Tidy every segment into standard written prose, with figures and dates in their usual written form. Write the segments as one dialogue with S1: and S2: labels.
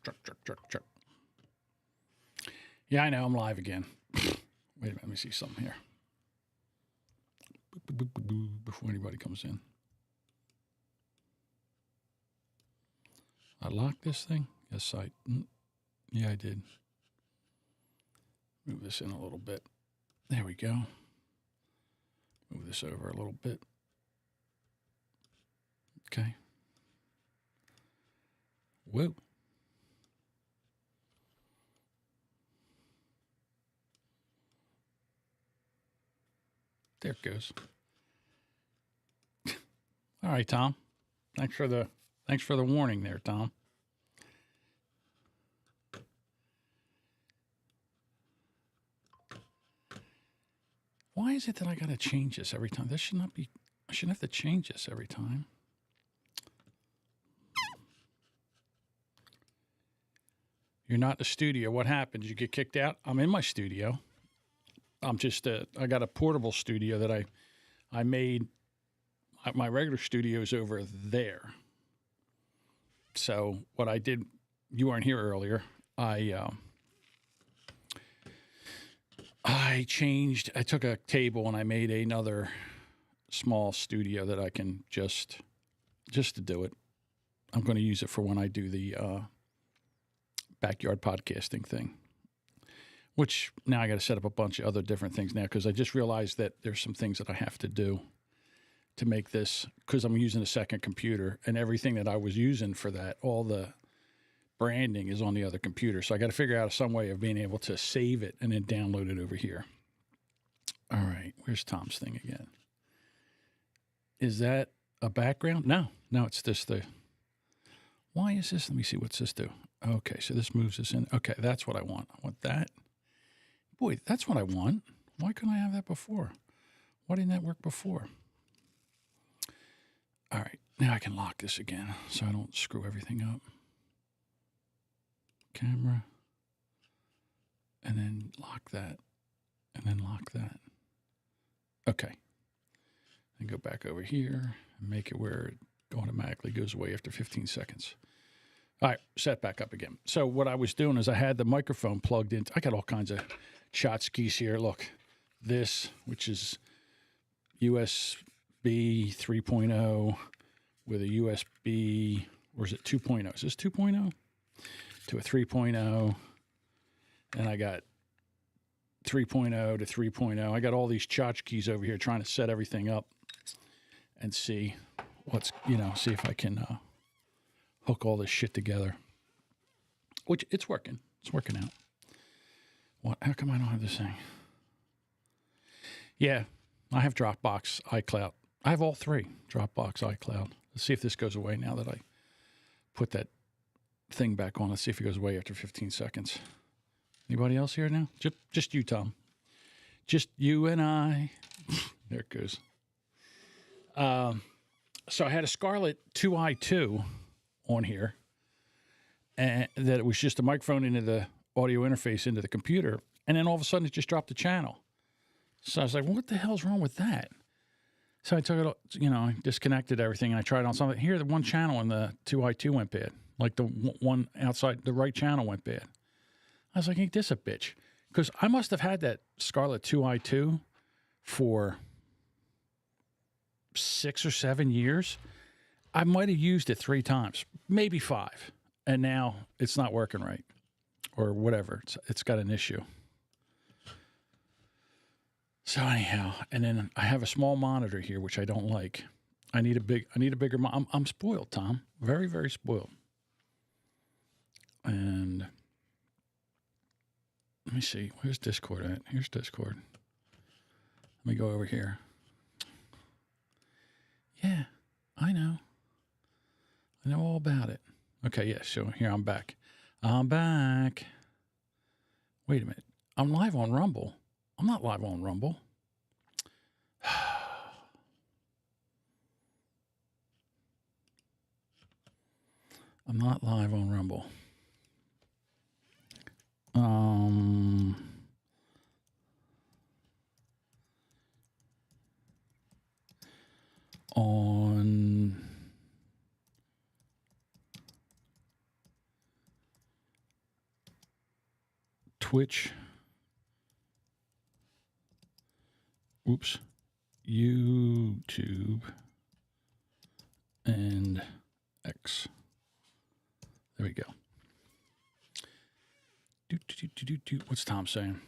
S1: Check. Yeah, I know. I'm live again. Wait a minute. Let me see something here. Before anybody comes in. I locked this thing? Yes, yeah, I did. Move this in a little bit. There we go. Move this over a little bit. Okay. Whoa. There it goes. All right, Tom. Thanks for the warning there, Tom. Why is it that I got to change this every time? This should not be. I shouldn't have to change this every time. You're not in the studio. What happened? Did you get kicked out? I'm in my studio. I'm just. I got a portable studio that I made. My regular studio is over there. So what I did, you weren't here earlier. I changed. I took a table and I made another small studio that I can just to do it. I'm going to use it for when I do the backyard podcasting thing. Which now I got to set up a bunch of other different things now because I just realized that there's some things that I have to do to make this, because I'm using a second computer and everything that I was using for that, all the branding is on the other computer. So I got to figure out some way of being able to save it and then download it over here. All right, where's Tom's thing again? Is that a background? No, it's just the, why is this? Let me see, what's this do? Okay, so this moves us in. Okay, that's what I want. I want that. Boy, that's what I want. Why couldn't I have that before? Why didn't that work before? All right, now I can lock this again so I don't screw everything up. Camera, and then lock that, and then lock that. Okay. And go back over here and make it where it automatically goes away after 15 seconds. All right, set back up again. So what I was doing is I had the microphone plugged in. I got all kinds of tchotchkes here. Look, this, which is USB 3.0 with a USB, or is it 2.0? Is this 2.0? To a 3.0. And I got 3.0 to 3.0. I got all these tchotchkes over here trying to set everything up and see what's, see if I can hook all this shit together. Which, it's working. It's working out. What? How come I don't have this thing? Yeah, I have Dropbox, iCloud. I have all three, Dropbox, iCloud. Let's see if this goes away now that I put that thing back on. Let's see if it goes away after 15 seconds. Anybody else here now? Just you, Tom. Just you and I. There it goes. So I had a Scarlett 2i2 on here, and that it was just a microphone into the audio interface into the computer, and then all of a sudden it just dropped the channel. So I was like, well, what the hell's wrong with that? So I took it, I disconnected everything, and I tried on something. Here, the one channel in the 2i2 went bad. Like the one outside, the right channel went bad. I was like, ain't this a bitch? Because I must have had that Scarlett 2i2 for 6 or 7 years. I might have used it 3 times, maybe 5. And now it's not working right or whatever. It's got an issue. So anyhow, and then I have a small monitor here, which I don't like. I need a bigger monitor. I'm spoiled, Tom. Very, very spoiled. And let me see. Where's Discord at? Here's Discord. Let me go over here. Yeah, I know. I know all about it. Okay, yeah, so here I'm back. I'm back. Wait a minute. I'm live on Rumble. I'm not live on Rumble. I'm not live on Rumble. On Twitch. Oops. YouTube and X. There we go. What's Tom saying?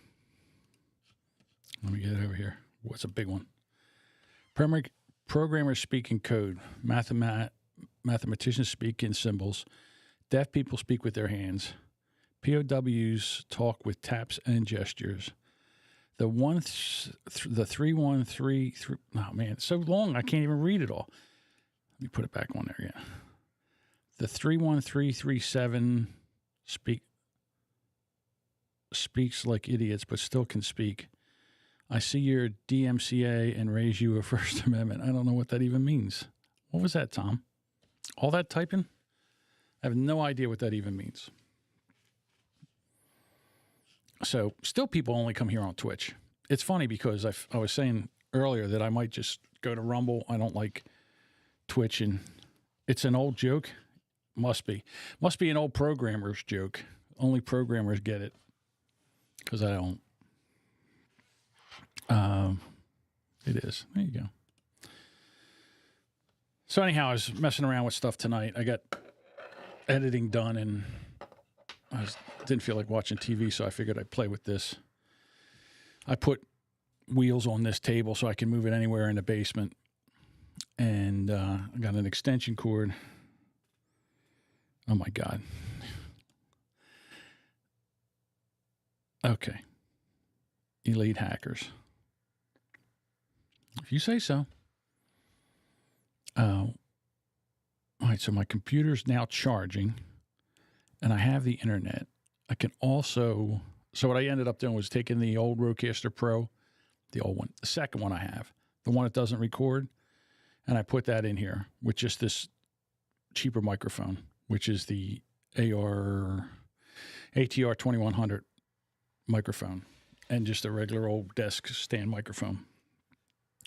S1: Let me get it over here. What's a big one? Programmers speak in code. Mathematicians speak in symbols. Deaf people speak with their hands. POWs talk with taps and gestures. The 3133. Oh man, it's so long I can't even read it all. Let me put it back on there again. The 31337 speaks like idiots, but still can speak. I see your DMCA and raise you a First Amendment. I don't know what that even means. What was that, Tom? All that typing? I have no idea what that even means. So still people only come here on Twitch. It's funny because I was saying earlier that I might just go to Rumble. I don't like Twitch, and it's an old joke. Must be an old programmer's joke. Only programmers get it because I don't. It is. There you go. So anyhow, I was messing around with stuff tonight. I got editing done, and didn't feel like watching TV, so I figured I'd play with this. I put wheels on this table so I can move it anywhere in the basement. And I got an extension cord. Oh, my God. Okay. Elite hackers. If you say so. All right, so my computer's now charging, and I have the internet. I can also... So what I ended up doing was taking the old Rodecaster Pro, the old one, the second one I have, the one that doesn't record, and I put that in here with just this cheaper microphone, which is the ATR 2100 microphone, and just a regular old desk stand microphone.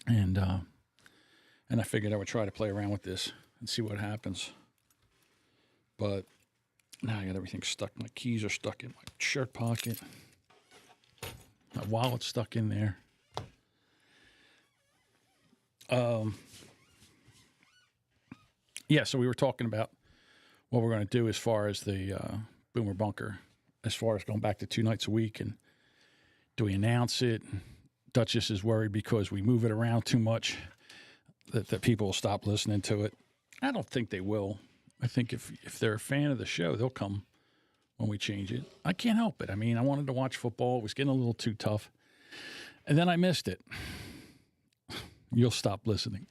S1: And I figured I would try to play around with this and see what happens. But now I got everything stuck. My keys are stuck in my shirt pocket. My wallet's stuck in there. Yeah, so we were talking about what we're going to do as far as the Boomer Bunker, as far as going back to 2 nights a week. And do we announce it? Duchess is worried because we move it around too much that people will stop listening to it. I don't think they will. I think if they're a fan of the show, they'll come when we change it. I can't help it. I mean, I wanted to watch football. It was getting a little too tough. And then I missed it. You'll stop listening.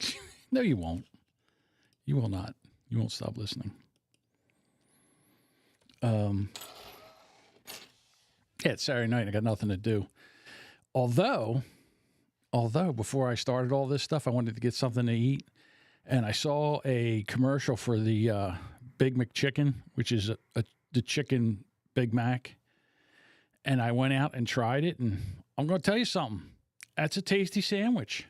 S1: No, you won't. You will not. You won't stop listening. Yeah, it's Saturday night. I got nothing to do. Although before I started all this stuff, I wanted to get something to eat. And I saw a commercial for the Big McChicken, which is the chicken Big Mac. And I went out and tried it. And I'm going to tell you something. That's a tasty sandwich.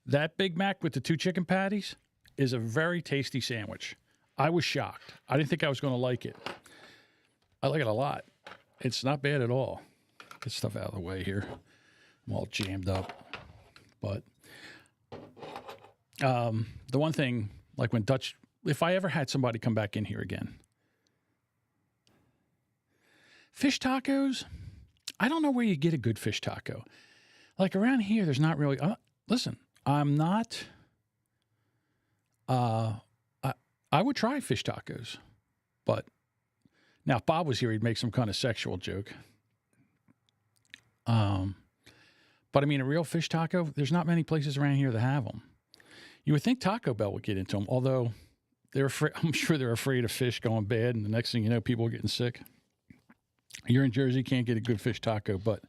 S1: That Big Mac with the 2 chicken patties is a very tasty sandwich. I was shocked. I didn't think I was going to like it. I like it a lot. It's not bad at all. Get stuff out of the way here. I'm all jammed up. But the one thing, like when if I ever had somebody come back in here again, fish tacos, I don't know where you get a good fish taco. Like around here, there's not really, listen, I'm not, I would try fish tacos, but now if Bob was here, he'd make some kind of sexual joke. But I mean, a real fish taco, there's not many places around here that have them. You would think Taco Bell would get into them, although I'm sure they're afraid of fish going bad, and the next thing you know, people are getting sick. You're in Jersey, can't get a good fish taco, but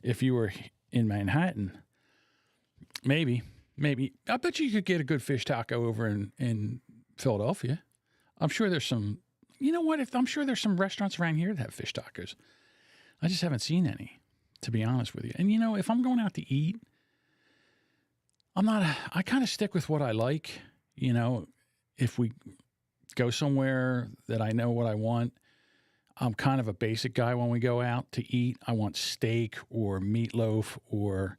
S1: if you were in Manhattan, maybe, I bet you could get a good fish taco over in Philadelphia. I'm sure there's some, you know what, I'm sure there's some restaurants around here that have fish tacos. I just haven't seen any, to be honest with you. And, you know, if I'm going out to eat, I kind of stick with what I like. You know, if we go somewhere that I know what I want, I'm kind of a basic guy when we go out to eat. I want steak or meatloaf or,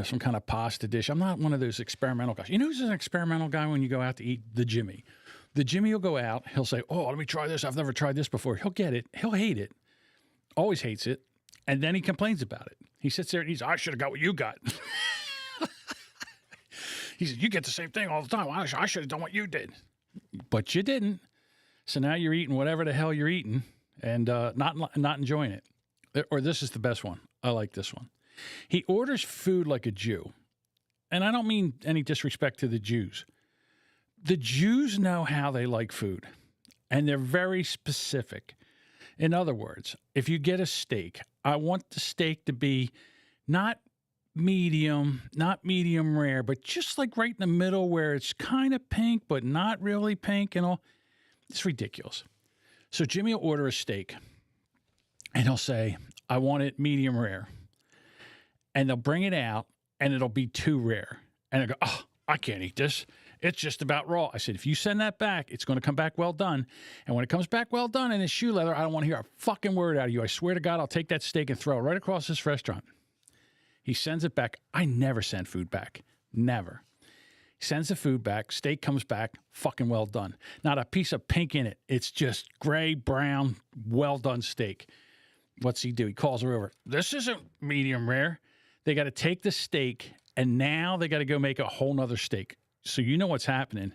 S1: some kind of pasta dish. I'm not one of those experimental guys. You know who's an experimental guy when you go out to eat? The Jimmy. The Jimmy will go out. He'll say, oh, let me try this. I've never tried this before. He'll get it. He'll hate it. Always hates it. And then he complains about it. He sits there and he's, I should have got what you got. He says, you get the same thing all the time. I should have done what you did. But you didn't. So now you're eating whatever the hell you're eating and not enjoying it. Or this is the best one. I like this one. He orders food like a Jew. And I don't mean any disrespect to the Jews. The Jews know how they like food. And they're very specific. In other words, if you get a steak, I want the steak to be not medium rare, but just like right in the middle where it's kind of pink, but not really pink and all. It's ridiculous. So Jimmy will order a steak and he'll say, I want it medium rare. And they'll bring it out and it'll be too rare. And I go, oh, I can't eat this. It's just about raw. I said, if you send that back, it's going to come back well done. And when it comes back well done and it's shoe leather, I don't want to hear a fucking word out of you. I swear to God, I'll take that steak and throw it right across this restaurant. He sends it back. I never send food back. Never. He sends the food back. Steak comes back. Fucking well done. Not a piece of pink in it. It's just gray, brown, well done steak. What's he do? He calls her over. This isn't medium rare. They got to take the steak and now they got to go make a whole nother steak. So you know what's happening.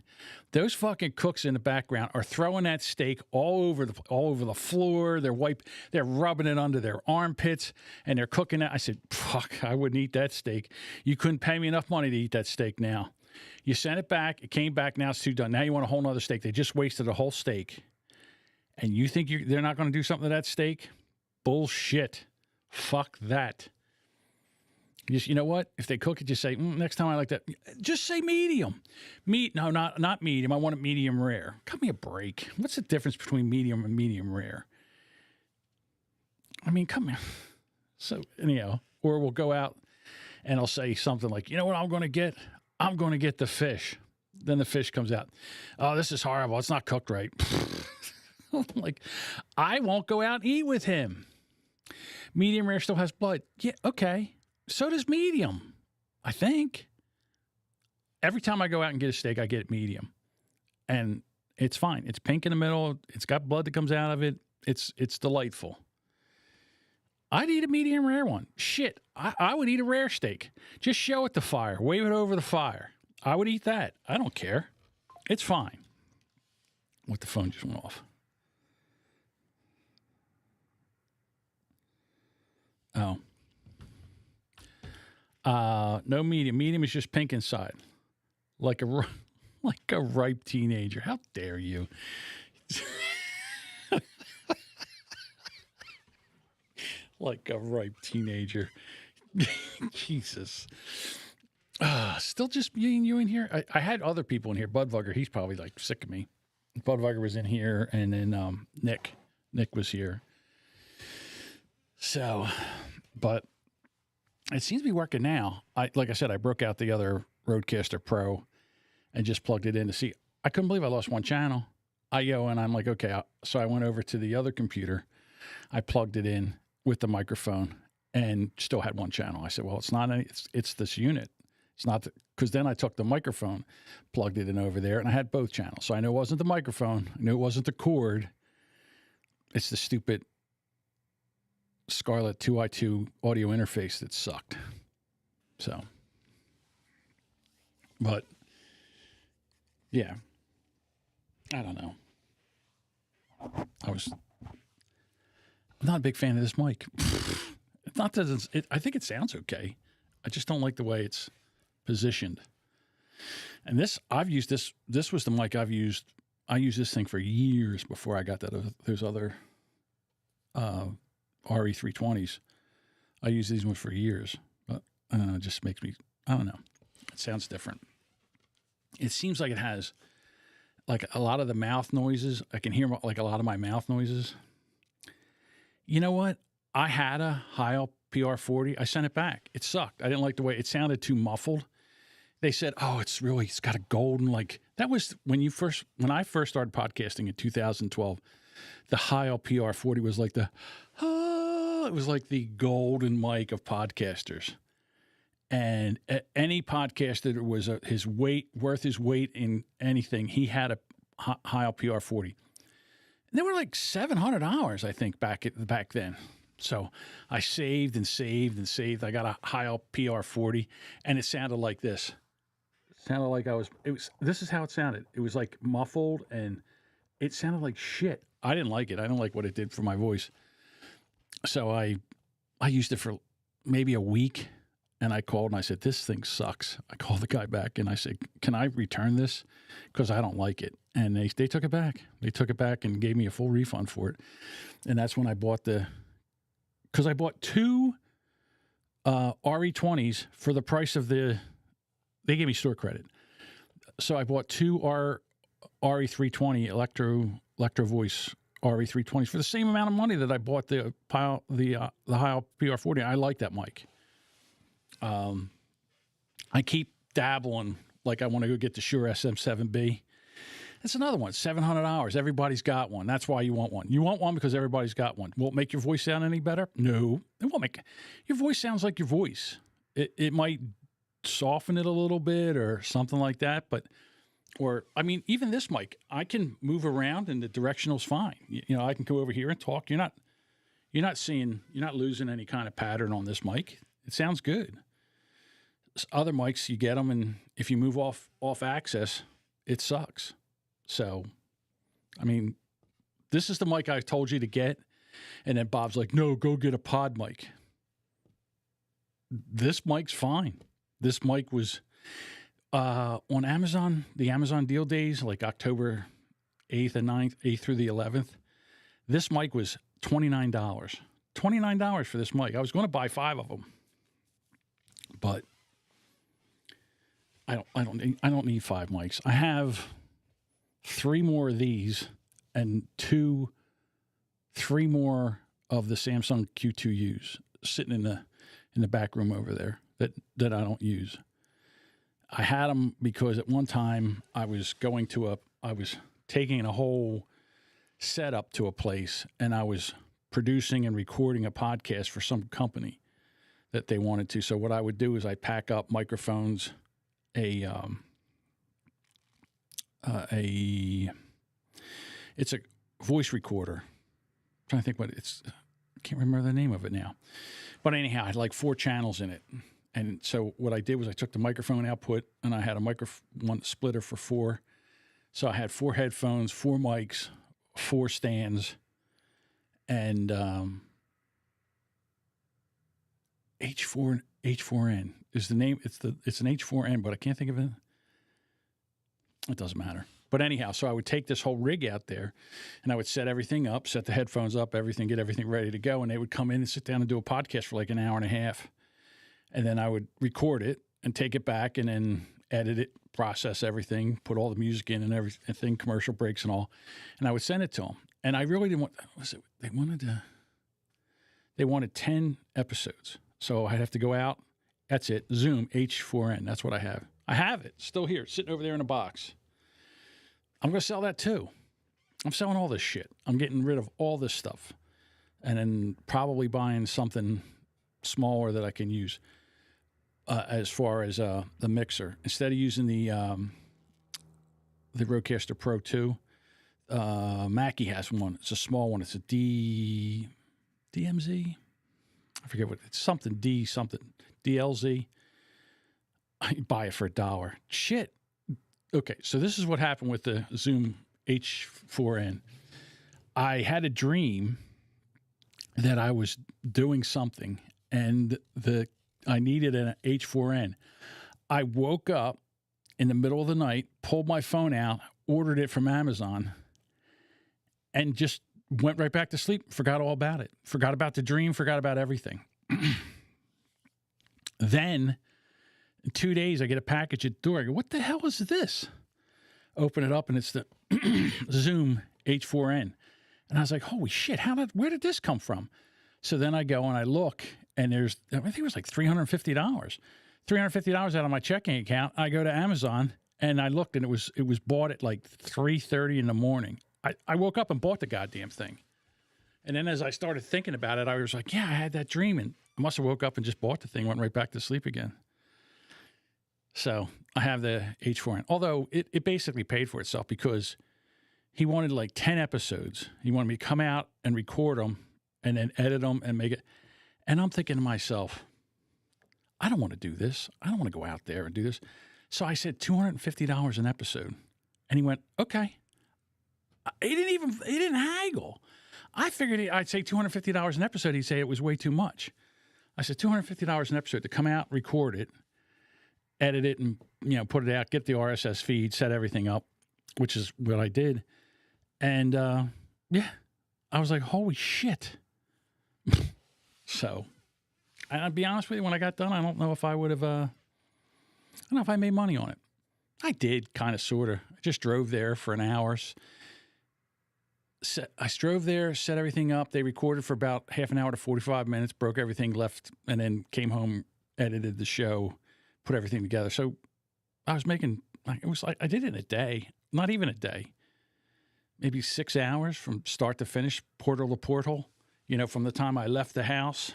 S1: Those fucking cooks in the background are throwing that steak all over the floor. They're rubbing it under their armpits and they're cooking it. I said, fuck, I wouldn't eat that steak. You couldn't pay me enough money to eat that steak now. You sent it back. It came back. Now it's too done. Now you want a whole nother steak. They just wasted a whole steak. And you think they're not going to do something to that steak? Bullshit. Fuck that. Just, you know what? If they cook it, just say, next time I like that. Just say medium. No, not medium. I want it medium rare. Cut me a break. What's the difference between medium and medium rare? I mean, come here. So, anyhow, or we'll go out and I'll say something like, you know what I'm going to get? I'm going to get the fish. Then the fish comes out. Oh, this is horrible. It's not cooked right. Like, I won't go out and eat with him. Medium rare still has blood. Yeah, okay. So does medium, I think. Every time I go out and get a steak, I get it medium. And it's fine. It's pink in the middle. It's got blood that comes out of it. It's delightful. I'd eat a medium rare one. Shit, I would eat a rare steak. Just show it the fire. Wave it over the fire. I would eat that. I don't care. It's fine. What, the phone just went off. Oh. No medium. Medium is just pink inside. Like a ripe teenager. How dare you? Like a ripe teenager. Jesus. Still just me and you in here? I had other people in here. Budvugger, he's probably like sick of me. Budvugger was in here, and then Nick was here. So, but it seems to be working now. Like I said, I broke out the other Rodecaster Pro and just plugged it in to see. I couldn't believe I lost one channel. I go and I'm like, okay. So I went over to the other computer. I plugged it in with the microphone and still had one channel. I said, well, it's this unit. It's not because then I took the microphone, plugged it in over there, and I had both channels. So I know it wasn't the microphone. I knew it wasn't the cord. It's the stupid Scarlett 2i2 audio interface that sucked. So, but yeah, I don't know. I'm not a big fan of this mic. It's not that I think it sounds okay. I just don't like the way it's positioned. And I've used this. This was the mic I've used. I used this thing for years before I got those other RE320s. I used these ones for years, but it just makes me, I don't know. It sounds different. It seems like it has like a lot of the mouth noises. I can hear like a lot of my mouth noises. You know what? I had a Heil PR40. I sent it back. It sucked. I didn't like the way it sounded, too muffled. They said, oh, it's got a golden, like, that was when I first started podcasting in 2012. the Heil PR40 was like it was like the golden mic of podcasters. And any podcaster that was worth his weight in anything, he had a Heil PR40. And they were like $700, I think, back then. So I saved and saved and saved. I got a Heil PR40, and it sounded like this. It sounded like this is how it sounded. It was like muffled, and it sounded like shit. I didn't like it. I don't like what it did for my voice. So I used it for maybe a week, and I called and I said, this thing sucks. I called the guy back, and I said, can I return this? Because I don't like it. And they took it back. They took it back and gave me a full refund for it. And that's when I bought because I bought two RE20s for the price of they gave me store credit. So I bought two RE320 Electro Voice RE320s for the same amount of money that I bought the Heil PR40. I like that mic. I keep dabbling, like I want to go get the Shure SM7B. That's another one, $700. Everybody's got one. That's why you want one. You want one because everybody's got one. Will it make your voice sound any better? No. It won't make your voice sounds like your voice. It might soften it a little bit or something like that, even this mic, I can move around and the directional's fine. You know, I can go over here and talk. You're not losing any kind of pattern on this mic. It sounds good. Other mics, you get them, and if you move off axis, it sucks. So, I mean, this is the mic I told you to get, and then Bob's like, no, go get a pod mic. This mic's fine. This mic was on Amazon, the Amazon deal days, like October 8th and 9th, 8th through the 11th. This mic was $29. $29 for this mic. I was going to buy 5 of them, but I don't need 5 mics. I have 3 more of these and 3 more of the Samsung Q2Us sitting in the back room over there that I don't use. I had them because at one time I was taking a whole setup to a place, and I was producing and recording a podcast for some company that they wanted to. So what I would do is I pack up microphones, it's a voice recorder. I'm trying to think I can't remember the name of it now. But anyhow, I had like 4 channels in it. And so what I did was I took the microphone output, and I had one splitter for 4. So I had 4 headphones, 4 mics, 4 stands, and H4N is the name. It's an H4N, but I can't think of it. It doesn't matter. But anyhow, so I would take this whole rig out there, and I would set everything up, set the headphones up, get everything ready to go, and they would come in and sit down and do a podcast for like an hour and a half. And then I would record it and take it back and then edit it, process everything, put all the music in and everything, commercial breaks and all. And I would send it to them. And I really didn't want, they wanted 10 episodes. So I'd have to go out. That's it. Zoom H4N. That's what I have. I have it still here, sitting over there in a box. I'm going to sell that too. I'm selling all this shit. I'm getting rid of all this stuff and then probably buying something smaller that I can use. As far as the mixer, instead of using the Rodecaster Pro 2, Mackie has one. It's a small one. It's a DMZ. I forget what it's something DLZ. I buy it for $1. Shit. Okay, so this is what happened with the Zoom H4N. I had a dream that I was doing something, and I needed an H4N. I woke up in the middle of the night, pulled my phone out, ordered it from Amazon, and just went right back to sleep. Forgot all about it. Forgot about the dream. Forgot about everything. Then, in 2 days, I get a package at the door. I go, what the hell is this? Open it up, and it's the Zoom H4N. And I was like, holy shit, where did this come from? So then I go and I look, and I think it was like $350. $350 out of my checking account. I go to Amazon, and I looked, and it was bought at like 3:30 in the morning. I woke up and bought the goddamn thing. And then as I started thinking about it, I was like, yeah, I had that dream. And I must have woke up and just bought the thing, went right back to sleep again. So I have the H4n. Although it basically paid for itself because he wanted like 10 episodes. He wanted me to come out and record them and then edit them and make it. And I'm thinking to myself, I don't want to do this. I don't want to go out there and do this. So I said $250 an episode. And he went, okay. He didn't haggle. I figured I'd say $250 an episode. He'd say it was way too much. I said $250 an episode to come out, record it, edit it, and put it out, get the RSS feed, set everything up, which is what I did. And yeah, I was like, holy shit. So, and I'll be honest with you, when I got done, I don't know if I would have, I don't know if I made money on it. I did, kind of, sort of. I just drove there for an hour. I drove there, set everything up. They recorded for about half an hour to 45 minutes, broke everything, left, and then came home, edited the show, put everything together. So I was making, it was like, I did it in a day, not even a day, maybe 6 hours from start to finish, portal to portal, from the time I left the house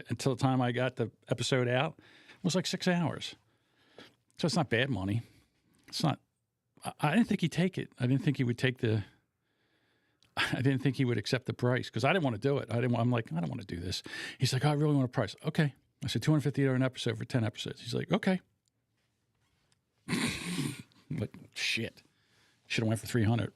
S1: until the time I got the episode out. It was like 6 hours. So it's not bad money. It's not, I didn't think he'd take it. I didn't think he would accept the price because I didn't want to do it. I'm like, I don't want to do this. He's like, oh, I really want a price. Okay. I said, $250 an episode for 10 episodes. He's like, okay. I'm like, shit. Should have went for $300.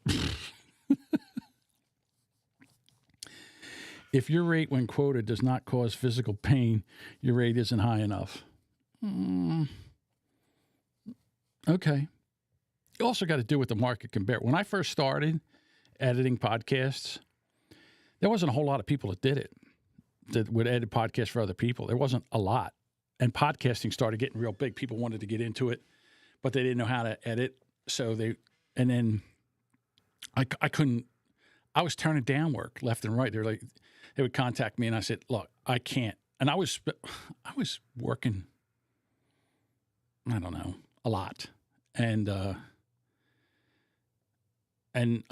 S1: If your rate when quoted does not cause physical pain, your rate isn't high enough. Okay. You also got to do what the market can bear. When I first started editing podcasts, there wasn't a whole lot of people that did it, that would edit podcasts for other people. There wasn't a lot. And podcasting started getting real big. People wanted to get into it, but they didn't know how to edit. So and then I couldn't, I was turning down work left and right. They would contact me and I said, look, I can't. And I was working, I don't know, a lot. And I, and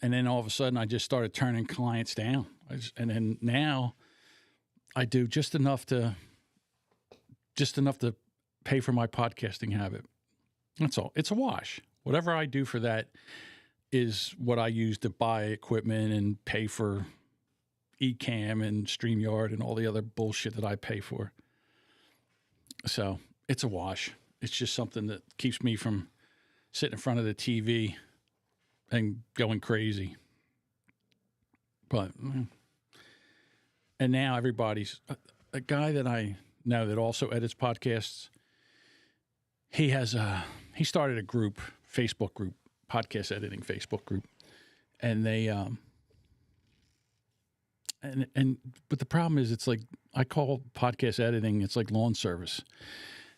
S1: then all of a sudden I just started turning clients down. And then now I do just enough to pay for my podcasting habit. That's all. It's a wash. Whatever I do for that is what I use to buy equipment and pay for Ecamm and StreamYard and all the other bullshit that I pay for. So it's a wash. It's just something that keeps me from sitting in front of the TV and going crazy. But, and now everybody's, a guy that I know that also edits podcasts, he started a group, Facebook group, podcast editing Facebook group. And they, but the problem is it's like, I call podcast editing, it's like lawn service.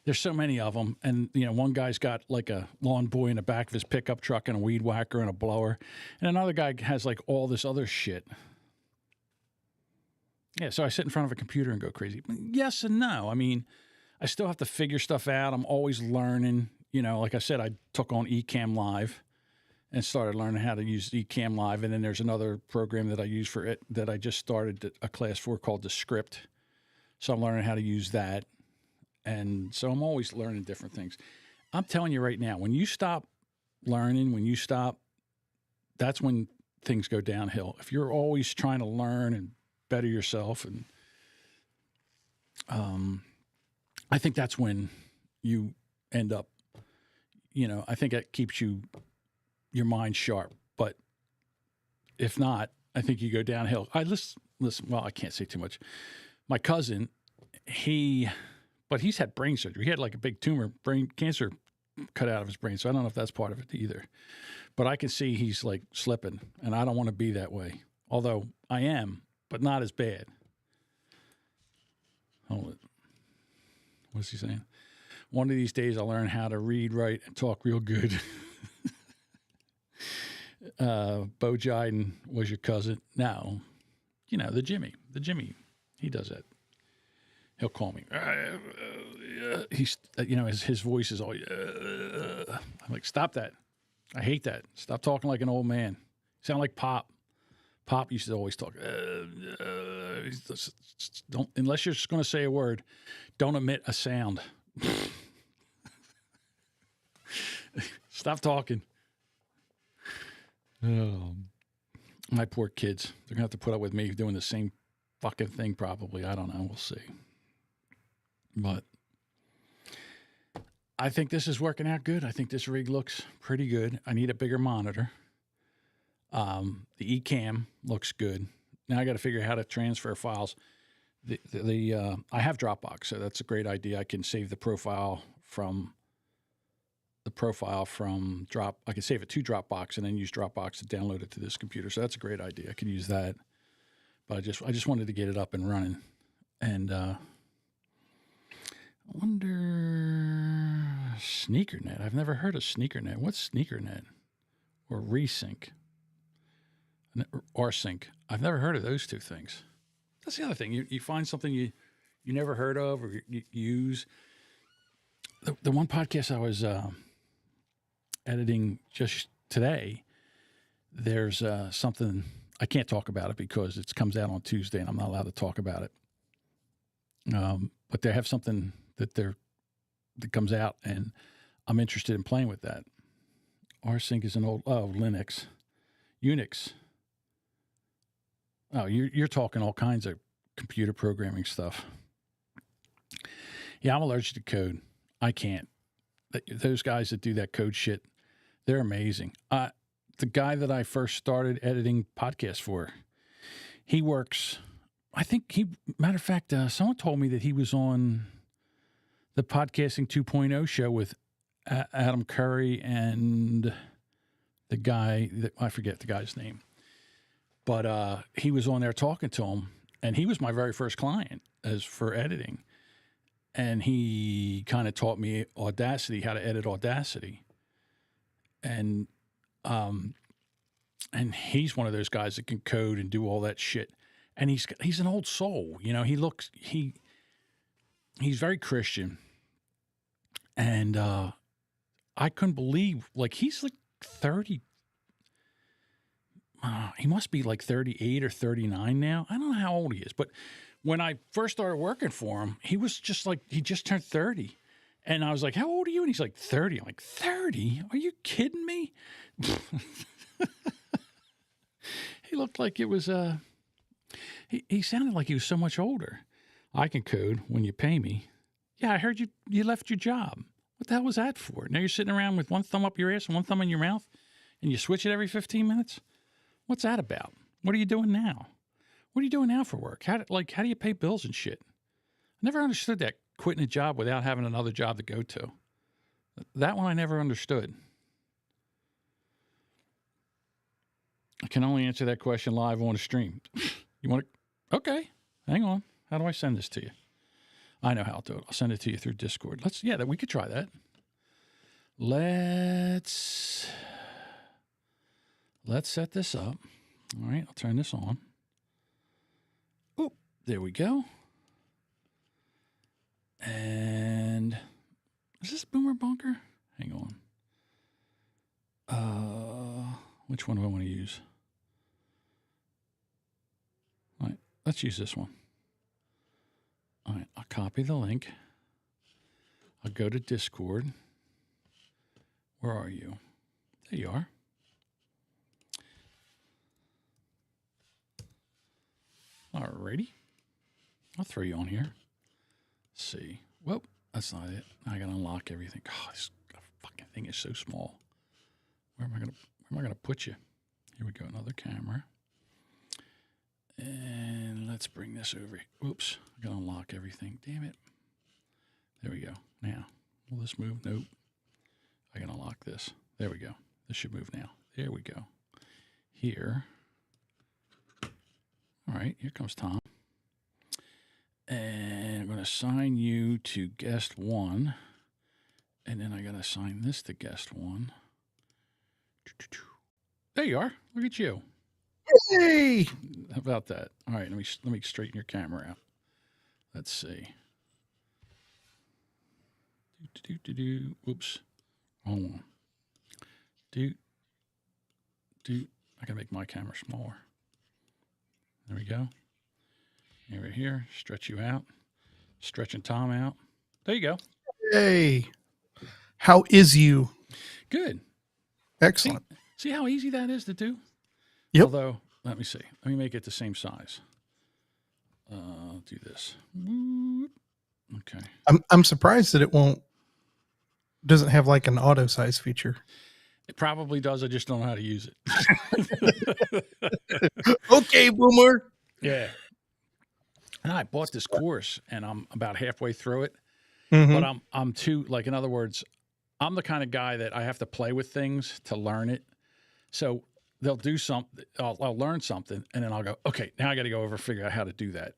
S1: There's so many of them. And, one guy's got like a lawn boy in the back of his pickup truck and a weed whacker and a blower. And another guy has like all this other shit. Yeah, so I sit in front of a computer and go crazy. Yes and no. I mean, I still have to figure stuff out. I'm always learning. Like I said, I took on Ecamm Live and started learning how to use Ecamm Live. And then there's another program that I use for it that I just started a class for called The Script. So I'm learning how to use that. And so I'm always learning different things. I'm telling you right now, when you stop learning, that's when things go downhill. If you're always trying to learn and better yourself, and I think that's when you end up, I think that keeps your mind sharp. But if not, I think you go downhill. Listen, well, I can't say too much. My cousin, but he's had brain surgery. He had like a big tumor, brain cancer cut out of his brain. So I don't know if that's part of it either. But I can see he's like slipping, and I don't want to be that way. Although I am, but not as bad. Hold it. What's he saying? One of these days I'll learn how to read, write, and talk real good. Bo Jiden was your cousin. No, the Jimmy, he does that. He'll call me. He's, his voice is all. I'm like, stop that. I hate that. Stop talking like an old man. Sound like Pop. Pop used to always talk. Don't, unless you're just going to say a word, don't emit a sound. Stop talking. Oh, my poor kids. They're going to have to put up with me doing the same fucking thing probably. I don't know. We'll see. But I think this is working out good. I think this rig looks pretty good. I need a bigger monitor. The eCam looks good. Now I got to figure out how to transfer files. I have Dropbox, so that's a great idea. I can save the profile from Drop. I can save it to Dropbox and then use Dropbox to download it to this computer. So that's a great idea. I could use that. But I just wanted to get it up and running. And I wonder SneakerNet. I've never heard of SneakerNet. What's SneakerNet? Or Resync? Or Sync. I've never heard of those two things. That's the other thing. You find something you never heard of or you use. The one podcast I was editing just today, there's something, I can't talk about it because it comes out on Tuesday and I'm not allowed to talk about it. But they have something that comes out and I'm interested in playing with that. rsync is an old, Linux. Unix. Oh, you're talking all kinds of computer programming stuff. Yeah, I'm allergic to code. I can't. Those guys that do that code shit, they're amazing. The guy that I first started editing podcasts for, he works, matter of fact, someone told me that he was on the Podcasting 2.0 show with Adam Curry and the guy, I forget the guy's name. But he was on there talking to him, and he was my very first client for editing. And he kind of taught me Audacity, how to edit Audacity. And he's one of those guys that can code and do all that shit. And he's an old soul, you know. He's very Christian, and I couldn't believe, like, he's like 30. He must be like 38 or 39 now. I don't know how old he is, but when I first started working for him, he was just like, he just turned 30. And I was like, how old are you? And he's like, 30. I'm like, 30? Are you kidding me? He looked like it was, he sounded like he was so much older. I can code when you pay me. Yeah, I heard you left your job. What the hell was that for? Now you're sitting around with one thumb up your ass and one thumb in your mouth, and you switch it every 15 minutes? What's that about? What are you doing now? What are you doing now for work? How do you pay bills and shit? I never understood that, quitting a job without having another job to go to. That one I never understood. I can only answer that question live on a stream. You want to? Okay, hang on. How do I send this to you? I know how to do it. I'll send it to you through Discord. We could try that. Let's set this up. All right, I'll turn this on. Oh, there we go. And is this Boomer Bunker? Hang on. Which one do I want to use? All right, let's use this one. All right, I'll copy the link. I'll go to Discord. Where are you? There you are. Alrighty. I'll throw you on here. Let's see. Well, that's not it. I gotta unlock everything. Oh, this fucking thing is so small. Where am I gonna put you? Here we go. Another camera. And let's bring this over. Oops. I gotta unlock everything. Damn it. There we go. Now, will this move? Nope. I can unlock this. There we go. This should move now. There we go. Here. All right, here comes Tom. And I'm going to assign you to guest 1. And then I got to assign this to guest 1. There you are. Look at you.
S2: Hey!
S1: How about that? All right, let me straighten your camera out. Let's see. Whoops. Hold on. I I can make my camera smaller. There we go. Over here, stretch you out. Stretching Tom out. There you go.
S2: Hey, how is you?
S1: Good.
S2: Excellent.
S1: See how easy that is to do?
S2: Yep.
S1: Although, let me see. Let me make it the same size. Do this. Okay.
S2: I'm surprised that it doesn't have like an auto size feature.
S1: It probably does. I just don't know how to use it.
S2: Okay, boomer.
S1: Yeah. And I bought this course, and I'm about halfway through it.
S2: Mm-hmm.
S1: But I'm too, like, in other words, I'm the kind of guy that I have to play with things to learn it. So they'll do something, I'll learn something, and then I'll go, okay, now I got to go over and figure out how to do that.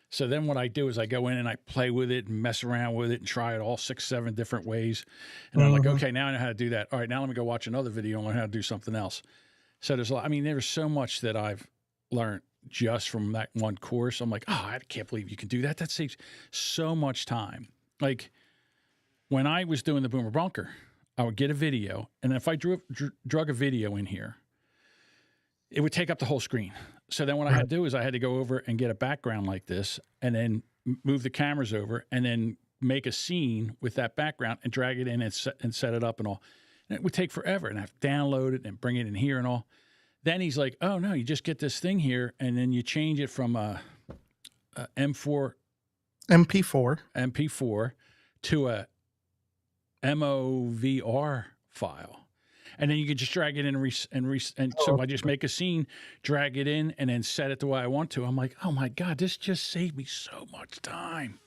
S1: So then what I do is I go in and I play with it and mess around with it and try it all 6, 7 different ways. And I'm like, okay, now I know how to do that. All right, now let me go watch another video and learn how to do something else. So there's a lot, I mean, there's so much that I've learned just from that one course. I'm like, oh, I can't believe you can do that. That saves so much time. Like when I was doing the Boomer Bunker, I would get a video, and if I drug a video in here, it would take up the whole screen. So then what I had to do is I had to go over and get a background like this and then move the cameras over and then make a scene with that background and drag it in and set it up and all. And it would take forever, and I have to download it and bring it in here and all. Then he's like, oh, no, you just get this thing here, and then you change it from a MP4 to a MOVR file. And then you can just drag it in and so I just make a scene, drag it in, and then set it the way I want to. I'm like, oh my God, this just saved me so much time.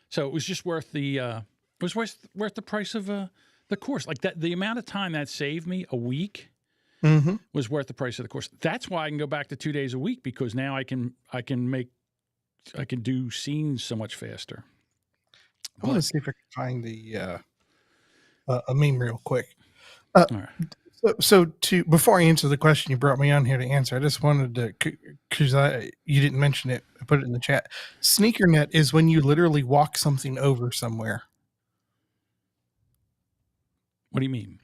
S1: So it was just worth the worth the price of the course. Like that, the amount of time that saved me a week was worth the price of the course. That's why I can go back to 2 days a week, because now I can do scenes so much faster.
S2: I want to see if I can find the a meme real quick.
S1: All right.
S2: So before I answer the question you brought me on here to answer, I just wanted to, because you didn't mention it, I put it in the chat. Sneaker net is when you literally walk something over somewhere.
S1: What do you mean?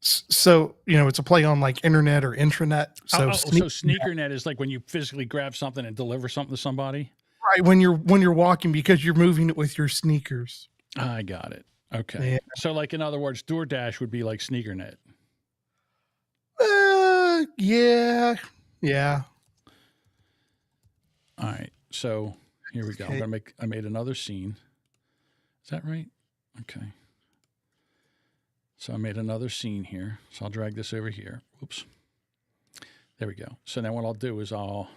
S2: So, it's a play on like internet or intranet. So,
S1: so sneaker net is like when you physically grab something and deliver something to somebody?
S2: Right, when you're walking, because you're moving it with your sneakers.
S1: I got it. Okay. Yeah. So, like, in other words, DoorDash would be like SneakerNet.
S2: Yeah.
S1: All right. So here we go. Okay. I made another scene. Is that right? Okay. So I made another scene here. So I'll drag this over here. Oops. There we go. So now what I'll do is I'll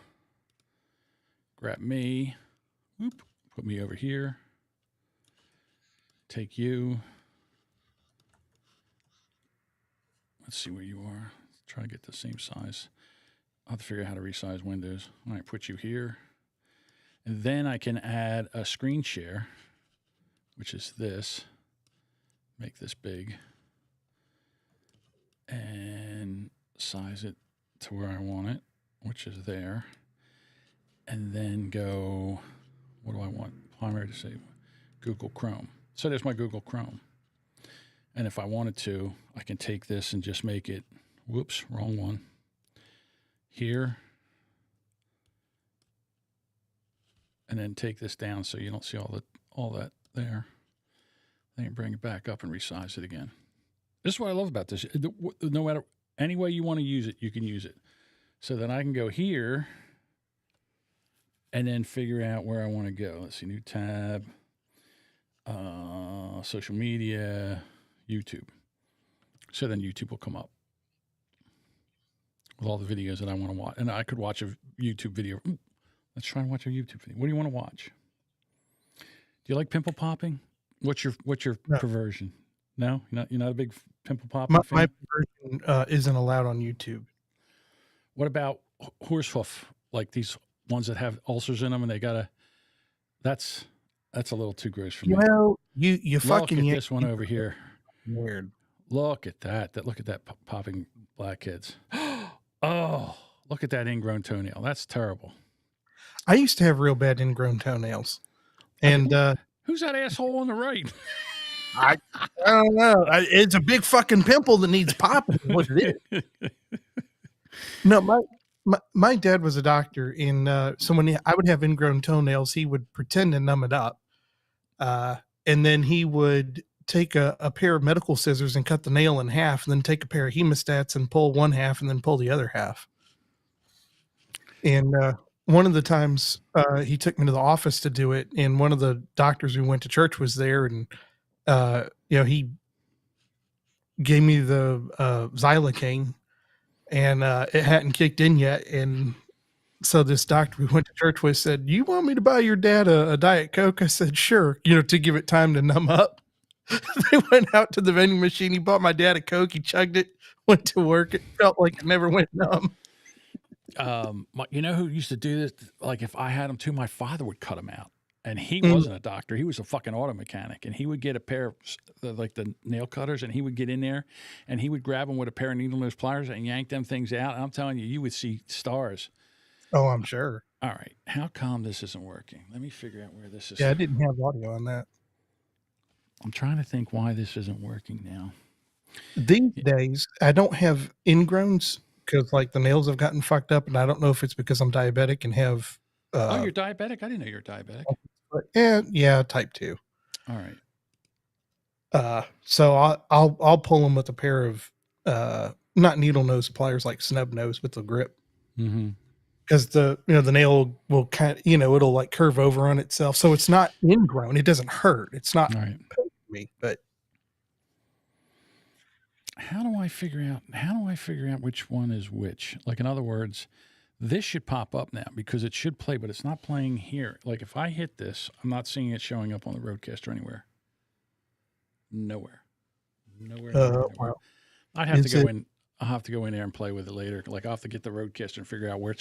S1: grab me. Whoop. Put me over here. Take you. Let's see where you are. Let's try to get the same size. I'll have to figure out how to resize windows. All right, put you here. And then I can add a screen share, which is this. Make this big. And size it to where I want it, which is there. And then go, what do I want? Primary to save Google Chrome. So there's my Google Chrome. And if I wanted to, I can take this and just make it, whoops, wrong one, here. And then take this down so you don't see all that there. Then bring it back up and resize it again. This is what I love about this. No matter any way you want to use it, you can use it. So then I can go here and then figure out where I want to go. Let's see, new tab. Social media, YouTube. So then YouTube will come up with all the videos that I want to watch. And I could watch a YouTube video. Let's try and watch a YouTube video. What do you want to watch? Do you like pimple popping? What's your perversion? No? You're not a big pimple popping fan?
S2: My perversion isn't allowed on YouTube.
S1: What about horse hoof? Like these ones that have ulcers in them and they gotta, that's a little too gross for me.
S2: Well, you fucking
S1: look at this one over here.
S2: Weird.
S1: Look at that. Look at that popping blackheads. Oh, look at that ingrown toenail. That's terrible.
S2: I used to have real bad ingrown toenails. And
S1: who's that asshole on the right?
S2: I don't know. It's a big fucking pimple that needs popping. What it is. No, my dad was a doctor, and so when I would have ingrown toenails, he would pretend to numb it up, and then he would take a pair of medical scissors and cut the nail in half, and then take a pair of hemostats and pull one half, and then pull the other half. And one of the times he took me to the office to do it, and one of the doctors we went to church was there, and he gave me the xylocaine, and it hadn't kicked in yet, and so this doctor we went to church with said, "You want me to buy your dad a Diet Coke?" I said, "Sure," to give it time to numb up. They went out to the vending machine. He bought my dad a Coke. He chugged it, went to work. It felt like it never went numb.
S1: You know who used to do this? Like if I had him too, my father would cut him out. And he
S2: Mm.
S1: wasn't a doctor. He was a fucking auto mechanic. And he would get a pair of like the nail cutters, and he would get in there and he would grab them with a pair of needle nose pliers and yank them things out. And I'm telling you, you would see stars.
S2: Oh, I'm sure.
S1: All right. How come this isn't working? Let me figure out where this is.
S2: Yeah, I didn't have audio on that.
S1: I'm trying to think why this isn't working now.
S2: These days, I don't have ingrowns because like the nails have gotten fucked up, and I don't know if it's because I'm diabetic and have.
S1: Oh, you're diabetic? I didn't know you were diabetic.
S2: But yeah, type 2.
S1: All right.
S2: So I'll pull them with a pair of not needle nose pliers, like snub nose with the grip.
S1: Mm-hmm.
S2: Because the nail will kind of, it'll like curve over on itself, so it's not ingrown. It doesn't hurt. It's not
S1: All right.
S2: me. But
S1: how do I figure out which one is which? Like in other words, this should pop up now because it should play, but it's not playing here. Like if I hit this, I'm not seeing it showing up on the Rodecaster anywhere. Nowhere.
S2: well,
S1: I'd have to go in. I'll have to go in there and play with it later. Like I'll have to get the Rodecaster and figure out where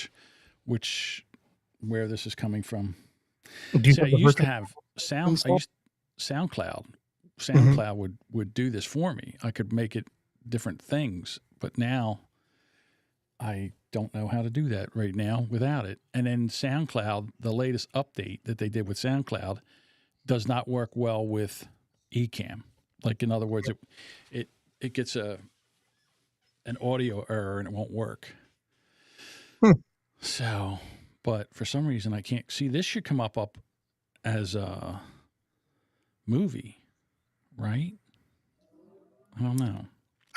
S1: this is coming from. See, I used to have SoundCloud. SoundCloud would do this for me. I could make it different things, but now I don't know how to do that right now without it. And then SoundCloud, the latest update that they did with SoundCloud, does not work well with Ecamm. Like in other words, it gets an audio error and it won't work. So, but for some reason I can't see. This should come up as a movie, right? I don't know.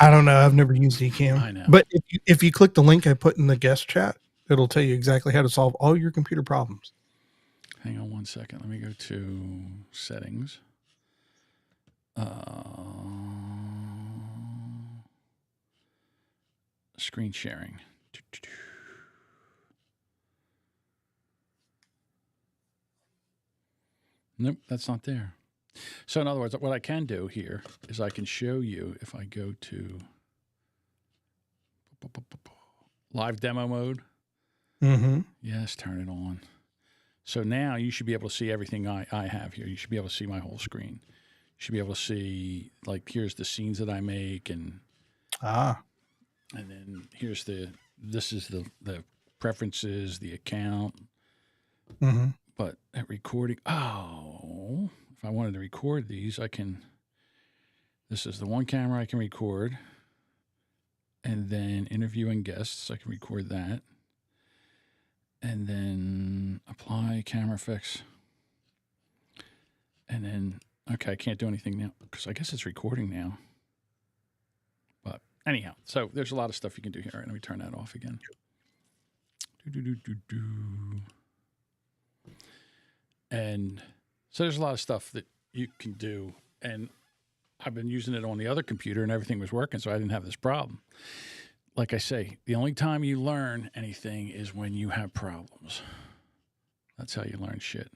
S2: I've never used Ecamm.
S1: I know.
S2: But if you click the link I put in the guest chat, it'll tell you exactly how to solve all your computer problems.
S1: Hang on one second. Let me go to settings. Screen sharing. Nope, that's not there. So in other words, what I can do here is I can show you if I go to live demo mode.
S2: Mm-hmm.
S1: Yes, turn it on. So now you should be able to see everything I have here. You should be able to see my whole screen. You should be able to see, like, here's the scenes that I make, and then this is the preferences, the account.
S2: Mm-hmm.
S1: But at recording, if I wanted to record these, I can. This is the one camera I can record, and then interviewing guests, I can record that, and then apply camera effects, and then okay, I can't do anything now because I guess it's recording now. But anyhow, so there's a lot of stuff you can do here. All right, let me turn that off again. And so there's a lot of stuff that you can do. And I've been using it on the other computer and everything was working, so I didn't have this problem. Like I say, the only time you learn anything is when you have problems. That's how you learn shit.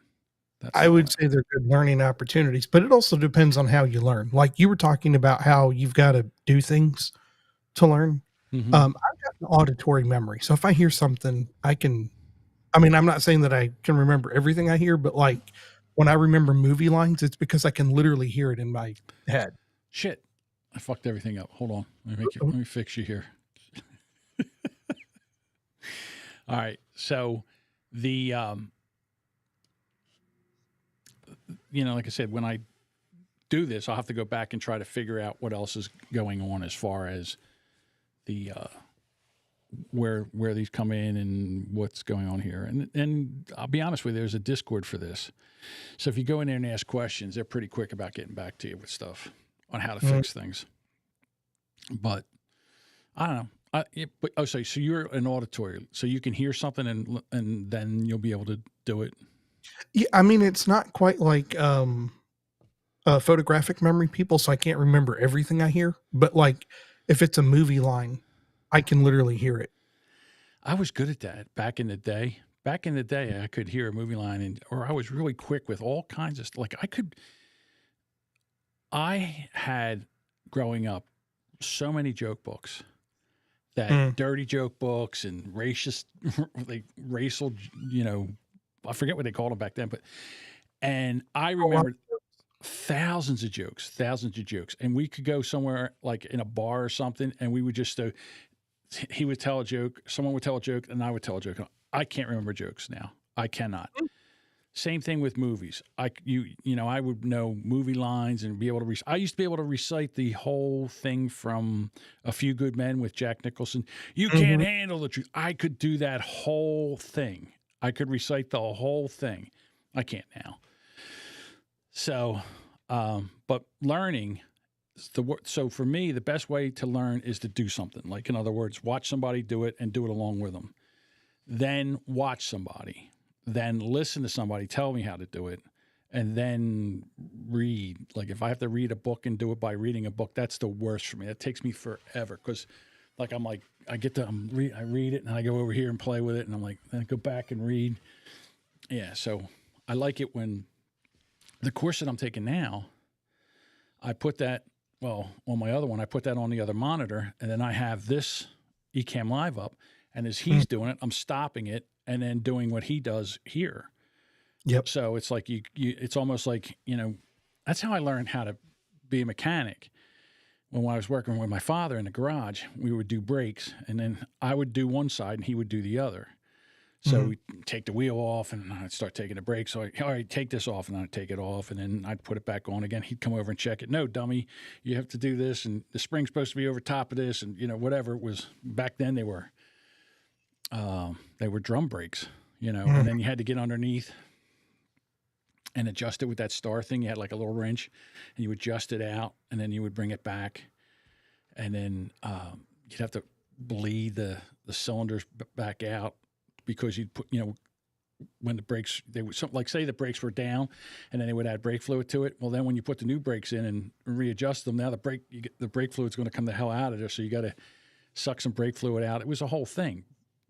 S2: I would say they're good learning opportunities, but it also depends on how you learn. Like you were talking about how you've got to do things to learn.
S1: Mm-hmm.
S2: I've got an auditory memory. So if I hear something, I'm not saying that I can remember everything I hear, but like when I remember movie lines, it's because I can literally hear it in my head.
S1: Shit. I fucked everything up. Hold on. Let me fix you here. All right. So the, like I said, when I do this, I'll have to go back and try to figure out what else is going on as far as the where these come in and what's going on here. And I'll be honest with you, there's a Discord for this. So if you go in there and ask questions, they're pretty quick about getting back to you with stuff on how to fix things. But I don't know. So you're an auditory, so you can hear something and then you'll be able to do it.
S2: Yeah, I mean, it's not quite like photographic memory people, so I can't remember everything I hear. But like, if it's a movie line, I can literally hear it.
S1: I was good at that back in the day. Back in the day, I could hear a movie line, or I was really quick with all kinds of like I had growing up so many joke books. That dirty joke books and racist, like racial, I forget what they called them back then, and I remember thousands of jokes, and we could go somewhere like in a bar or something, and we would just, he would tell a joke, someone would tell a joke, and I would tell a joke. I can't remember jokes now. I cannot. Same thing with movies. I would know movie lines and be able to. I used to be able to recite the whole thing from A Few Good Men with Jack Nicholson. You can't handle the truth. I could do that whole thing. I could recite the whole thing. I can't now. So, but learning. So for me, the best way to learn is to do something. Like in other words, watch somebody do it and do it along with them. Then watch somebody. Then listen to somebody tell me how to do it, and then read. Like if I have to read a book and do it by reading a book, that's the worst for me. That takes me forever because, like I read it and I go over here and play with it, and I'm like, then I go back and read. Yeah, so I like it when the course that I'm taking now, I put that on my other one, I put that on the other monitor, and then I have this Ecamm Live up, and as he's doing it, I'm stopping it. And then doing what he does here.
S2: Yep.
S1: So it's like it's almost like, that's how I learned how to be a mechanic. When I was working with my father in the garage, we would do brakes, and then I would do one side and he would do the other. So we'd take the wheel off and I'd start taking the brakes. So all right, take this off, and I'd take it off, and then I'd put it back on again. He'd come over and check it. No, dummy, you have to do this, and the spring's supposed to be over top of this, and whatever it was. Back then they were drum brakes, and then you had to get underneath and adjust it with that star thing. You had like a little wrench, and you would adjust it out, and then you would bring it back, and then you'd have to bleed the cylinders back out because you'd put, when the brakes, they would say the brakes were down, and then they would add brake fluid to it. Well, then when you put the new brakes in and readjust them, now the brake fluid's going to come the hell out of there, so you got to suck some brake fluid out. It was a whole thing.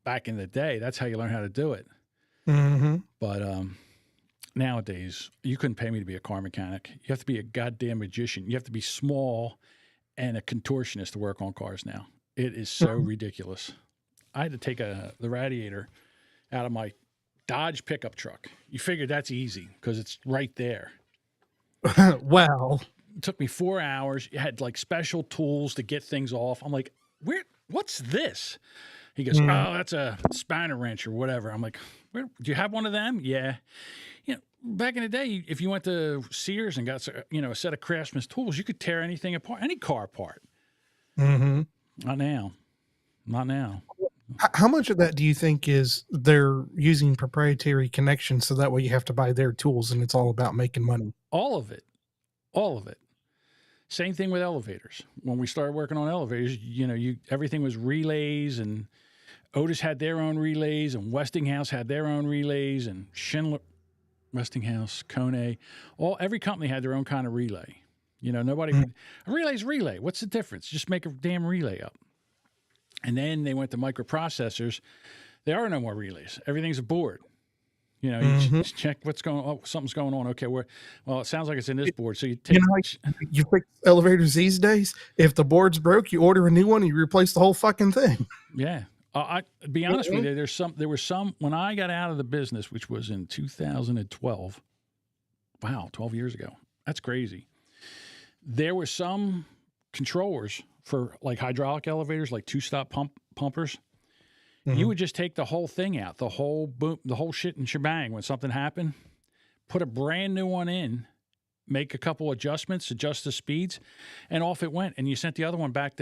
S1: Back in the day, that's how you learn how to do it. But nowadays, you couldn't pay me to be a car mechanic. You have to be a goddamn magician. You have to be small and a contortionist to work on cars now. It is so ridiculous. I had to take the radiator out of my Dodge pickup truck. You figure that's easy because it's right there.
S2: Wow.
S1: It took me 4 hours. You had like special tools to get things off. I'm like, what's this? He goes, oh, that's a spanner wrench or whatever. I'm like, do you have one of them? Yeah. Back in the day, if you went to Sears and got, a set of Craftsman's tools, you could tear anything apart, any car apart. Not now.
S2: How much of that do you think is they're using proprietary connections so that way you have to buy their tools and it's all about making money?
S1: All of it. Same thing with elevators. When we started working on elevators, everything was relays, and Otis had their own relays, and Westinghouse had their own relays, and Schindler, Westinghouse, Kone, every company had their own kind of relay. Nobody would, a relay's relay. What's the difference? Just make a damn relay up. And then they went to microprocessors. There are no more relays. Everything's a board. You just check what's going on. Oh, something's going on. Okay, it sounds like it's in this board. So you take.
S2: You fix elevators these days. If the board's broke, you order a new one and you replace the whole fucking thing.
S1: Yeah. I be honest with you, there were some when I got out of the business, which was in 2012. Wow, 12 years ago. That's crazy. There were some controllers for like hydraulic elevators, like two-stop pumpers. You would just take the whole thing out, the whole boom, the whole shit and shebang. When something happened, put a brand new one in, make a couple adjustments, adjust the speeds, and off it went. And you sent the other one back.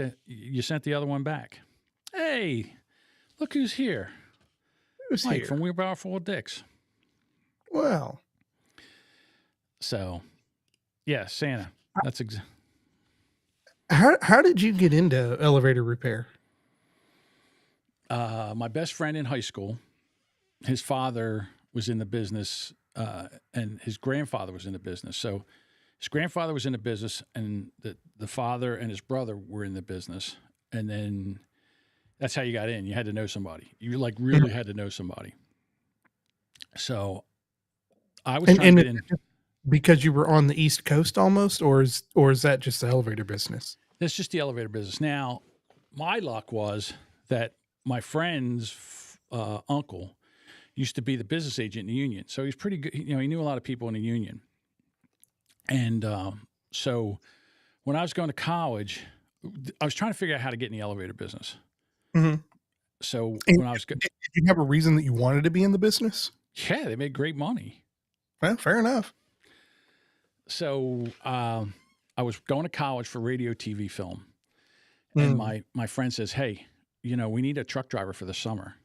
S1: Hey, Look who's here.
S2: Who's
S1: Mike
S2: here?
S1: from Wheelbarrow Full of Dicks.
S2: Well,
S1: So, yeah, Santa. That's
S2: how did you get into elevator repair?
S1: my best friend in high school. His father was in the business, and his grandfather was in the business. So his grandfather was in the business, and the father and his brother were in the business. And then that's how you got in. You had to know somebody. You like really had to know somebody. So I was trying to get in.
S2: Because you were on the East Coast almost, or is that just the elevator business?
S1: That's just the elevator business. Now, my luck was that my friend's uncle used to be the business agent in the union. So he's pretty good. You know, he knew a lot of people in the union. And so when I was going to college, I was trying to figure out how to get in the elevator business.
S2: Mm-hmm.
S1: So
S2: And
S1: when I was,
S2: did you have a reason that you wanted to be in the business?
S1: yeah, they made great money.
S2: Well, fair enough.
S1: So I was going to college for radio, TV, film. And my friend says, hey, you know, we need a truck driver for the summer.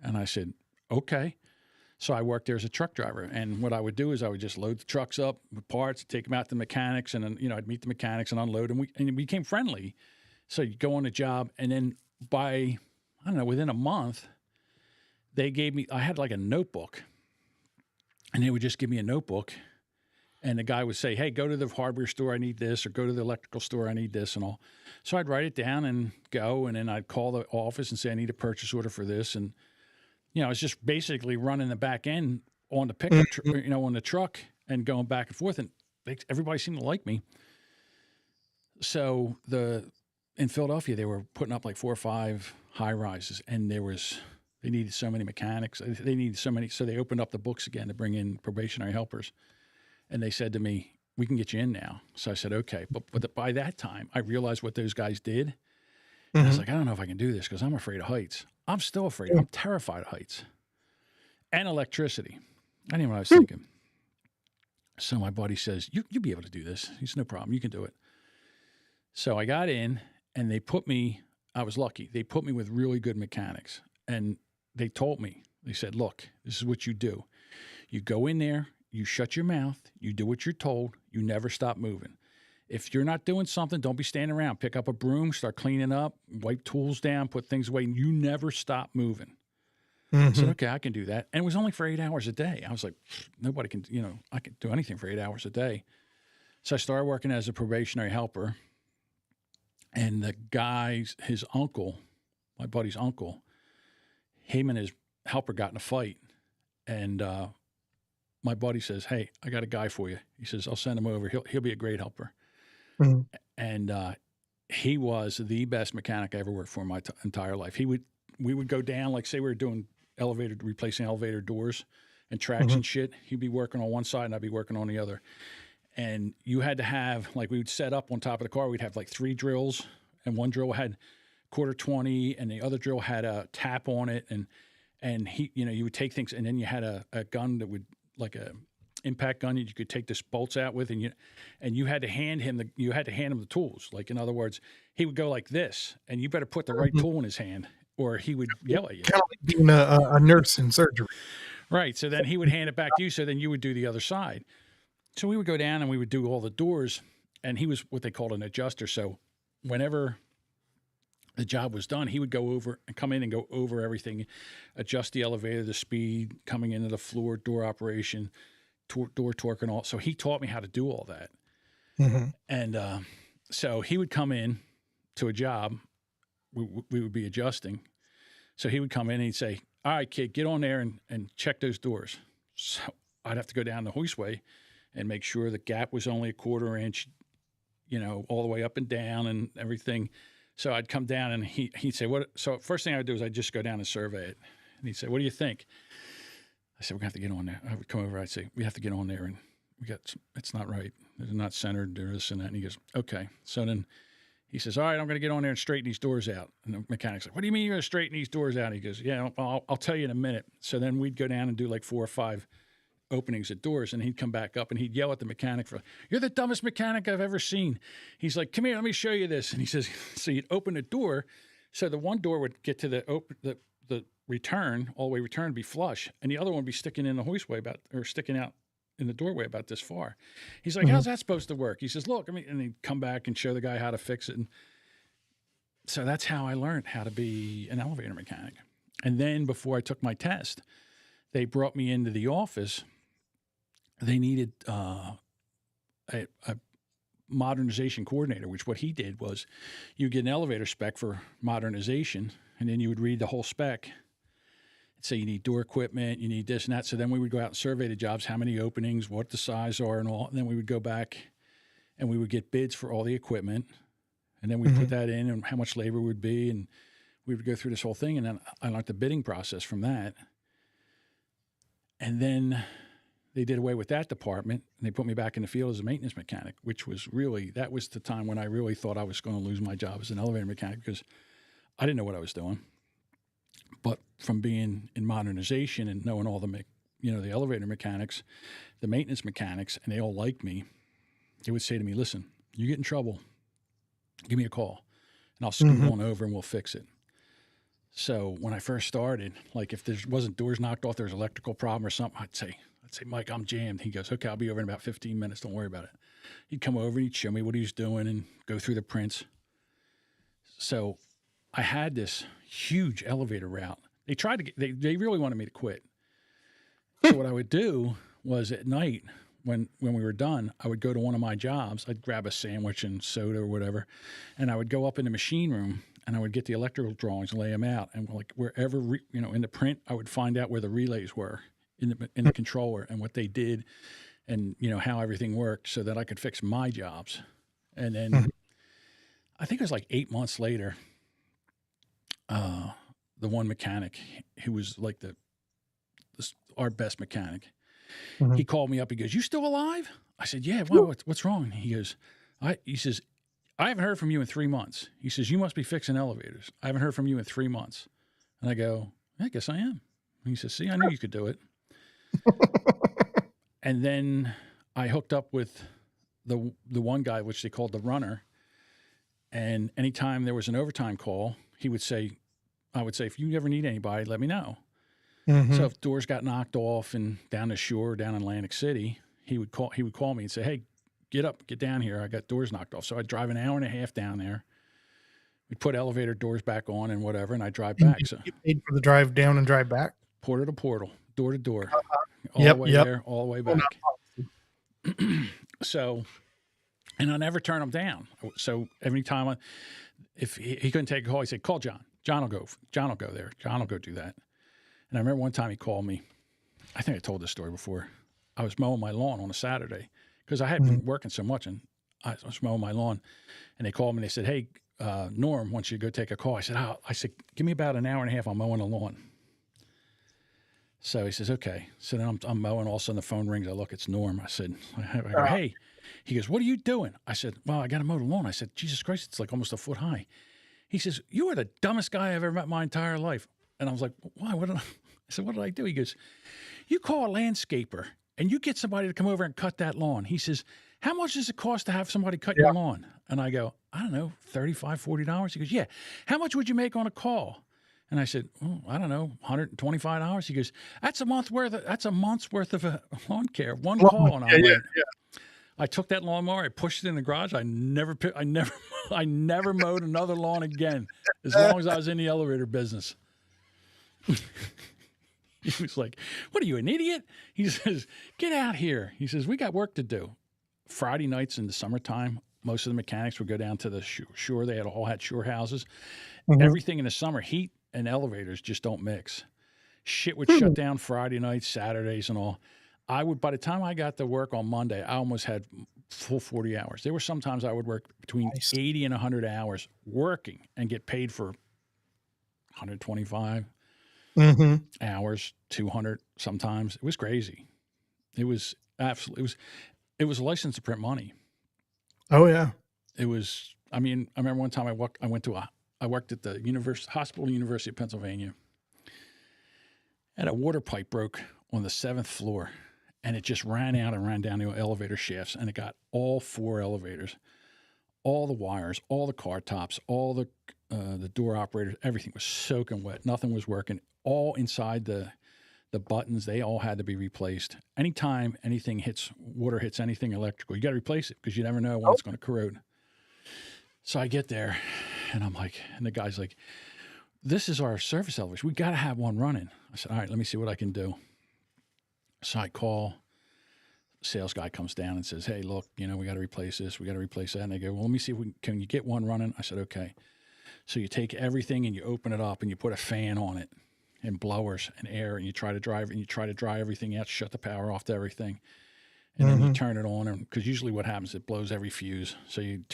S1: And I said, okay. So I worked there as a truck driver. And what I would do is I would just load the trucks up with parts, take them out to mechanics, and then, you know, I'd meet the mechanics and unload. And we became friendly. So you go on a job, and then by, I don't know, within a month, they gave me, I had like a notebook. And they would just give me a notebook. And the guy would say, hey, go to the hardware store, I need this, or go to the electrical store, I need this, and all. So I'd write it down and go, and then I'd call the office and say, I need a purchase order for this. And, you know, it's just basically running the back end on the pickup, you know, on the truck and going back and forth. And everybody seemed to like me. So in Philadelphia, they were putting up like 4 or 5 high rises, and they needed so many mechanics. They needed so many. So they opened up the books again to bring in probationary helpers. And they said to me, we can get you in now. So I said, okay. But by that time, I realized what those guys did. And I was like, I don't know if I can do this because I'm afraid of heights. I'm still afraid. I'm terrified of heights and electricity. I didn't know what I was thinking. So my buddy says, you'll be able to do this. He said, no problem. You can do it. So I got in, and I was lucky. They put me with really good mechanics. And they told me, they said, look, this is what you do. You go in there, you shut your mouth, you do what you're told, you never stop moving. If you're not doing something, don't be standing around. Pick up a broom, start cleaning up, wipe tools down, put things away, and you never stop moving. I said, okay, I can do that. And it was only for 8 hours a day. I was like, nobody can, you know, I can do anything for 8 hours a day. So I started working as a probationary helper. And the guy's, his uncle, my buddy's uncle, him and his helper got in a fight. And my buddy says, hey, I got a guy for you. He says, I'll send him over. He'll be a great helper. And he was the best mechanic I ever worked for in my entire life. We would go down, like say we were doing replacing elevator doors and tracks and shit. He'd be working on one side and I'd be working on the other. And you had to have, like we would set up on top of the car, we'd have like 3 drills, and one drill had quarter 20 and the other drill had a tap on it. And he, you know, you would take things, and then you had a gun that would, like a impact gun that you could take the bolts out with, and you had to hand him the tools. Like, in other words, he would go like this, and you better put the right tool in his hand, or he would yell at you.
S2: Kind of like being a nurse in surgery.
S1: Right. So then he would hand it back to you. So then you would do the other side. So we would go down and we would do all the doors, and he was what they called an adjuster. So whenever the job was done, he would go over and come in and go over everything, adjust the elevator, the speed, coming into the floor, door operation, door torque, and all. So he taught me how to do all that. And so he would come in to a job. We would be adjusting. So he would come in and he'd say, all right, kid, get on there and check those doors. So I'd have to go down the hoistway and make sure the gap was only a quarter inch, you know, all the way up and down and everything. So I'd come down and he'd say, what? So first thing I'd do is I'd just go down and survey it. And he'd say, what do you think? I said, we're going to have to get on there. I would come over, I'd say, we have to get on there, and it's not right. It's not centered, or this and that. And he goes, okay. So then he says, all right, I'm going to get on there and straighten these doors out. And the mechanic's like, what do you mean you're going to straighten these doors out? And he goes, yeah, I'll tell you in a minute. So then we'd go down and do like 4 or 5 openings at doors, and he'd come back up and he'd yell at the mechanic you're the dumbest mechanic I've ever seen. He's like, come here, let me show you this. And he says, so you'd open a door, so the one door would get to the the return, all the way return, be flush, and the other one be sticking in the hoistway sticking out in the doorway about this far. He's like, how's that supposed to work? He says, look, and he'd come back and show the guy how to fix it. And so that's how I learned how to be an elevator mechanic. And then before I took my test, they brought me into the office. They needed a modernization coordinator, which what he did was you get an elevator spec for modernization, and then you would read the whole spec. Say you need door equipment, you need this and that. So then we would go out and survey the jobs, how many openings, what the size are and all. And then we would go back and we would get bids for all the equipment. And then we'd put that in and how much labor would be. And we would go through this whole thing. And then I learned the bidding process from that. And then they did away with that department and they put me back in the field as a maintenance mechanic, which was really, that was the time when I really thought I was going to lose my job as an elevator mechanic because I didn't know what I was doing. But from being in modernization and knowing all the, the elevator mechanics, the maintenance mechanics, and they all liked me, they would say to me, listen, you get in trouble, give me a call, and I'll scoot on over and we'll fix it. So when I first started, like if there wasn't doors knocked off, there was an electrical problem or something, I'd say, Mike, I'm jammed. He goes, okay, I'll be over in about 15 minutes. Don't worry about it. He'd come over and he'd show me what he was doing and go through the prints. So I had this huge elevator route. They tried to they really wanted me to quit. So what I would do was at night when we were done, I would go to one of my jobs. I'd grab a sandwich and soda or whatever, and I would go up in the machine room and I would get the electrical drawings and lay them out. And like wherever, in the print, I would find out where the relays were in the controller and what they did and, how everything worked so that I could fix my jobs. And then I think it was like 8 months later, the one mechanic who was like our best mechanic, he called me up. He goes, you still alive? I said, yeah. Why, what's wrong? He goes, he says, I haven't heard from you in 3 months. He says, you must be fixing elevators. I haven't heard from you in 3 months. And I go, I guess I am. And he says, see, I knew you could do it. And then I hooked up with the one guy, which they called the runner. And anytime there was an overtime call, I would say, if you ever need anybody, let me know. So if doors got knocked off and down the shore, down in Atlantic City, he would call me and say, hey, get up, get down here. I got doors knocked off. So I'd drive an hour and a half down there. We'd put elevator doors back on and whatever, and I'd drive back. So
S2: you paid for the drive down and drive back?
S1: Portal to portal, door to door, all the way there, all the way back. So, and I never turn them down. So every time if he couldn't take a call, he said, call John. John will go there. John will go do that. And I remember one time he called me. I think I told this story before. I was mowing my lawn on a Saturday because I had been working so much, and I was mowing my lawn. And they called me and they said, hey, Norm wants you to go take a call. I said, give me about an hour and a half. I'm mowing the lawn. So he says, okay. So then I'm mowing. All of a sudden the phone rings. I look, it's Norm. I go, hey. He goes, what are you doing? I said, well, I got to mow the lawn. I said, Jesus Christ, it's like almost a foot high. He says, you are the dumbest guy I've ever met in my entire life. And I was like, why? I said, what did I do? He goes, you call a landscaper and you get somebody to come over and cut that lawn. He says, how much does it cost to have somebody cut your lawn? And I go, I don't know, $35, $40. He goes, yeah. How much would you make on a call? And I said, oh, I don't know, $125. He goes, that's a month's worth of lawn care, one call. And I took that lawnmower, I pushed it in the garage. I never mowed another lawn again as long as I was in the elevator business. He was like, what are you, an idiot? He says, get out here. He says, we got work to do. Friday nights in the summertime, most of the mechanics would go down to the shore. They all had shore houses. Everything in the summer, heat and elevators just don't mix. Shit would shut down Friday nights, Saturdays and all. By the time I got to work on Monday, I almost had full 40 hours. There were sometimes I would work between 80 and 100 hours working and get paid for 125 hours, 200 sometimes. It was crazy. It was absolutely, it was a license to print money.
S2: Oh yeah.
S1: It was, I remember one time I worked at the University of Pennsylvania, and a water pipe broke on the 7th floor. And it just ran out and ran down the elevator shafts, and it got all 4 elevators, all the wires, all the car tops, all the the door operator, everything was soaking wet. Nothing was working. All inside the buttons, they all had to be replaced. Anytime water hits anything electrical, you got to replace it because you never know when it's going to corrode. So I get there, and I'm like, and the guy's like, "This is our service elevator. We got to have one running." I said, "All right, let me see what I can do." So I call. Sales guy comes down and says, "Hey, look, we got to replace this. We got to replace that." And they go, "Well, let me see if can you get one running?" I said, "Okay." So you take everything and you open it up and you put a fan on it and blowers and air and you try to dry everything out, shut the power off to everything. And then you turn it on, and because usually what happens, it blows every fuse. So you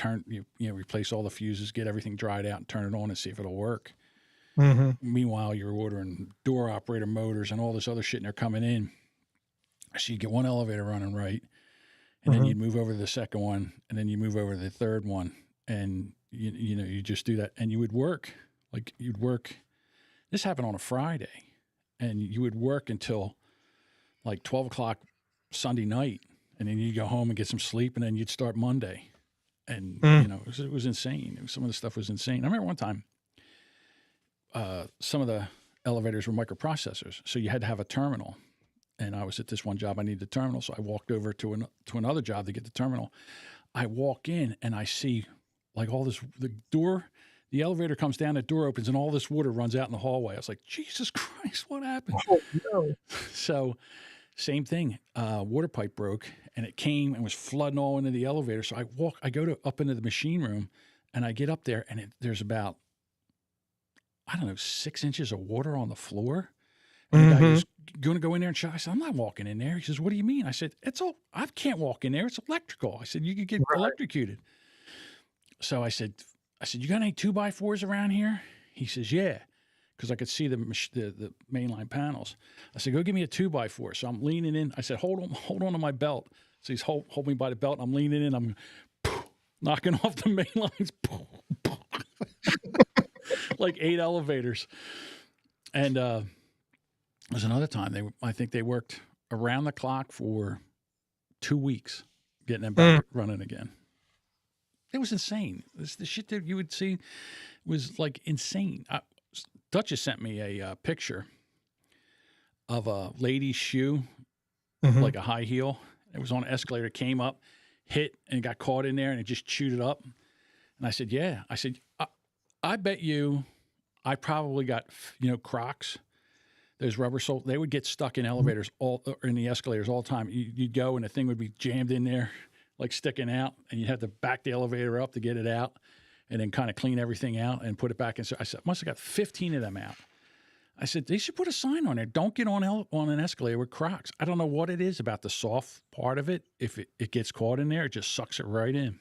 S1: replace all the fuses, get everything dried out, and turn it on and see if it'll work. Meanwhile, you're ordering door operator motors and all this other shit, and they're coming in. So you get one elevator running right, and then you'd move over to the second one, and then you move over to the third one, and you just do that, and you would work like you'd work. This happened on a Friday, and you would work until like 12 o'clock Sunday night, and then you go home and get some sleep, and then you'd start Monday, and it was insane. Some of the stuff was insane. I remember one time, some of the elevators were microprocessors, so you had to have a terminal. And I was at this one job, I needed the terminal, so I walked over to another job to get the terminal. I walk in and I see like all this, the elevator comes down, the door opens, and all this water runs out in the hallway. I was like, Jesus Christ, what happened?
S2: Oh, no.
S1: So same thing, water pipe broke, and it came and was flooding all into the elevator. So I go up into the machine room, and I get up there, and there's about, 6 inches of water on the floor. And the guy goes, "Going to go in there and shut?" I said, "I'm not walking in there." He says, "What do you mean?" I said, I can't walk in there. It's electrical. I said, "You could get electrocuted." So I said, "You got any 2x4s around here?" He says, "Yeah," because I could see the mainline panels. I said, "Go give me a 2x4. So I'm leaning in. I said, hold on to my belt. So he's hold me by the belt. I'm leaning in. I'm knocking off the main lines. Like 8 elevators. And, there was another time I think they worked around the clock for 2 weeks, getting them back running again. It was insane. The shit that you would see was like insane. Duchess sent me a picture of a lady's shoe, like a high heel. It was on an escalator, came up, hit, and got caught in there, and it just chewed it up. And I said, "Yeah." I said, I bet you I probably got, Crocs. Those rubber soles, they would get stuck in elevators in the escalators all the time. You'd go and the thing would be jammed in there, like sticking out, and you'd have to back the elevator up to get it out, and then kind of clean everything out and put it back in. So I said, I must have got 15 of them out. I said, they should put a sign on there. Don't get on an escalator with Crocs. I don't know what it is about the soft part of it. If it gets caught in there, it just sucks it right in.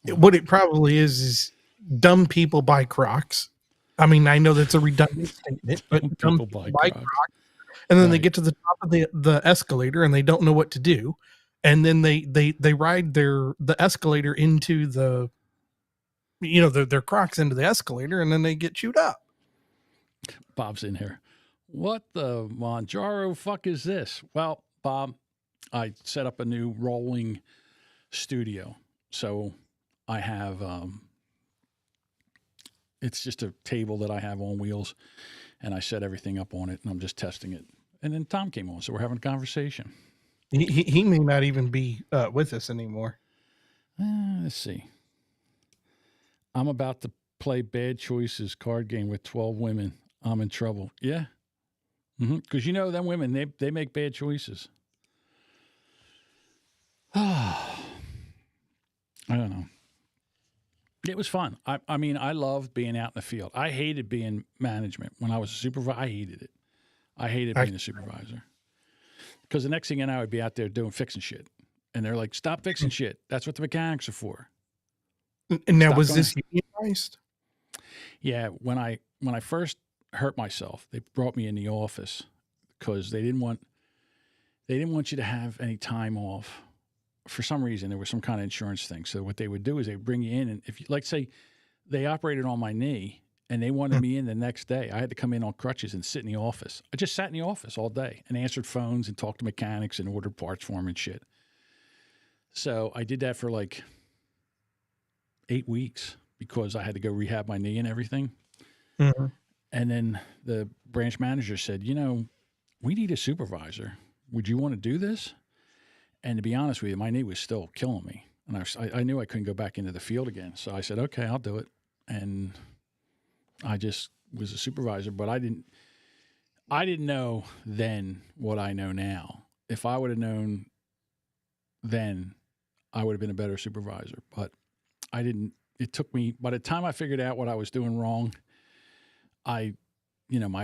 S2: What it probably is dumb people buy Crocs. I mean, I know that's a redundant statement, but dumb people buy Crocs. And then they get to the top of the escalator and they don't know what to do. And then they ride the escalator into their Crocs into the escalator, and then they get chewed up.
S1: Bob's in here. What the Manjaro fuck is this? Well, Bob, I set up a new rolling studio. So I have, it's just a table that I have on wheels, and I set everything up on it, and I'm just testing it. And then Tom came on, so we're having a conversation.
S2: He may not even be with us anymore.
S1: Let's see. I'm about to play Bad Choices card game with 12 women. I'm in trouble. Yeah. Because them women, they make bad choices. I don't know. It was fun. I mean, I loved being out in the field. I hated being management. When I was a supervisor, I hated it. I hated being a supervisor. Because the next thing I would be out there fixing shit. And they're like, "Stop fixing shit. That's what the mechanics are for."
S2: And now, was this unionized?
S1: Yeah. When I first hurt myself, they brought me in the office because they didn't want you to have any time off. For some reason, there was some kind of insurance thing. So what they would do is they would bring you in, and if you, like, say they operated on my knee and they wanted me in the next day, I had to come in on crutches and sit in the office. I just sat in the office all day and answered phones and talked to mechanics and ordered parts for them and shit. So I did that for like 8 weeks. because I had to go rehab my knee and everything.
S2: Mhm.
S1: And then the branch manager said, we need a supervisor. Would you want to do this? And to be honest with you, my knee was still killing me. And I knew I couldn't go back into the field again. So I said, okay, I'll do it. And I just was a supervisor, but I didn't know then what I know now. If I would have known then, I would have been a better supervisor. But I didn't. It took me, by the time I figured out what I was doing wrong, my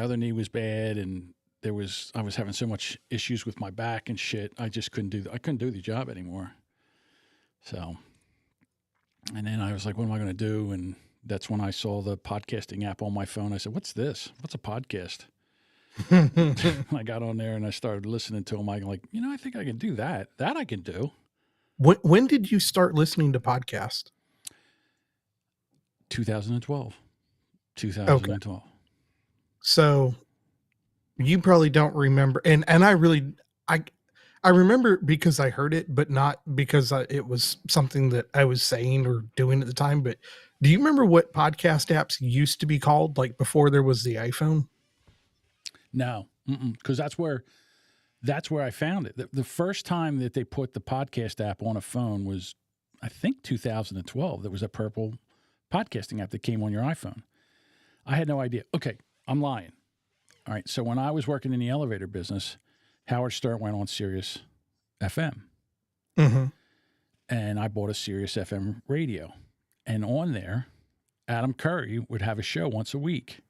S1: other knee was bad, and I was having so much issues with my back and shit. I just couldn't do the job anymore. So, and then I was like, what am I going to do? And that's when I saw the podcasting app on my phone. I said, what's this? What's a podcast? I got on there and I started listening to them. I'm like, I think I can do that. That I can do.
S2: When did you start listening to podcasts?
S1: 2012.
S2: Okay. So you probably don't remember, and I remember because I heard it, but not because it was something that I was saying or doing at the time. But do you remember what podcast apps used to be called, like before there was the iPhone?
S1: No, because that's where I found it. The first time that they put the podcast app on a phone was, I think, 2012. There was a purple podcasting app that came on your iPhone. I had no idea. Okay, I'm lying. All right, so when I was working in the elevator business, Howard Stern went on Sirius FM.
S2: Mm-hmm.
S1: And I bought a Sirius FM radio. And on there, Adam Curry would have a show once a week.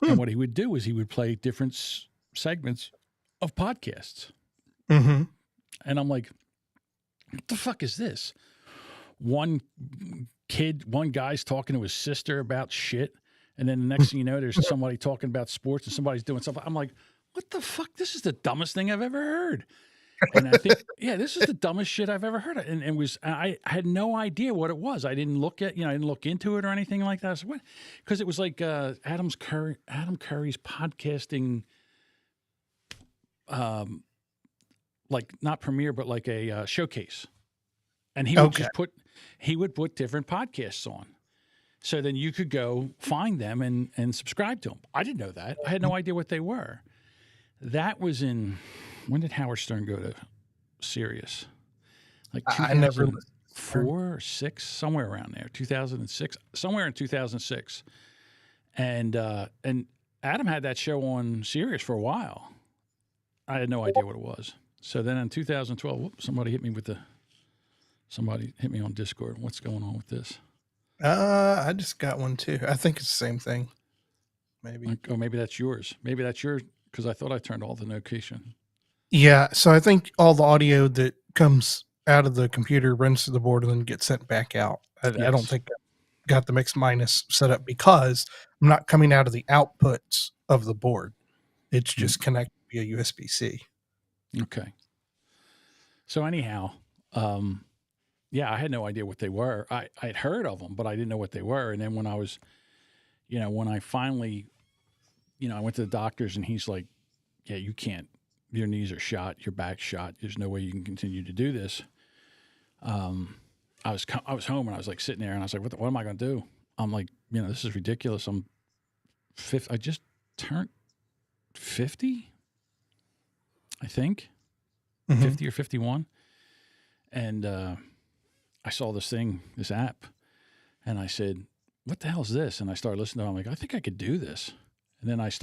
S1: And what he would do is he would play different segments of podcasts.
S2: Mm-hmm.
S1: And I'm like, what the fuck is this? One guy's talking to his sister about shit. And then the next thing you know, there's somebody talking about sports and somebody's doing something. I'm like, what the fuck? This is the dumbest thing I've ever heard. And I think, this is the dumbest shit I've ever heard. And I had no idea what it was. I didn't look into it or anything like that. I said, what? Because it was like Adam Curry's podcasting, like not premiere, but like a showcase. And he would put different podcasts on. So then you could go find them and subscribe to them. I didn't know that. I had no idea what they were. That was when did Howard Stern go to Sirius? Like 2004 or 6, somewhere around there. 2006, somewhere in 2006. And Adam had that show on Sirius for a while. I had no idea what it was. So then in 2012, somebody hit me on Discord. What's going on with this?
S2: I just got one too. I think it's the same thing. Maybe.
S1: Oh, maybe that's yours. Maybe that's yours, because I thought I turned all the notification.
S2: Yeah, so I think all the audio that comes out of the computer runs to the board and then gets sent back out. I don't think I got the mix minus set up because I'm not coming out of the outputs of the board. It's just connected via USB-C.
S1: Okay. So anyhow, I had no idea what they were. I'd heard of them, but I didn't know what they were. And then when I was, when I finally, I went to the doctors and he's like, yeah, you can't. Your knees are shot. Your back's shot. There's no way you can continue to do this. I was home and I was like sitting there and I was like, what am I going to do? I'm like, this is ridiculous. I just turned 50, I think, 50 or 51. And I saw this app, and I said, what the hell is this? And I started listening to it. I'm like, I think I could do this. And then that's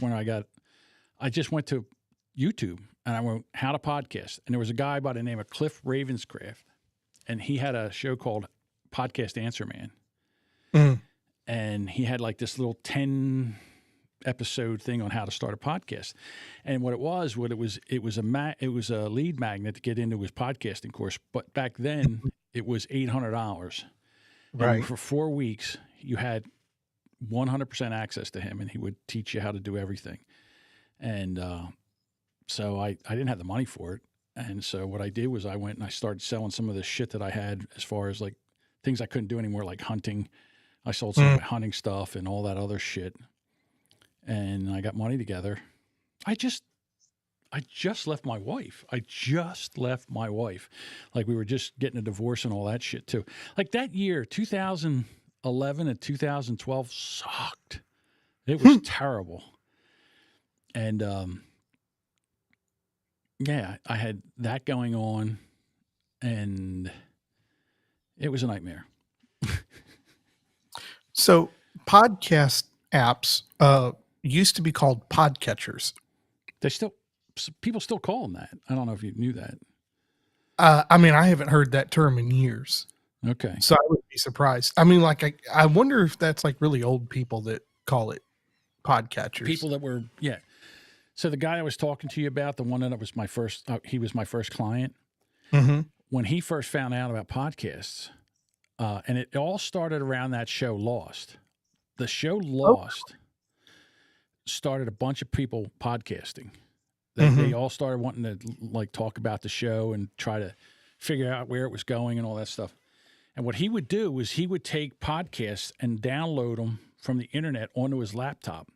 S1: when I just went to YouTube and I went, how to podcast. And there was a guy by the name of Cliff Ravenscraft, and he had a show called Podcast Answer Man.
S2: Mm.
S1: And he had like this little 10 episode thing on how to start a podcast. And it was a lead magnet to get into his podcasting course. But back then it was $800.
S2: Right.
S1: And for 4 weeks you had 100% access to him, and he would teach you how to do everything. And so I didn't have the money for it. And so what I did was I went and I started selling some of the shit that I had as far as like things I couldn't do anymore, like hunting. I sold some of my hunting stuff and all that other shit. And I got money together. I I just left my wife. Like we were just getting a divorce and all that shit too. Like that year, 2011 and 2012 sucked. It was terrible. And yeah, I had that going on, and it was a nightmare.
S2: So podcast apps used to be called podcatchers.
S1: People still call them that. I don't know if you knew that.
S2: I mean, I haven't heard that term in years.
S1: Okay.
S2: So I wouldn't be surprised. I mean, like, I wonder if that's like really old people that call it podcatchers.
S1: People that were, yeah. So the guy I was talking to you about, the one that was my first, he was my first client.
S2: Mm-hmm.
S1: When he first found out about podcasts, and it all started around that show Lost. The show Lost started a bunch of people podcasting. They all started wanting to like talk about the show and try to figure out where it was going and all that stuff. And what he would do was he would take podcasts and download them from the internet onto his laptop.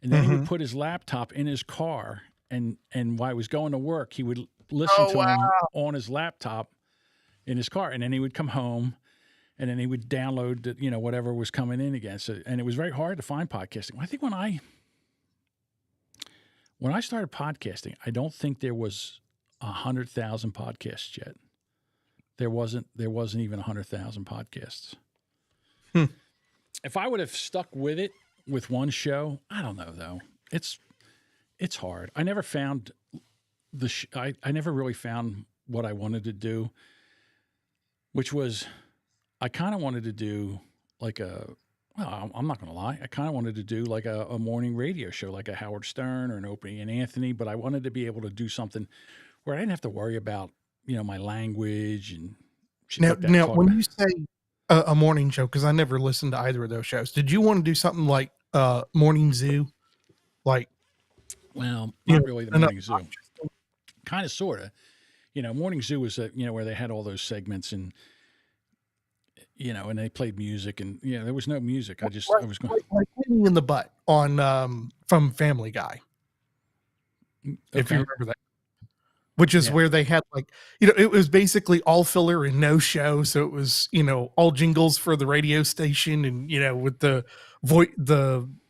S1: And then he would put his laptop in his car, and while he was going to work, he would listen to him on his laptop in his car. And then he would come home, and then he would download, whatever was coming in again. So, and it was very hard to find podcasting. I think when I started podcasting, I don't think there was 100,000 podcasts yet. There wasn't even 100,000 podcasts. If I would have stuck with it with one show, I don't know though. It's hard. I never found I never really found what I wanted to do, which was I kind of wanted to do like I'm not going to lie. I kind of wanted to do like a morning radio show, like a Howard Stern or an Opie and Anthony, but I wanted to be able to do something where I didn't have to worry about, my language and shit like that.
S2: Now, when you say a morning show, because I never listened to either of those shows, did you want to do something like Morning Zoo? Like,
S1: well, not really the Morning Zoo. Kind of, sort of. Morning Zoo was, where they had all those segments and, and they played music and, there was no music. I was going
S2: like hitting in the butt on from Family Guy. Okay. If you remember that. Which is where they had like, it was basically all filler and no show. So it was, all jingles for the radio station and, with the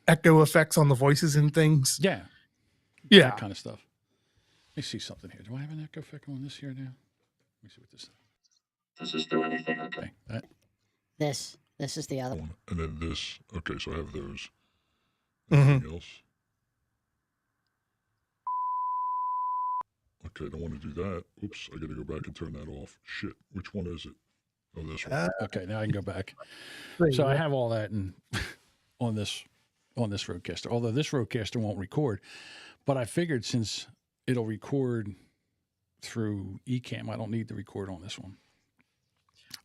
S2: echo effects on the voices and things.
S1: Yeah.
S2: Yeah.
S1: That kind of stuff. Let me see something here. Do I have an echo effect on this here now? Let me see what this is.
S3: Does this do anything? Okay.
S4: This is the other one.
S3: And then this. Okay, so I have those.
S2: Mm-hmm.
S3: Anything else? Okay, don't want to do that. Oops, I got to go back and turn that off. Shit, which one is it? Oh, this one.
S1: Okay, now I can go back. So I have all that on this Rodecaster. Although this Rodecaster won't record, but I figured since it'll record through Ecamm, I don't need to record on this one.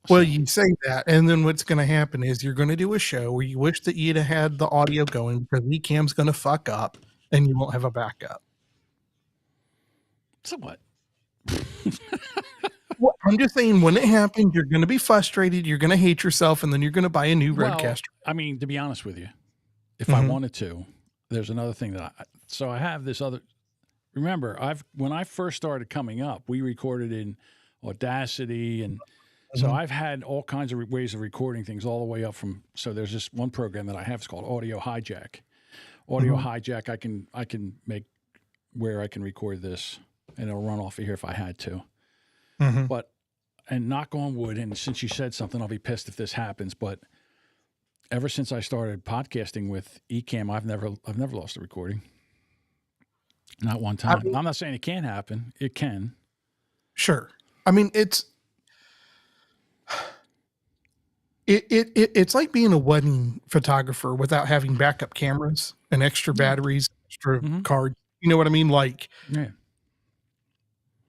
S2: Well, you say that, and then what's going to happen is you're going to do a show where you wish that you'd have had the audio going because Ecamm's going to fuck up, and you won't have a backup.
S1: So what?
S2: Well, I'm just saying, when it happens, you're going to be frustrated, you're going to hate yourself, and then you're going to buy a new Rodecaster.
S1: I mean, to be honest with you, if I wanted to, there's another thing that I have this other. Remember, when I first started coming up, we recorded in Audacity, and so I've had all kinds of ways of recording things all the way up from. So there's this one program that I have. It's called Audio Hijack. Audio Hijack. I can make where I can record this. And it'll run off of here if I had to. But, and knock on wood, and since you said something, I'll be pissed if this happens, but ever since I started podcasting with Ecamm, I've never lost a recording. Not one time. I'm not saying it can't happen. It can.
S2: Sure. I mean, it's like being a wedding photographer without having backup cameras and extra batteries, extra cards. You know what I mean? Like,
S1: yeah.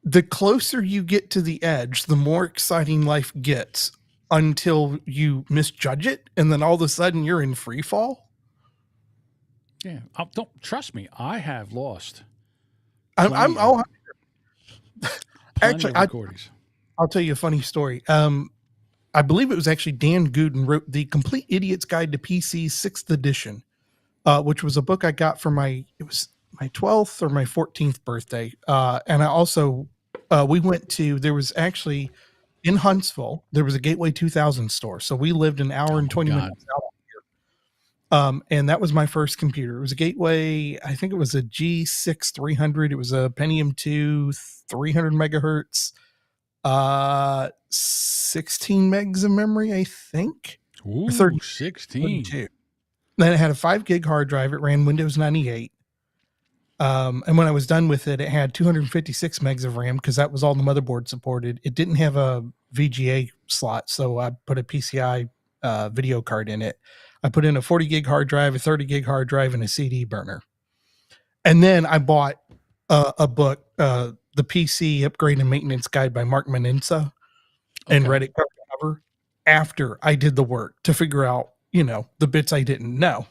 S2: The closer you get to the edge, the more exciting life gets until you misjudge it. And then all of a sudden you're in free fall.
S1: Yeah. Don't trust me. I have lost.
S2: I'll tell you a funny story. I believe it was actually Dan Gooden wrote The Complete Idiot's Guide to PC's 6th edition, which was a book I got for it was 12th or my 14th birthday. And I also, we went to, there was actually in Huntsville, there was a Gateway 2000 store. So we lived an hour and 20 minutes out of here. And that was my first computer. It was a Gateway. I think it was a G6 300. It was a Pentium 2, 300 megahertz, 16 megs of memory, I think.
S1: Ooh, 16.
S2: 32. Then it had a 5 gig hard drive. It ran Windows 98. And when I was done with it, it had 256 megs of RAM because that was all the motherboard supported. It didn't have a VGA slot, so I put a PCI video card in it. I put in a 40 gig hard drive, a 30 gig hard drive, and a CD burner. And then I bought a book, the PC Upgrade and Maintenance Guide by Mark Meninsa, and read it cover to cover after I did the work to figure out, the bits I didn't know.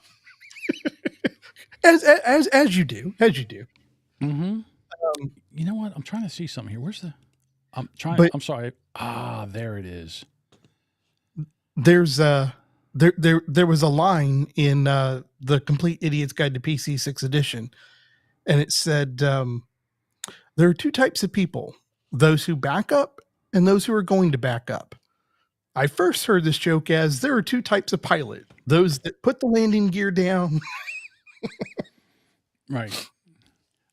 S2: As you do.
S1: Mm-hmm. You know what? I'm trying to see something here. Where's the? I'm sorry. There it is.
S2: There's there was a line in the Complete Idiot's Guide to PC 6th edition, and it said there are two types of people: those who back up and those who are going to back up. I first heard this joke as there are two types of pilot: those that put the landing gear down.
S1: Right.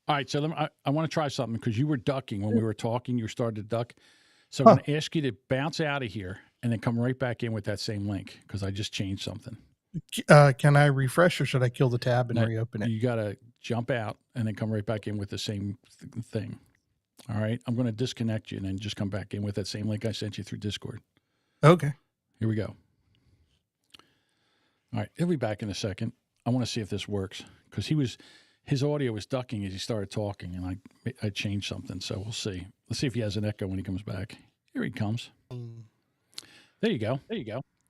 S1: All right. So I want to try something because you were ducking when we were talking. You started to duck. So I'm going to ask you to bounce out of here and then come right back in with that same link because I just changed something.
S2: Can I refresh or should I kill the tab and reopen it?
S1: You got to jump out and then come right back in with the same thing. All right. I'm going to disconnect you and then just come back in with that same link I sent you through Discord.
S2: Okay.
S1: Here we go. All right. He'll be back in a second. I want to see if this works because his audio was ducking as he started talking, and I changed something. So we'll see. Let's see if he has an echo when he comes back. Here he comes. There you go.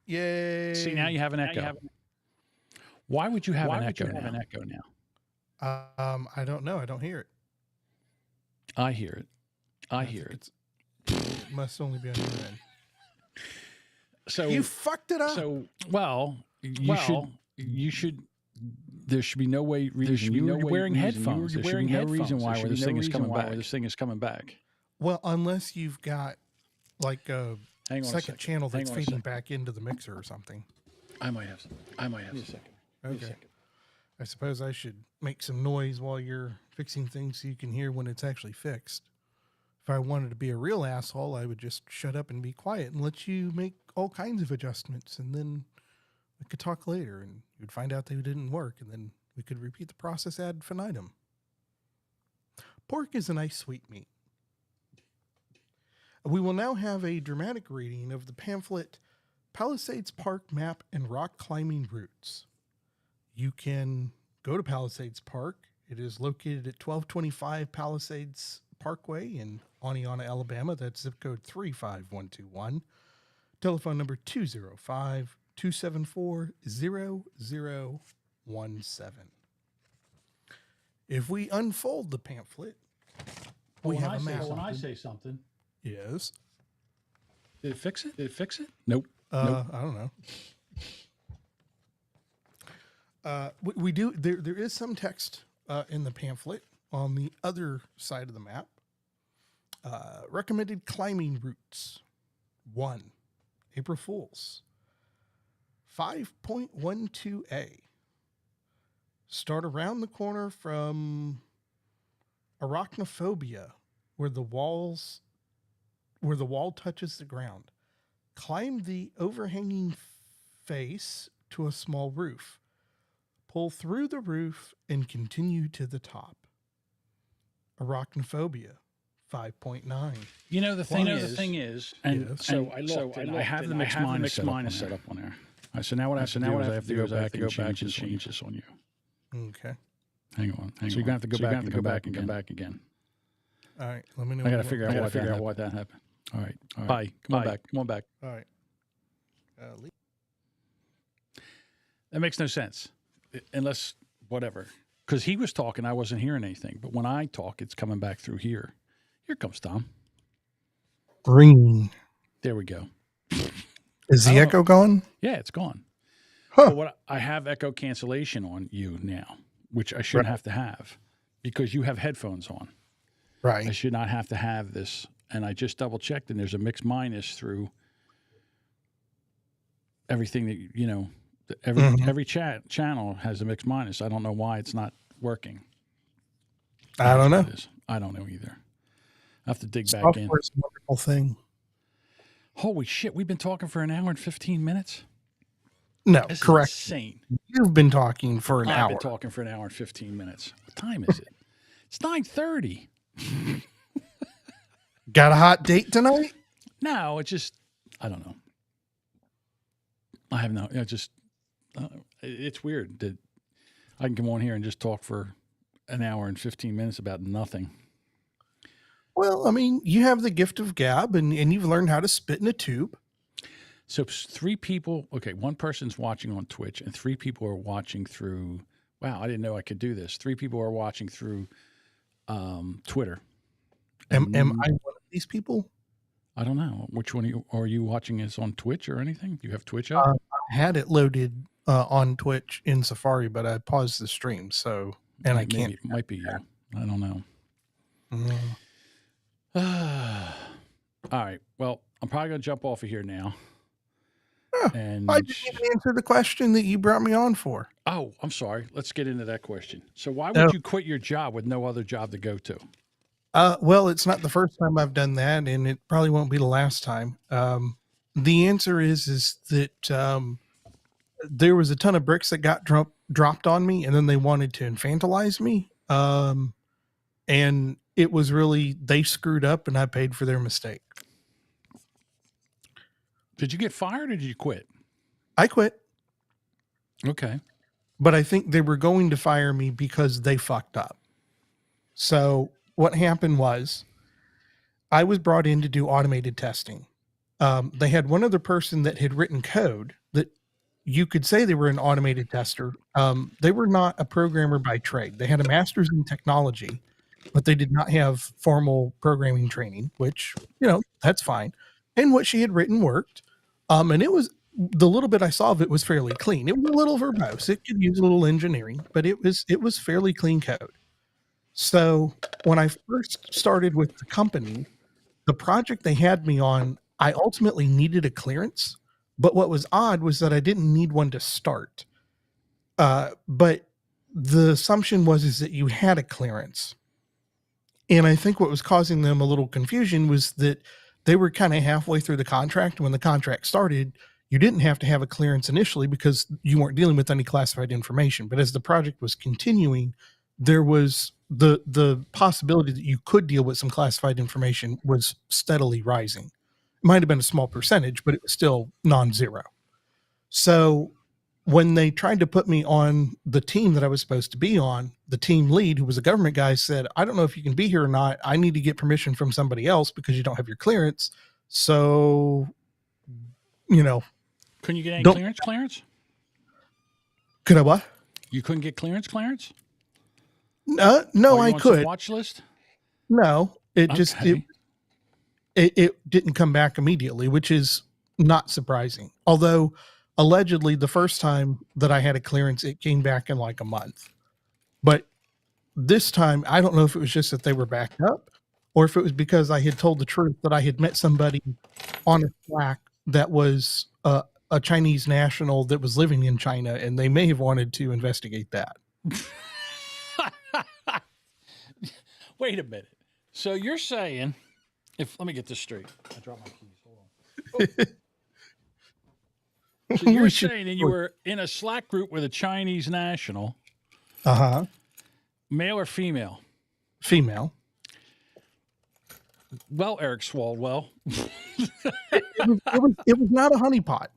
S2: Yay!
S1: See, now you have an echo. Why would you have an echo now?
S2: I don't know. I don't hear it.
S1: I hear it.
S2: It must only be on your end.
S1: So
S2: you fucked it up.
S1: So you should. There should be no way. You're wearing headphones. There should be no reason why this thing is coming back.
S2: Well, unless you've got like a second channel that's feeding back into the mixer or something.
S1: I might have some. A second.
S2: Okay. I suppose I should make some noise while you're fixing things so you can hear when it's actually fixed. If I wanted to be a real asshole, I would just shut up and be quiet and let you make all kinds of adjustments, and then we could talk later and you'd find out they didn't work, and then we could repeat the process ad infinitum. Pork is a nice sweet meat. We will now have a dramatic reading of the pamphlet Palisades Park Map and Rock Climbing Routes. You can go to Palisades Park. It is located at 1225 Palisades Parkway in Oneonta, Alabama. That's zip code 35121. Telephone number 205-274-0017. If we unfold the pamphlet, we have a map.
S1: When I say something,
S2: yes.
S1: Did it fix it? Nope.
S2: I don't know. We do. There is some text in the pamphlet on the other side of the map. Recommended climbing routes. 1. April Fools. 5.12a. Start around the corner from arachnophobia, where the wall touches the ground. Climb the overhanging face to a small roof. Pull through the roof and continue to the top. Arachnophobia, 5.9.
S1: You know the thing is, and
S2: yes.
S1: so I looked, and I have the mix minus set up on there. So now what I have to do is I have to go back and change this on you.
S2: Okay.
S1: Hang on. So you're gonna have to go back and come back again.
S2: All right. Let me know.
S1: I gotta figure out why that happened. All right. Bye. Come on back.
S2: All right.
S1: That makes no sense, unless whatever. Because he was talking, I wasn't hearing anything. But when I talk, it's coming back through here. Here comes Tom.
S2: Ring.
S1: There we go.
S2: Is the echo gone?
S1: Yeah, it's gone.
S2: Huh.
S1: But what I have echo cancellation on you now, which I shouldn't have to have. because you have headphones on. I
S2: Right.
S1: should not have to have this. And I just double checked, and there's a mix minus through everything that every channel has a mix minus. I don't know why it's not working.
S2: I don't know.
S1: It is. I don't know either. I have to dig back in.
S2: Software is a wonderful thing.
S1: Holy shit! We've been talking for an hour and 15 minutes.
S2: No,
S1: This
S2: correct.
S1: is insane.
S2: You've been talking for an
S1: I've
S2: hour.
S1: been talking for an hour and 15 minutes. What time is it? It's 9:30.
S2: Got a hot date tonight?
S1: No, it's just I don't know. I have no. It's weird that I can come on here and just talk for an hour and 15 minutes about nothing.
S2: Well, I mean, you have the gift of gab, and you've learned how to spit in a tube.
S1: So 3 people. Okay, one person's watching on Twitch, and 3 people are watching through. Wow, I didn't know I could do this. 3 people are watching through Twitter.
S2: Am I one of these people?
S1: I don't know. Which one are you watching? Is on Twitch or anything? Do you have Twitch up?
S2: I had it loaded on Twitch in Safari, but I paused the stream, so I can't.
S1: It might be you. I don't know. All right. Well, I'm probably going to jump off of here now. And
S2: I didn't even answer the question that you brought me on for.
S1: Oh, I'm sorry. Let's get into that question. So why would you quit your job with no other job to go to?
S2: Well, it's not the first time I've done that, and it probably won't be the last time. The answer is that there was a ton of bricks that got dropped on me, and then they wanted to infantilize me. And it was really, they screwed up, and I paid for their mistake.
S1: Did you get fired or did you quit?
S2: I quit.
S1: Okay.
S2: But I think they were going to fire me because they fucked up. So what happened was I was brought in to do automated testing. They had one other person that had written code that you could say they were an automated tester. They were not a programmer by trade. They had a master's in technology, but they did not have formal programming training, which, that's fine. And what she had written worked. And it was, the little bit I saw of it was fairly clean. It was a little verbose. It could use a little engineering, but it was fairly clean code. So when I first started with the company, the project they had me on, I ultimately needed a clearance. But what was odd was that I didn't need one to start. But the assumption is that you had a clearance. And I think what was causing them a little confusion was that they were kind of halfway through the contract. When the contract started, you didn't have to have a clearance initially because you weren't dealing with any classified information. But as the project was continuing, there was the possibility that you could deal with some classified information was steadily rising. It might have been a small percentage, but it was still non-zero. So when they tried to put me on the team that I was supposed to be on, the team lead, who was a government guy, said, I don't know if you can be here or not. I need to get permission from somebody else because you don't have your clearance. So,
S1: Couldn't you get any clearance?
S2: Could I what?
S1: You couldn't get clearance?
S2: No, I could.
S1: Watch list?
S2: No, it just,
S1: Okay.
S2: it didn't come back immediately, which is not surprising. Although allegedly the first time that I had a clearance, it came back in like a month. But this time, I don't know if it was just that they were backed up or if it was because I had told the truth that I had met somebody on a Slack that was a Chinese national that was living in China, and they may have wanted to investigate that.
S1: Wait a minute. So you're saying, let me get this straight. I dropped my keys. Hold on. So you're saying that you were in a Slack group with a Chinese national.
S2: Uh-huh.
S1: Male or female?
S2: Female.
S1: Well, Eric Swaldwell.
S2: It was not a honeypot.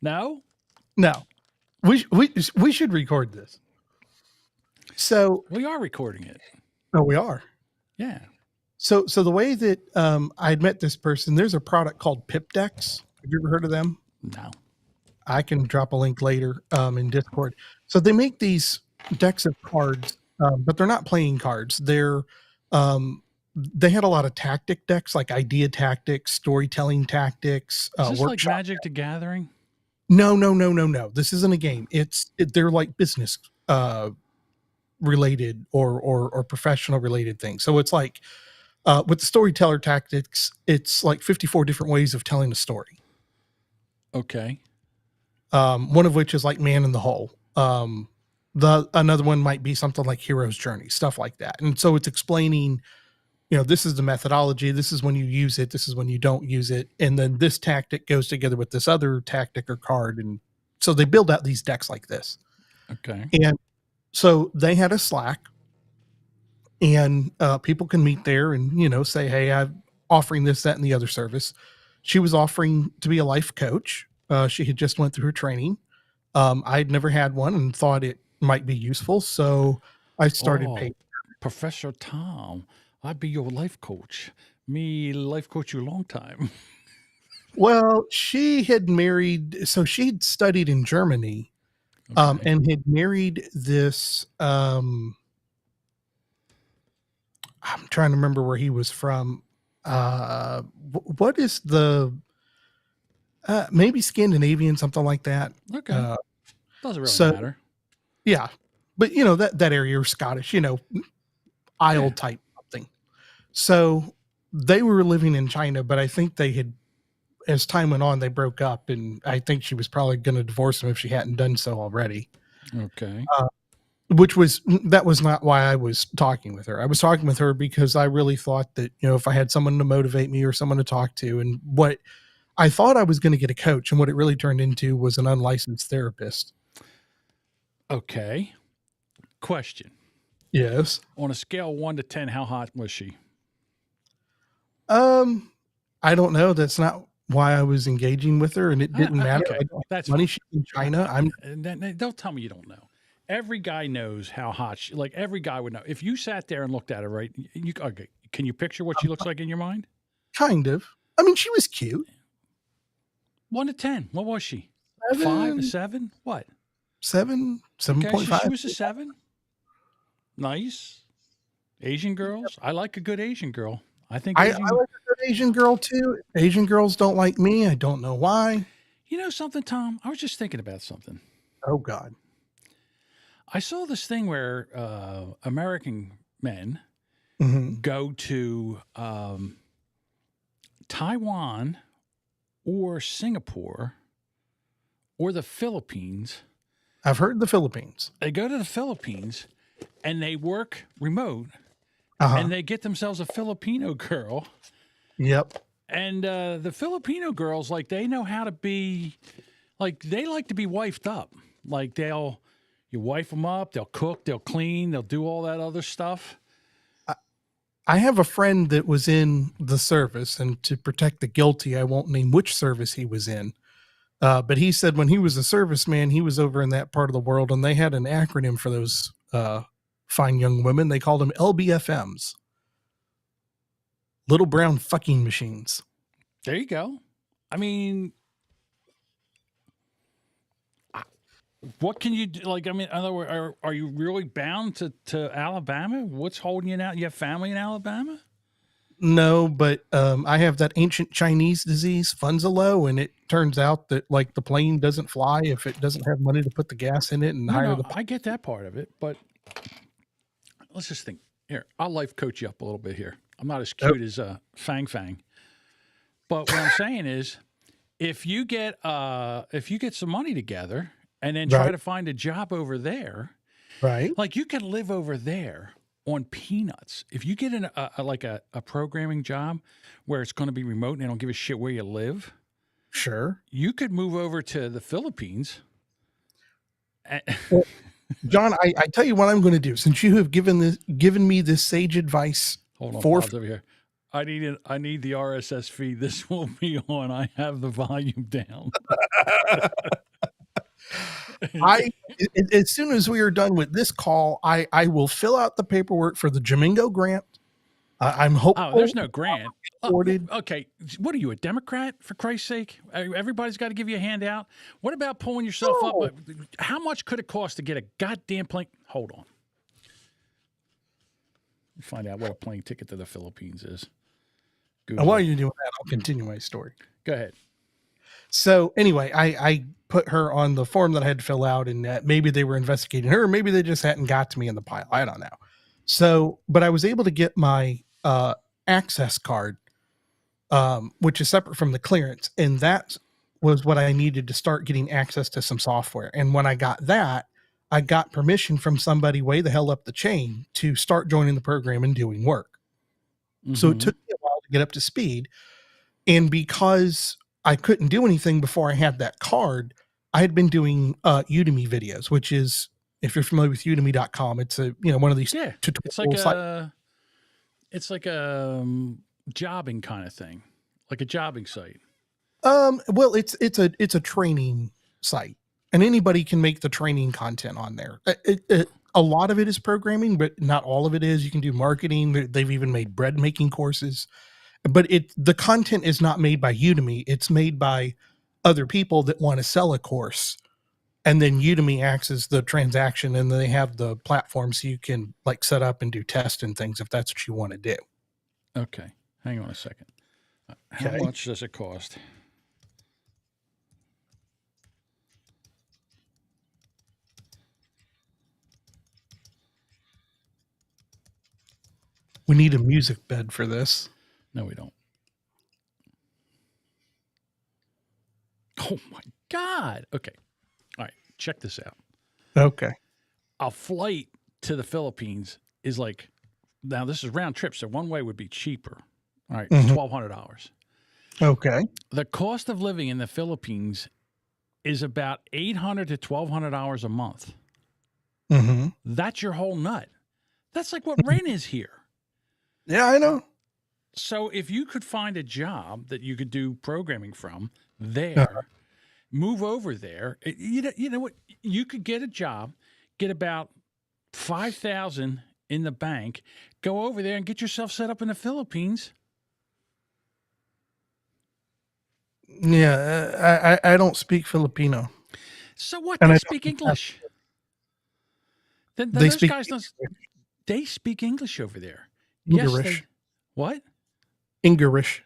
S1: No?
S2: No. We should record this. So
S1: We are recording it.
S2: Oh, we are.
S1: Yeah.
S2: So the way that I'd met this person, there's a product called PipDecks. Have you ever heard of them?
S1: No.
S2: I can drop a link later in Discord. So they make these decks of cards, but they're not playing cards. They're they had a lot of tactic decks, like idea tactics, storytelling tactics.
S1: Is this like
S2: workshop
S1: Magic the Gathering?
S2: No. This isn't a game. They're like business related or professional related things. So it's like with the storyteller tactics, it's like 54 different ways of telling a story.
S1: Okay.
S2: One of which is like Man in the Hole. Another one might be something like Hero's Journey, stuff like that. And so it's explaining, this is the methodology. This is when you use it. This is when you don't use it. And then this tactic goes together with this other tactic or card. And so they build out these decks like this.
S1: Okay.
S2: And so they had a Slack, and people can meet there and, say, hey, I'm offering this, that, and the other service. She was offering to be a life coach. She had just went through her training. I'd never had one and thought it might be useful. So I started paying.
S1: Professor Tom, I'd be your life coach. Me life coach you a long time.
S2: Well, she had married, so she'd studied in Germany,
S1: Okay.
S2: and had married this, I'm trying to remember where he was from. What is the, maybe Scandinavian, something like that.
S1: Okay. Doesn't really
S2: so
S1: matter.
S2: yeah, but that area or Scottish, Isle type something. So they were living in China, but I think they had, as time went on, they broke up, and I think she was probably going to divorce him if she hadn't done so already.
S1: Okay.
S2: That was not why I was talking with her. I was talking with her because I really thought that, if I had someone to motivate me or someone to talk to, and what I thought I was going to get a coach, and what it really turned into was an unlicensed therapist.
S1: Okay. Question.
S2: Yes.
S1: On a scale of 1 to 10, how hot was she?
S2: I don't know. That's not why I was engaging with her, and it didn't matter.
S1: Okay. That's
S2: money.
S1: fine.
S2: She's in China.
S1: Don't tell me you don't know. Every guy knows how hot she, like every guy would know. If you sat there and looked at her, right? Okay. Can you picture what she looks like in your mind?
S2: Kind of. I mean, she was cute.
S1: 1 to 10. What was she?
S2: 7,
S1: 5, a 7? What?
S2: 7,
S1: Okay,
S2: 7.5.
S1: she was a 7. Nice. Asian girls. I like a good Asian girl. I think
S2: I like a good Asian girl too. Asian girls don't like me. I don't know why.
S1: You know something, Tom? I was just thinking about something.
S2: Oh God.
S1: I saw this thing where American men go to Taiwan or Singapore or the Philippines.
S2: I've heard the Philippines.
S1: They go to the Philippines and they work remote and they get themselves a Filipino girl.
S2: Yep.
S1: And the Filipino girls, like, they know how to be, like, they like to be wifed up. Like, you wife them up, they'll cook, they'll clean, they'll do all that other stuff.
S2: I have a friend that was in the service, and to protect the guilty, I won't name which service he was in. But he said when he was a serviceman, he was over in that part of the world, and they had an acronym for those fine young women. They called them LBFMs. Little brown fucking machines.
S1: There you go. I mean, what can you do? Like, I mean, in other words, are you really bound to Alabama? What's holding you out? You have family in Alabama?
S2: No, but I have that ancient Chinese disease, Funzalo, and it turns out that like the plane doesn't fly if it doesn't have money to put the gas in it and hire the.
S1: I get that part of it, but let's just think. Here, I'll life coach you up a little bit here. I'm not as cute as Fang Fang, but what I'm saying is, if you get some money together and then try to find a job over there,
S2: right?
S1: Like, you can live over there on peanuts. If you get a programming job where it's going to be remote and they don't give a shit where you live,
S2: sure,
S1: you could move over to the Philippines.
S2: Well, John, I tell you what I'm going to do. Since you have given me this sage advice,
S1: hold on, pause over here. I need the RSS feed. This will be on. I have the volume down.
S2: As soon as we are done with this call, I will fill out the paperwork for the Jamingo grant. I'm hopeful.
S1: Oh, there's no grant. Okay, what are you, a Democrat, for Christ's sake? Everybody's got to give you a handout. What about pulling yourself up? How much could it cost to get a goddamn plane? Hold on. Find out what a plane ticket to the Philippines is.
S2: And while you're doing that, I'll continue my story.
S1: Go ahead.
S2: So anyway, I put her on the form that I had to fill out, and maybe they were investigating her, or maybe they just hadn't got to me in the pile. I don't know. So, but I was able to get my access card, which is separate from the clearance, and that was what I needed to start getting access to some software. And when I got that, I got permission from somebody way the hell up the chain to start joining the program and doing work. So it took me a while to get up to speed. And because I couldn't do anything before I had that card, I had been doing Udemy videos, which is, if you're familiar with udemy.com, it's a, one of these tutorial sites.
S1: It's like a jobbing kind of thing, like a jobbing site.
S2: Well, it's a training site, and anybody can make the training content on there. A lot of it is programming, but not all of it is. You can do marketing. They've even made bread making courses, but the content is not made by Udemy. It's made by other people that want to sell a course, and then Udemy acts as the transaction, and they have the platform so you can like set up and do tests and things if that's what you want to do.
S1: Okay, hang on a second. How much does it cost?
S2: We need a music bed for this.
S1: No, we don't. Oh my God. Okay. All right. Check this out.
S2: Okay.
S1: A flight to the Philippines is like, now this is round trip, so one way would be cheaper. All right. $1,200.
S2: Okay.
S1: The cost of living in the Philippines is about $800 to $1,200 a month.
S2: Mm-hmm.
S1: That's your whole nut. That's like what rent is here.
S2: Yeah, I know.
S1: So if you could find a job that you could do programming from there, move over there, you know what? You could get a job, get about $5,000 in the bank, go over there and get yourself set up in the Philippines.
S2: Yeah, I don't speak Filipino.
S1: So what?
S2: And
S1: They
S2: I
S1: speak English. Then
S2: They
S1: those
S2: speak
S1: guys don't. They speak English over there.
S2: English.
S1: Yes, what?
S2: English.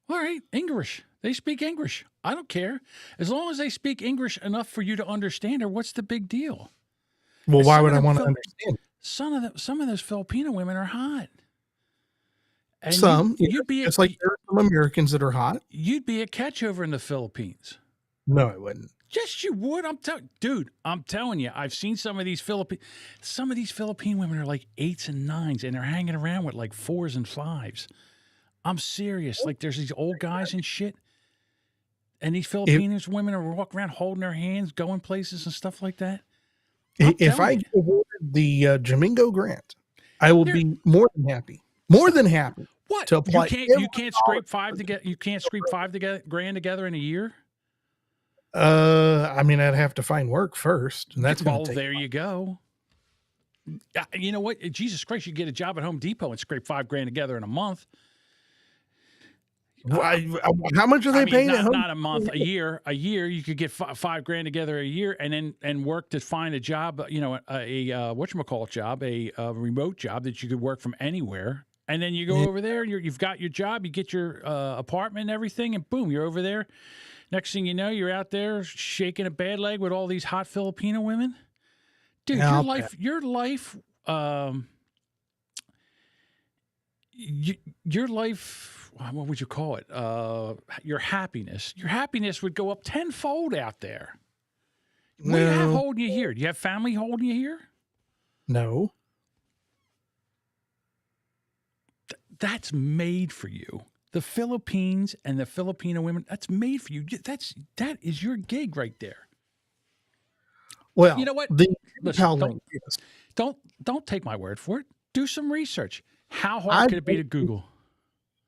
S1: All right, English. They speak English. I don't care. As long as they speak English enough for you to understand her, what's the big deal?
S2: Well,
S1: And
S2: why
S1: some
S2: would
S1: of
S2: I
S1: them
S2: want to understand?
S1: Some of those Filipino women are hot. And
S2: Some.
S1: you'd be
S2: It's like there are some Americans that are hot.
S1: You'd be a catch over in the Philippines.
S2: No, I wouldn't.
S1: Yes, you would. Dude, I'm telling you. I've seen some of these Philippine women are like 8s and 9s, and they're hanging around with like 4s and 5s. I'm serious. Like there's these old guys and shit, and these Filipino women are walking around holding their hands, going places and stuff like that.
S2: If I get awarded the Jamingo grant, I will be more than happy. More than happy.
S1: What?
S2: To apply.
S1: You can't scrape five together. You can't scrape $5,000 together in a year.
S2: I mean, I'd have to find work first, and that's going to take.
S1: There you go. You know what? Jesus Christ, you get a job at Home Depot and scrape $5,000 together in a month.
S2: How much are they paying at home?
S1: Not a month, a year. A year, you could get $5,000 together a year, and work to find a job. A whatchamacallit job, a remote job that you could work from anywhere. And then you go over there. You've got your job. You get your apartment and everything, and boom, you're over there. Next thing you know, you're out there shaking a bad leg with all these hot Filipino women. Dude, your life. What would you call it? Your happiness. Your happiness would go up tenfold out there. What do you have holding you here? Do you have family holding you here?
S2: No.
S1: That's made for you. The Philippines and the Filipino women, that's made for you. That is your gig right there.
S2: Well,
S1: you know what?
S2: Listen,
S1: don't take my word for it. Do some research. How hard could it be to Google?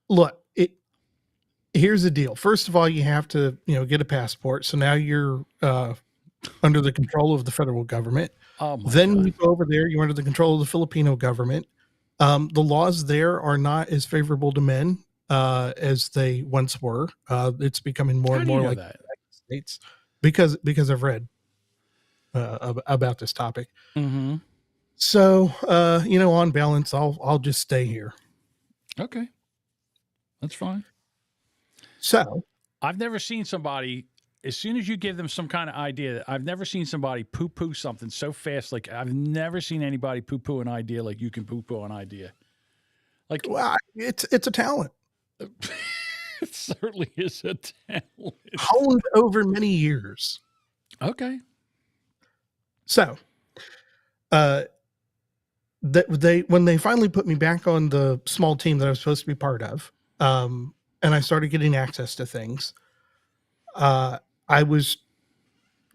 S2: Look, here's the deal. First of all, you have to, get a passport. So now you're under the control of the federal government. Then you go over there, you're under the control of the Filipino government. The laws there are not as favorable to men as they once were. It's becoming more and more like the United States because I've read about this topic.
S1: Mm-hmm.
S2: So, on balance, I'll just stay here.
S1: Okay. That's fine.
S2: So
S1: I've never seen somebody as soon as you give them some kind of idea, I've never seen somebody poo-poo something so fast. Like I've never seen anybody poo-poo an idea like you can poo-poo an idea. Like
S2: Well, it's a talent
S1: it certainly is a talent.
S2: honed over many years.
S1: Okay.
S2: So, when they finally put me back on the small team that I was supposed to be part of, and I started getting access to things, I was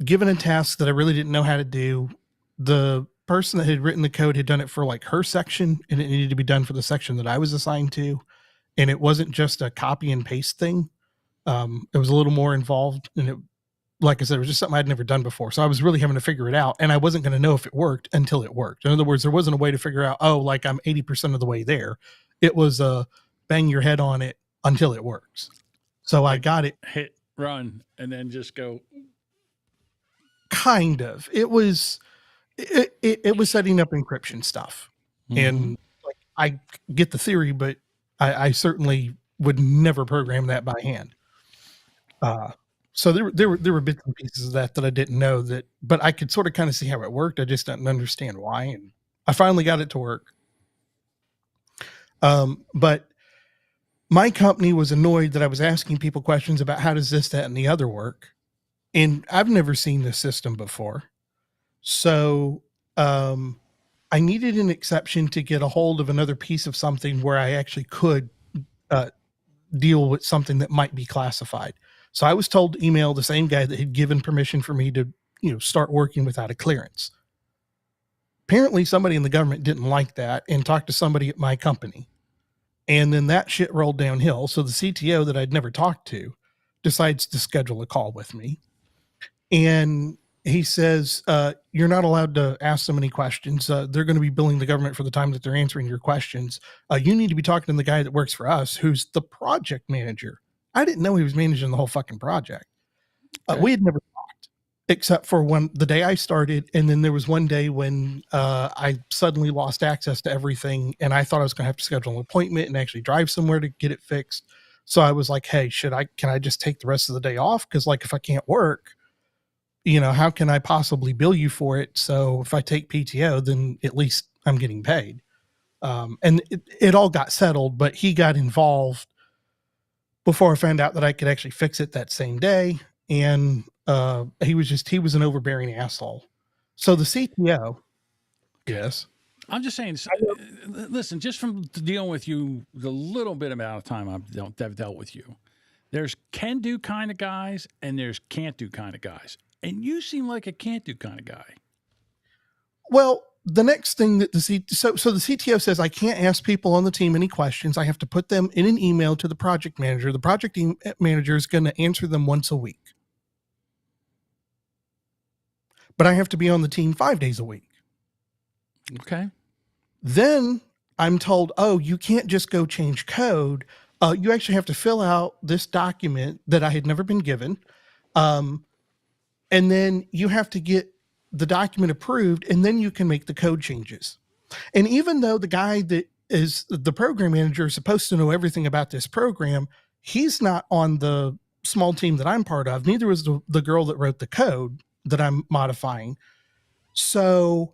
S2: given a task that I really didn't know how to do. The person that had written the code had done it for like her section, and it needed to be done for the section that I was assigned to. And it wasn't just a copy and paste thing. It was a little more involved, and it, like I said, it was just something I'd never done before. So I was really having to figure it out, and I wasn't going to know if it worked until it worked. In other words, there wasn't a way to figure out, oh, like I'm 80% of the way there. It was bang your head on it until it works. So I got it.
S1: Hit run and then just go.
S2: Kind of. It was setting up encryption stuff. And like, I get the theory, but I certainly would never program that by hand. So there were bits and pieces of that I didn't know that, but I could sort of kind of see how it worked. I just didn't understand why. And I finally got it to work. But my company was annoyed that I was asking people questions about how does this, that, and the other work. And I've never seen this system before. So, I needed an exception to get a hold of another piece of something where I actually could deal with something that might be classified. So I was told to email the same guy that had given permission for me to, start working without a clearance. Apparently somebody in the government didn't like that and talked to somebody at my company. And then that shit rolled downhill. So the CTO that I'd never talked to decides to schedule a call with me. And he says, you're not allowed to ask them any questions. They're going to be billing the government for the time that they're answering your questions. You need to be talking to the guy that works for us, who's the project manager. I didn't know he was managing the whole fucking project.
S1: Okay.
S2: We had never talked, except for the day I started. And then there was one day when I suddenly lost access to everything. And I thought I was going to have to schedule an appointment and actually drive somewhere to get it fixed. So I was like, hey, can I just take the rest of the day off? Because like, if I can't work, how can I possibly bill you for it? So if I take PTO, then at least I'm getting paid. And it all got settled, but he got involved before I found out that I could actually fix it that same day. And he was an overbearing asshole. So the CTO, yes.
S1: I'm just saying, listen, just from dealing with you, the little bit amount of time I've dealt with you, there's can do kind of guys and there's can't do kind of guys. And you seem like a can't do kind of guy.
S2: Well, the next thing that the CTO says, I can't ask people on the team any questions. I have to put them in an email to the project manager. The project manager is going to answer them once a week. But I have to be on the team 5 days a week.
S1: Okay.
S2: Then I'm told, oh, you can't just go change code. You actually have to fill out this document that I had never been given. And then you have to get the document approved, and then you can make the code changes. And even though the guy that is the program manager is supposed to know everything about this program, he's not on the small team that I'm part of. Neither was the girl that wrote the code that I'm modifying. So,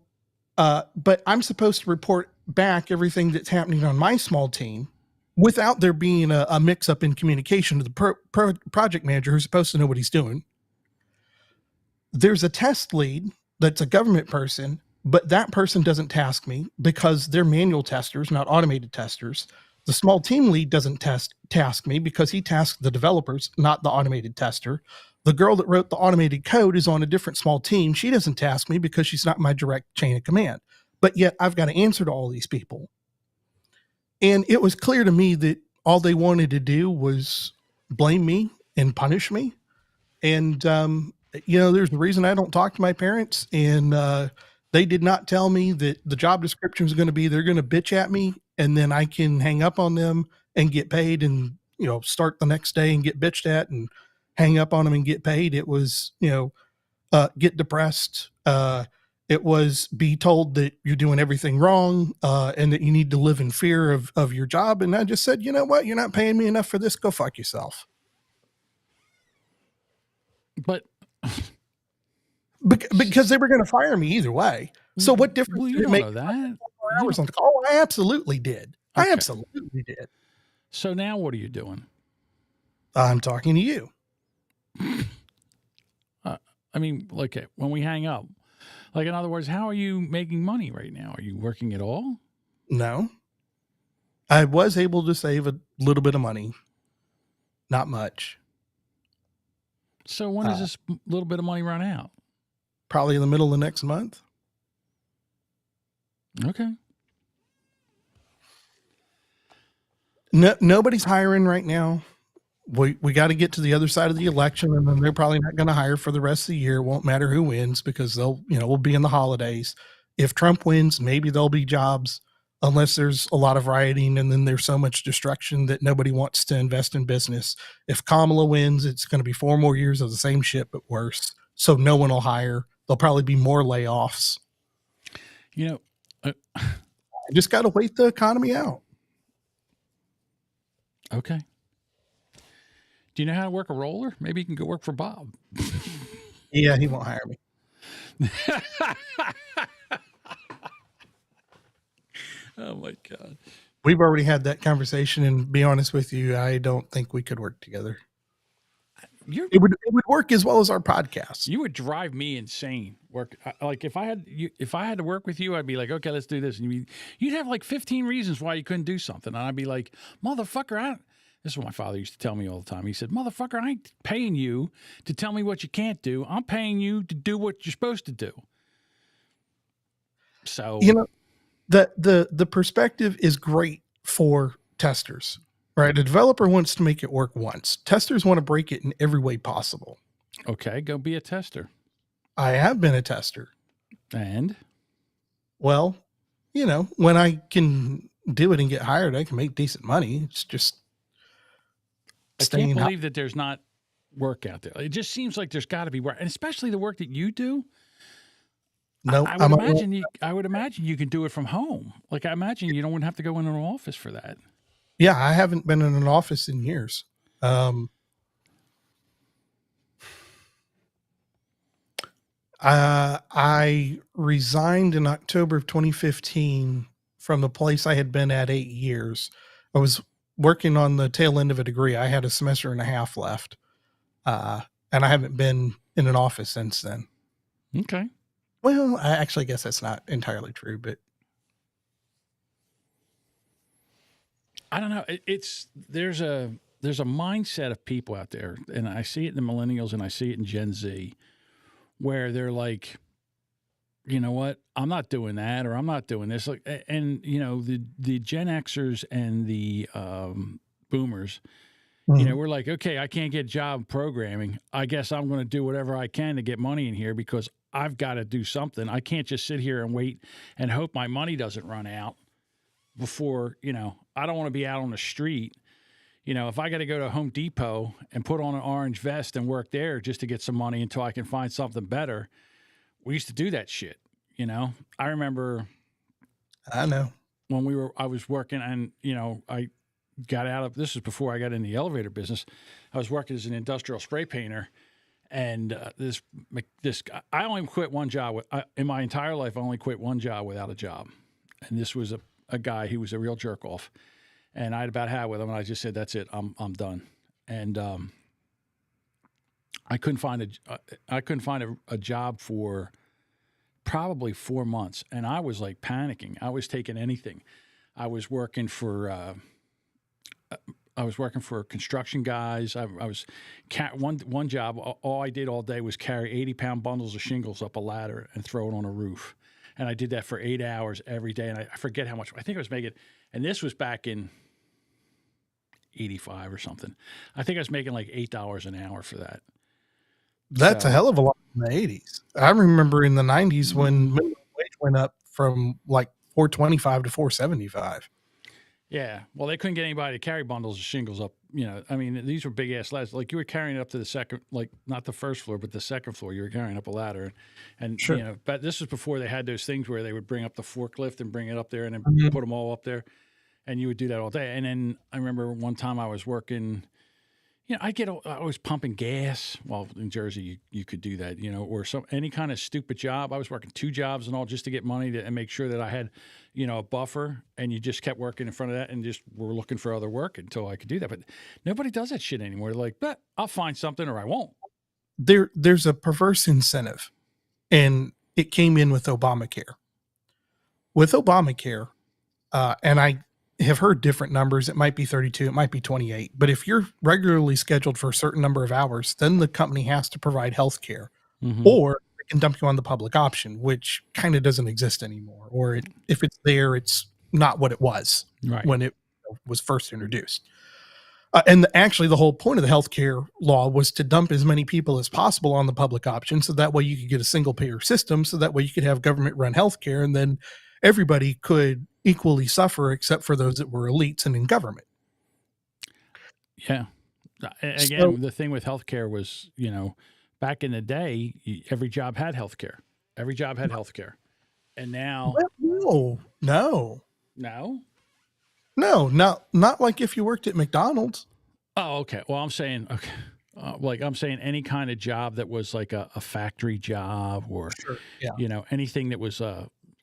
S2: but I'm supposed to report back everything that's happening on my small team without there being a mix-up in communication to the project manager who's supposed to know what he's doing. There's a test lead that's a government person, but that person doesn't task me because they're manual testers, not automated testers. The small team lead doesn't task me because he tasks the developers, not the automated tester. The girl that wrote the automated code is on a different small team. She doesn't task me because she's not my direct chain of command. But yet I've got to answer to all these people. And it was clear to me that all they wanted to do was blame me and punish me. And, there's a reason I don't talk to my parents, and they did not tell me that the job description is going to be they're going to bitch at me, and then I can hang up on them and get paid and, start the next day and get bitched at and hang up on them and get paid. It was, get depressed. It was be told that you're doing everything wrong and that you need to live in fear of your job. And I just said, you know what? You're not paying me enough for this. Go fuck yourself.
S1: But
S2: because they were going to fire me either way. So what difference
S1: well,
S2: did
S1: you
S2: it
S1: don't
S2: make?
S1: know that.
S2: 4 hours on the call? I absolutely did. I
S1: Okay.
S2: absolutely did.
S1: So now what are you doing?
S2: I'm talking to you.
S1: I mean, like when we hang up, like in other words, how are you making money right now? Are you working at all?
S2: No. I was able to save a little bit of money. Not much.
S1: So when does this little bit of money run out?
S2: Probably in the middle of next month.
S1: Okay.
S2: No, nobody's hiring right now. We got to get to the other side of the election, and then they're probably not going to hire for the rest of the year. It won't matter who wins because we'll be in the holidays. If Trump wins, maybe there'll be jobs, unless there's a lot of rioting and then there's so much destruction that nobody wants to invest in business. If Kamala wins, it's going to be 4 more years of the same shit, but worse. So no one will hire. There'll probably be more layoffs. I just got to wait the economy out.
S1: Okay. Do you know how to work a roller? Maybe you can go work for Bob.
S2: Yeah, he won't hire me.
S1: Oh my God.
S2: We've already had that conversation, and be honest with you, I don't think we could work together. It would work as well as our podcast.
S1: You would drive me insane. Like if I had to work with you, I'd be like, okay, let's do this. And you'd have like 15 reasons why you couldn't do something. And I'd be like, motherfucker, this is what my father used to tell me all the time. He said, motherfucker, I ain't paying you to tell me what you can't do. I'm paying you to do what you're supposed to do. So
S2: the perspective is great for testers, right? A developer wants to make it work once. Testers want to break it in every way possible.
S1: Okay, go be a tester.
S2: I have been a tester.
S1: And?
S2: Well, when I can do it and get hired, I can make decent money. It's just
S1: I can't believe that there's not work out there. It just seems like there's got to be work, and especially the work that you do.
S2: No,
S1: I would imagine you can do it from home. Like I imagine you don't have to go into an office for that.
S2: Yeah, I haven't been in an office in years. I resigned in October of 2015 from the place I had been at 8 years. I was working on the tail end of a degree. I had a semester and a half left. And I haven't been in an office since then.
S1: Okay.
S2: Well, I actually guess that's not entirely true, but
S1: I don't know. There's a mindset of people out there, and I see it in the millennials and I see it in Gen Z, where they're like, you know what, I'm not doing that, or I'm not doing this. Like, and the Gen Xers and the boomers, we're like, okay, I can't get a job programming. I guess I'm going to do whatever I can to get money in here because I've got to do something. I can't just sit here and wait and hope my money doesn't run out before, I don't want to be out on the street. If I got to go to Home Depot and put on an orange vest and work there just to get some money until I can find something better, we used to do that shit. I remember.
S2: I know
S1: when I was working, and I got out of this was before I got in the elevator business. I was working as an industrial spray painter, and this guy, I only quit one job in my entire life. I only quit one job without a job, and this was a guy. He was a real jerk off. And I had about had with him, and I just said, "That's it. I'm done." And I couldn't find a job for probably 4 months, and I was like panicking. I was taking anything. I was working for construction guys. I was one job. All I did all day was carry 80-pound bundles of shingles up a ladder and throw it on a roof, and I did that for 8 hours every day. And I forget how much. I think I was making, and this was back in 85 or something. I think I was making like $8 an hour for that.
S2: That's a hell of a lot in the 80s. I remember in the 90s when minimum wage went up from like $4.25 to $4.75.
S1: Yeah. Well, they couldn't get anybody to carry bundles of shingles up. I mean, these were big ass ladders. Like you were carrying it up to the second, like not the first floor, but the second floor. You were carrying up a ladder, and
S2: sure.
S1: But this was before they had those things where they would bring up the forklift and bring it up there and then put them all up there, and you would do that all day. And then I remember one time I was working, I was pumping gas. Well, in Jersey, you could do that, or any kind of stupid job. I was working 2 jobs and all just to get money and make sure that I had, a buffer. And you just kept working in front of that and just were looking for other work until I could do that. But nobody does that shit anymore. They're like, but I'll find something or I won't.
S2: There's a perverse incentive, and it came in with Obamacare. With Obamacare, and I have heard different numbers. It might be 32, it might be 28. But if you're regularly scheduled for a certain number of hours, then the company has to provide health care, or they can dump you on the public option, which kind of doesn't exist anymore. Or if it's there, it's not what it was when it was first introduced. And actually, the whole point of the healthcare law was to dump as many people as possible on the public option, so that way you could get a single payer system, so that way you could have government run healthcare, and then everybody could equally suffer, except for those that were elites and in government.
S1: Yeah. Again, the thing with healthcare was, back in the day, every job had healthcare. Every job had healthcare, and now
S2: not like if you worked at McDonald's.
S1: Oh, okay. Well, I'm saying any kind of job that was like a factory job, or anything that was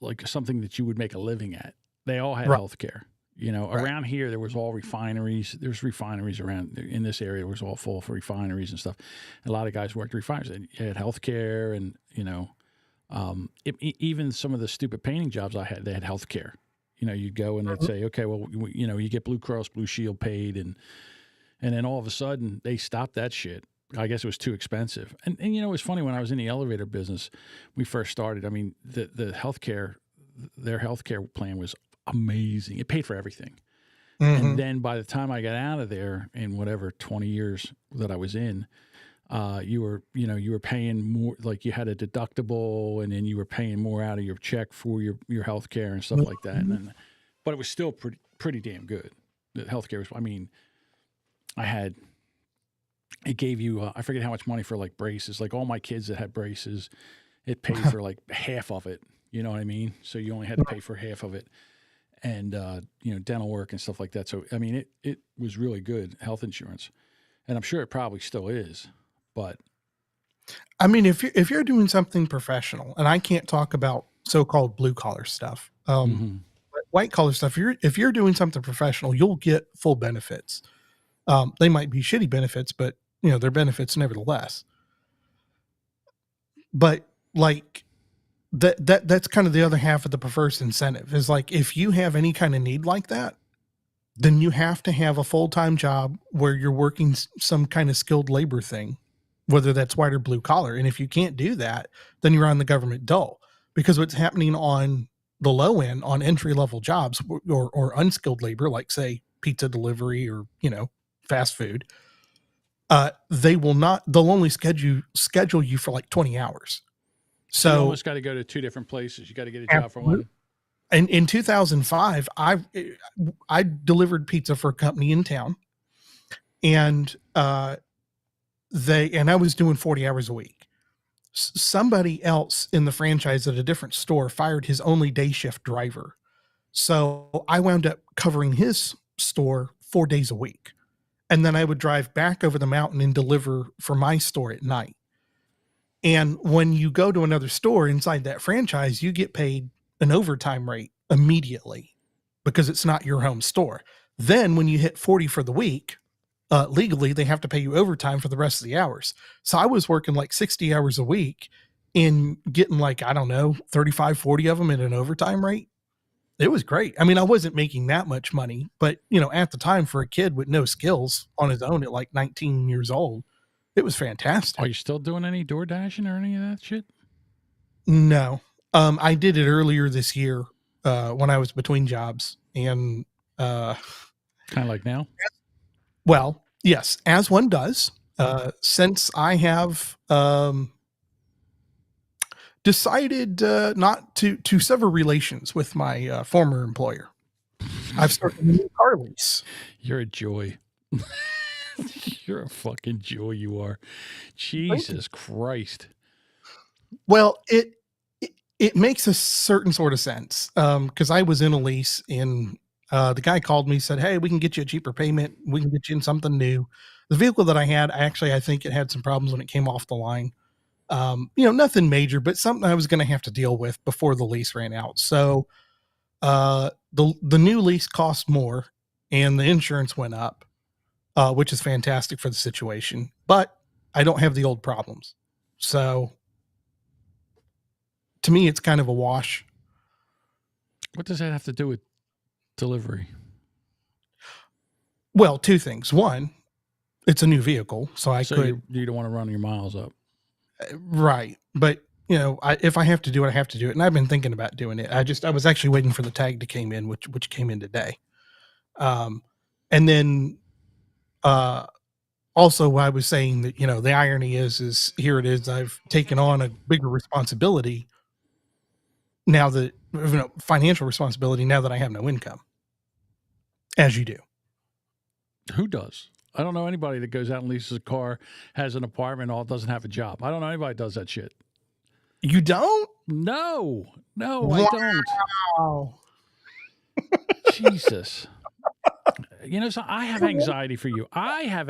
S1: like something that you would make a living at. They all had healthcare. Around here there was all refineries. There's refineries around in this area. It was all full of refineries and stuff. A lot of guys worked at refineries. They had healthcare, and even some of the stupid painting jobs I had, they had healthcare. You'd go and they'd say, okay, well, you get Blue Cross Blue Shield paid, and then all of a sudden they stopped that shit. I guess it was too expensive. And it was funny, when I was in the elevator business, we first started. I mean, the healthcare, their healthcare plan was amazing. It paid for everything. And then by the time I got out of there, in whatever 20 years that I was in, you were paying more, like you had a deductible, and then you were paying more out of your check for your health care and stuff like that. But it was still pretty damn good. The healthcare was, it gave you, I forget how much money for like braces. Like all my kids that had braces, it paid for like half of it. You know what I mean? So you only had to pay for half of it. And, dental work and stuff like that. So, it was really good health insurance, and I'm sure it probably still is. But
S2: if you're doing something professional, and I can't talk about so-called blue collar stuff, but white collar stuff, if you're doing something professional, you'll get full benefits. They might be shitty benefits, but they're benefits nevertheless. But like that's kind of the other half of the perverse incentive, is like, if you have any kind of need like that, then you have to have a full-time job where you're working some kind of skilled labor thing, whether that's white or blue collar. And if you can't do that, then you're on the government dole, because what's happening on the low end, on entry-level jobs or unskilled labor, like say pizza delivery or, fast food, they'll only schedule you for like 20 hours.
S1: So you almost got to go to 2 different places. You got to get a job for one.
S2: And in 2005, I delivered pizza for a company in town, and I was doing 40 hours a week. Somebody else in the franchise at a different store fired his only day shift driver. So I wound up covering his store 4 days a week. And then I would drive back over the mountain and deliver for my store at night. And when you go to another store inside that franchise, you get paid an overtime rate immediately, because it's not your home store. Then when you hit 40 for the week, legally, they have to pay you overtime for the rest of the hours. So I was working like 60 hours a week and getting like, 35, 40 of them at an overtime rate. It was great. I wasn't making that much money, but at the time, for a kid with no skills on his own at like 19 years old, it was fantastic.
S1: Are you still doing any door dashing or any of that shit?
S2: No. I did it earlier this year when I was between jobs, and
S1: kind of like now.
S2: Well, yes, as one does. Since I have decided not to sever relations with my former employer, I've started a new car lease.
S1: You're a joy. You're a fucking joy. You are. Jesus Christ.
S2: Well, it makes a certain sort of sense, because I was in a lease, and The guy called me, said, "Hey, we can get you a cheaper payment. We can get you in something new." The vehicle that I had, I think it had some problems when it came off the line. Nothing major, but something I was going to have to deal with before the lease ran out. So the new lease cost more, and the insurance went up, which is fantastic for the situation. But I don't have the old problems, so to me, it's kind of a wash.
S1: What does that have to do with delivery?
S2: Well, two things. One, it's a new vehicle, so
S1: you don't want to run your miles up.
S2: Right. But if I have to do it, I have to do it. And I've been thinking about doing it. I was actually waiting for the tag to came in, which came in today. And then also I was saying that, the irony is here it is. I've taken on a bigger responsibility now that, financial responsibility now that I have no income, as you do.
S1: Who does? I don't know anybody that goes out and leases a car, has an apartment, all doesn't have a job. I don't know anybody that does that shit.
S2: You don't?
S1: No,
S2: Wow.
S1: I don't. Jesus. So I have anxiety for you. I've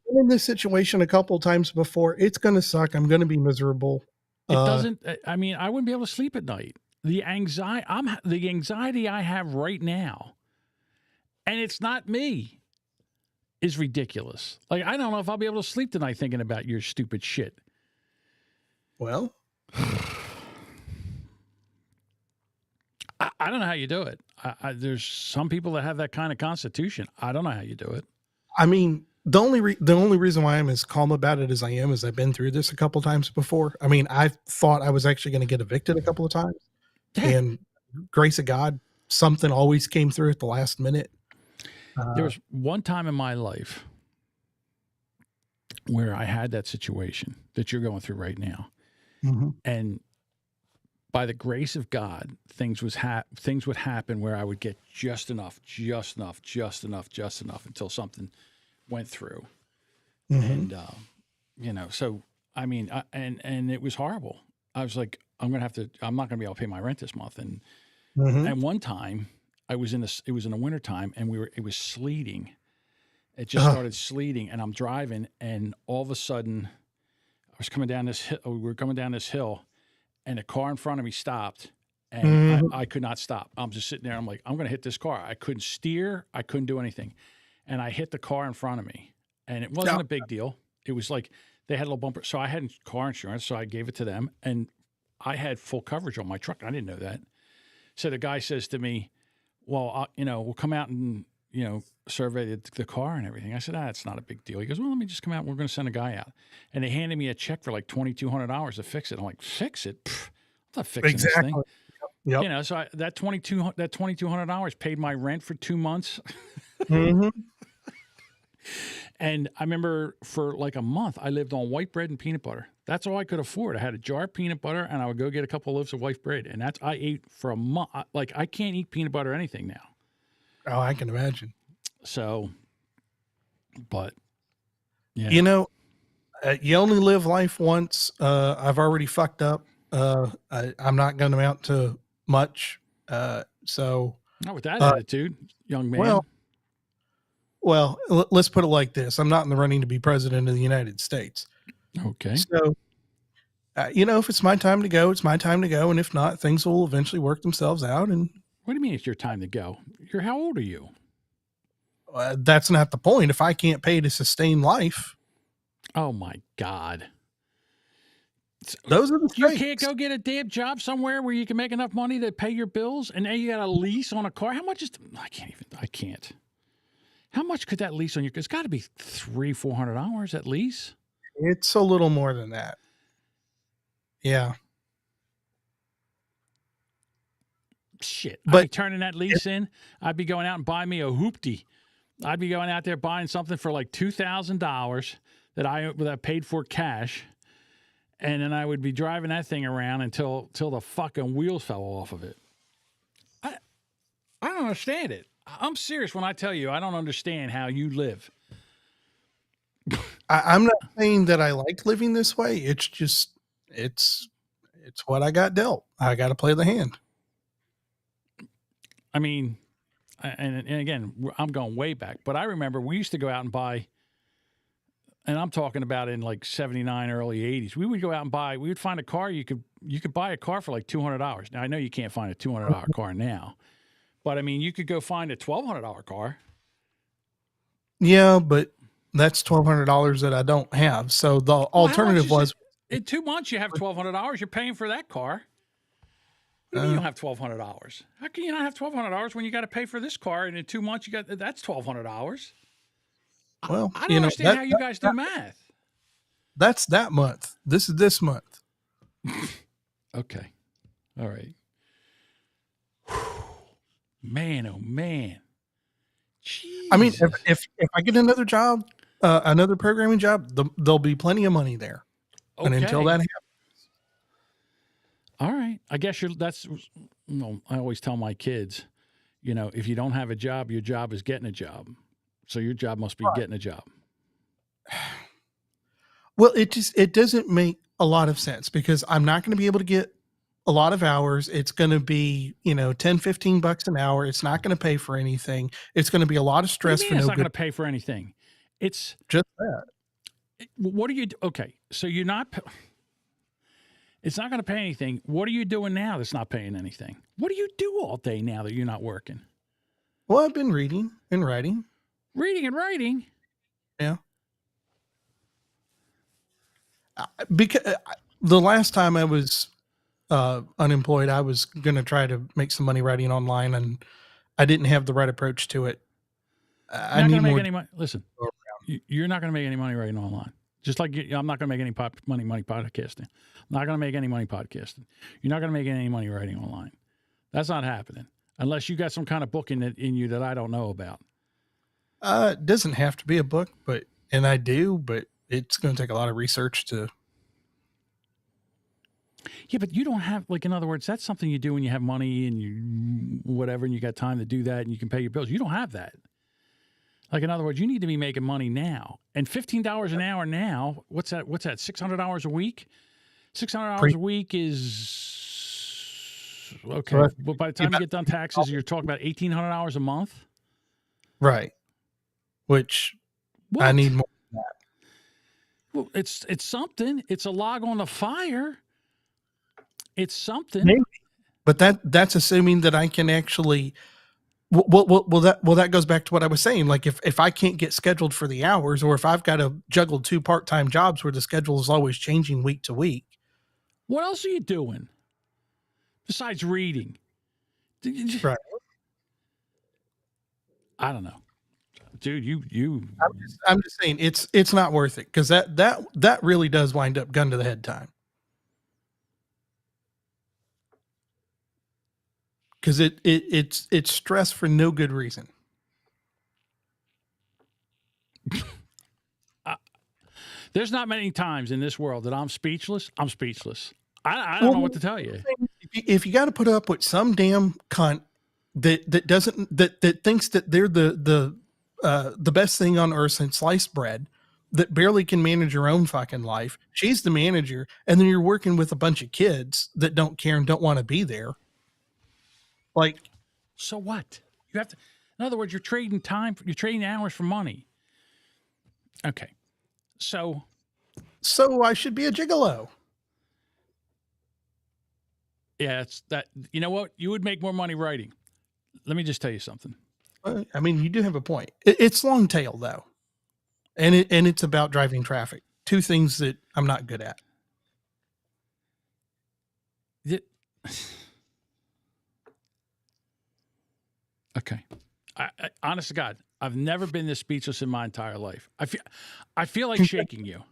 S2: been in this situation a couple of times before. It's going to suck. I'm going to be miserable.
S1: It doesn't. I wouldn't be able to sleep at night. The anxiety I have right now, and it's not me, is ridiculous. Like, I don't know if I'll be able to sleep tonight thinking about your stupid shit.
S2: Well,
S1: I don't know how you do it. There's some people that have that kind of constitution. I don't know how you do it.
S2: The only reason why I'm as calm about it as I am is I've been through this a couple times before. I thought I was actually going to get evicted a couple of times, and grace of God, something always came through at the last minute.
S1: There was one time in my life where I had that situation that you're going through right now, and by the grace of God, things would happen where I would get just enough until something went through, and so and it was horrible. I was like, I'm not gonna be able to pay my rent this month, and one time it was in the winter time, and it was sleeting. It just started sleeting, and I'm driving, and all of a sudden I was coming down this hill. We were coming down this hill, and a car in front of me stopped, and I could not stop. I'm just sitting there. I'm like, I'm going to hit this car. I couldn't steer. I couldn't do anything. And I hit the car in front of me, and it wasn't a big deal. It was like they had a little bumper. So I had car insurance, so I gave it to them, and I had full coverage on my truck. I didn't know that. So the guy says to me, well, we'll come out and, survey the car and everything. I said, it's not a big deal. He goes, well, let me just come out. We're going to send a guy out. And they handed me a check for like $2,200 to fix it. I'm like, fix it? Pfft, I'm not fixing this thing.
S2: Yep.
S1: So that $2,200 paid my rent for 2 months. And I remember for like a month, I lived on white bread and peanut butter. That's all I could afford. I had a jar of peanut butter, and I would go get a couple of loaves of white bread. And I ate for a month. Like, I can't eat peanut butter or anything now.
S2: Oh, I can imagine.
S1: So, but, yeah.
S2: You only live life once. I've already fucked up. I'm not going to amount to much. So.
S1: Not with that attitude, young man.
S2: Well, let's put it like this. I'm not in the running to be president of the United States.
S1: Okay.
S2: So, if it's my time to go, it's my time to go. And if not, things will eventually work themselves out. And
S1: what do you mean it's your time to go? How old are you?
S2: That's not the point. If I can't pay to sustain life.
S1: Oh, my God.
S2: Those are the
S1: You can't go get a damn job somewhere where you can make enough money to pay your bills, and now you got a lease on a car. How much is? I can't. How much could that lease on your? It's got to be $300-$400 at least.
S2: It's a little more than that. Yeah.
S1: Shit. I'd be turning that lease in. I'd be going out and buying me a hoopty. I'd be going out there buying something for like $2,000 that I paid for cash, and then I would be driving that thing around until the fucking wheels fell off of it. I don't understand it. I'm serious when I tell you I don't understand how you live.
S2: I'm not saying that I like living this way. It's just, it's what I got dealt. I got to play the hand.
S1: I mean, and again, I'm going way back, but I remember we used to go out and buy, and I'm talking about in like 79, early 80s. We would go out and buy, we would find a car, you could buy a car for like $200. Now, I know you can't find a $200 car now, but I mean, you could go find a $1,200 car.
S2: Yeah, but that's $1,200 that I don't have. So the alternative was
S1: in 2 months you have $1,200. You're paying for that car. What do you mean you don't have $1,200? How can you not have $1,200 when you got to pay for this car? And in 2 months you got that's $1,200.
S2: Well,
S1: I don't understand how you guys do math.
S2: That's that month. This is this month.
S1: Okay, all right. Man, oh man. Jesus.
S2: I mean, if I get another job, another programming job, there'll be plenty of money there.
S1: Okay.
S2: And until that happens,
S1: all right. I guess that's, I always tell my kids, if you don't have a job, your job is getting a job. So your job must be getting a job.
S2: Well, it doesn't make a lot of sense because I'm not going to be able to get a lot of hours. It's going to be, $10-15 an hour. It's not going to pay for anything. It's going to be a lot of stress for no good.
S1: It's not going to pay for anything. It's
S2: just that.
S1: What do you do? Okay. So you're not, it's not going to pay anything. What are you doing now that's not paying anything? What do you do all day now that you're not working?
S2: Well, I've been reading and writing.
S1: Reading and writing?
S2: Yeah. Because the last time I was unemployed, I was going to try to make some money writing online, and I didn't have the right approach to it. I need more.
S1: Listen, you're not going to make any money writing online. Just like I'm not going to make any money podcasting. I'm not going to make any money podcasting. You're not going to make any money writing online. That's not happening unless you got some kind of book in you that I don't know about.
S2: It doesn't have to be a book, and I do, but it's going to take a lot of research to.
S1: Yeah, but you don't have, in other words, that's something you do when you have money and you whatever, and you got time to do that and you can pay your bills. You don't have that. In other words, you need to be making money now. And $15 an hour now, what's that? $600 a week? $600 a week is, okay. Well, by the time you get done taxes, you're talking about $1,800 a month?
S2: Right. Which I need more than that.
S1: Well, it's something. It's a log on the fire. It's something.
S2: Maybe. But that's assuming that I can actually. Well, that goes back to what I was saying. If I can't get scheduled for the hours, or if I've got to juggle 2 part-time jobs where the schedule is always changing week to week.
S1: What else are you doing besides reading?
S2: Right.
S1: I don't know, dude.
S2: I'm just saying it's not worth it because that really does wind up gun to the head time. Because it's stress for no good reason.
S1: There's not many times in this world that I'm speechless. I'm speechless. I don't know what to tell you.
S2: If you got to put up with some damn cunt that doesn't that thinks that they're the best thing on earth since sliced bread, that barely can manage her own fucking life. She's the manager, and then you're working with a bunch of kids that don't care and don't want to be there.
S1: So what? You have to. In other words, you're trading time. You're trading hours for money. Okay, so
S2: I should be a gigolo.
S1: Yeah, it's that. You know what? You would make more money writing. Let me just tell you something.
S2: I mean, you do have a point. It's long tail though, and it's about driving traffic. 2 things that I'm not good at.
S1: Okay. I honest to God, I've never been this speechless in my entire life. I feel like shaking you.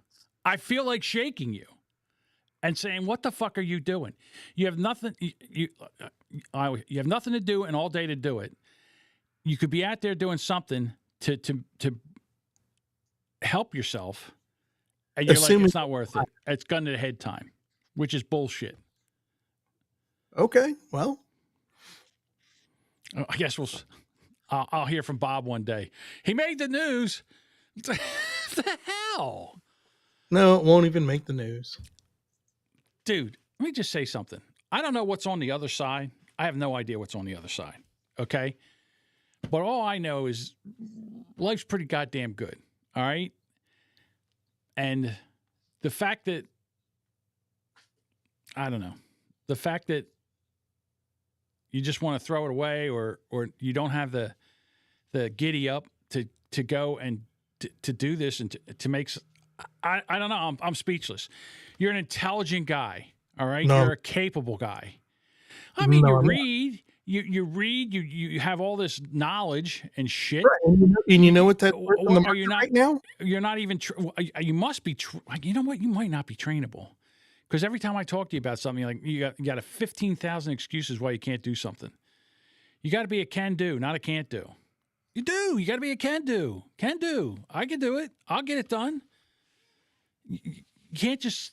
S1: I feel like shaking you and saying, what the fuck are you doing? You have nothing. You have nothing to do and all day to do it. You could be out there doing something to help yourself. And you're like, it's not worth it. It's gun to the head time, which is bullshit.
S2: Okay. Well,
S1: I guess I'll hear from Bob one day. He made the news. The hell?
S2: No, it won't even make the news.
S1: Dude, let me just say something. I don't know what's on the other side. I have no idea what's on the other side. okay? But all I know is life's pretty goddamn good, all right? And the fact that, I don't know, the fact that you just want to throw it away or you don't have the giddy up to go and to do this and to make, I don't know, I'm speechless. You're an intelligent guy, all right?
S2: No.
S1: You're a capable guy. I mean,
S2: No,
S1: you
S2: I'm not.
S1: read, you read, you have all this knowledge and shit.
S2: Right. And you know what that word on the
S1: Are you
S2: market
S1: not
S2: right now?
S1: You're not even. You must be. You know what? You might not be trainable, because every time I talk to you about something, like you got a 15,000 excuses why you can't do something. You got to be a can do, not a can't do. You do. You got to be a can do. Can do. I can do it. I'll get it done. You can't just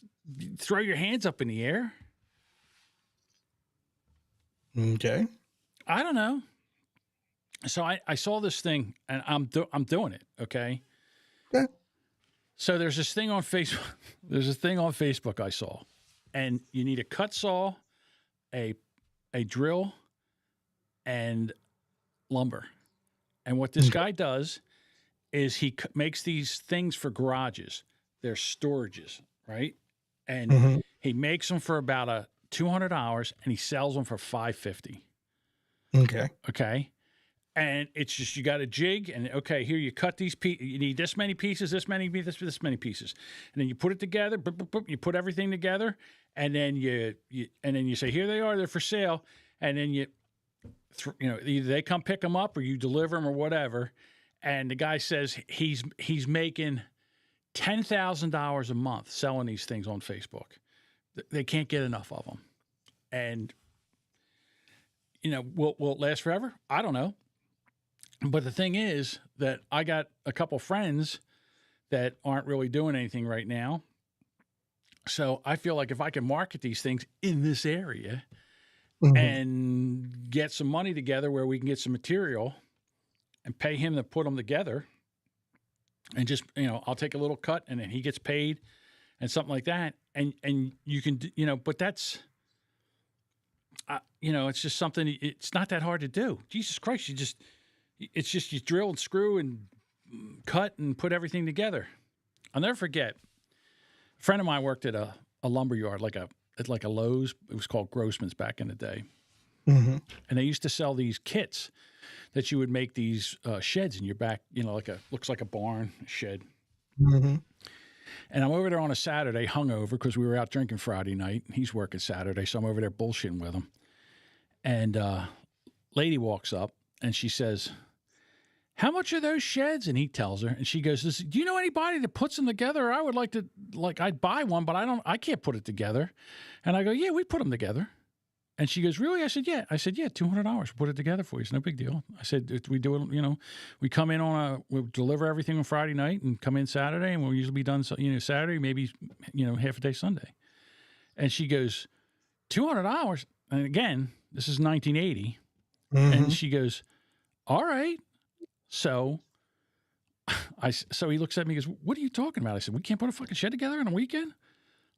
S1: throw your hands up in the air.
S2: Okay.
S1: I don't know. So I saw this thing and I'm doing it. Okay.
S2: Okay.
S1: So there's this thing on Facebook. There's a thing on Facebook I saw, and you need a cut saw, a drill, and lumber. And what this guy does is he makes these things for garages. They're storages, right? And
S2: Mhm.
S1: he makes them for about $200, and he sells them for $550.
S2: Okay.
S1: Okay. And it's just, you got a jig and okay, here you cut these pieces. You need this many pieces, this many pieces. And then you put it together, you put everything together, and then you say, here they are, they're for sale. And then either they come pick them up or you deliver them or whatever. And the guy says he's making $10,000 a month selling these things on Facebook. They can't get enough of them. And, will it last forever? I don't know. But the thing is that I got a couple friends that aren't really doing anything right now. So I feel like if I can market these things in this area
S2: Mhm.
S1: and get some money together where we can get some material and pay him to put them together and just, I'll take a little cut and then he gets paid and something like that. And you can, but that's, it's just something, it's not that hard to do. Jesus Christ, it's just you drill and screw and cut and put everything together. I'll never forget. A friend of mine worked at a lumber yard, like a Lowe's. It was called Grossman's back in the day.
S2: Mhm.
S1: And they used to sell these kits that you would make these sheds in your back, looks like a barn shed.
S2: Mhm.
S1: And I'm over there on a Saturday, hungover, because we were out drinking Friday night. He's working Saturday, so I'm over there bullshitting with him. And lady walks up and she says, how much are those sheds? And he tells her, and she goes, do you know anybody that puts them together? I would like to, I'd buy one, but I can't put it together. And I go, yeah, we put them together. And she goes, really? I said, yeah. $200, put it together for you. It's no big deal. I said, we do it, we come in we'll deliver everything on Friday night and come in Saturday, and we'll usually be done, Saturday, maybe, half a day Sunday. And she goes, $200? And again, this is 1980.
S2: Mhm.
S1: And she goes, all right. So he looks at me and goes, what are you talking about? I said, we can't put a fucking shed together on a weekend?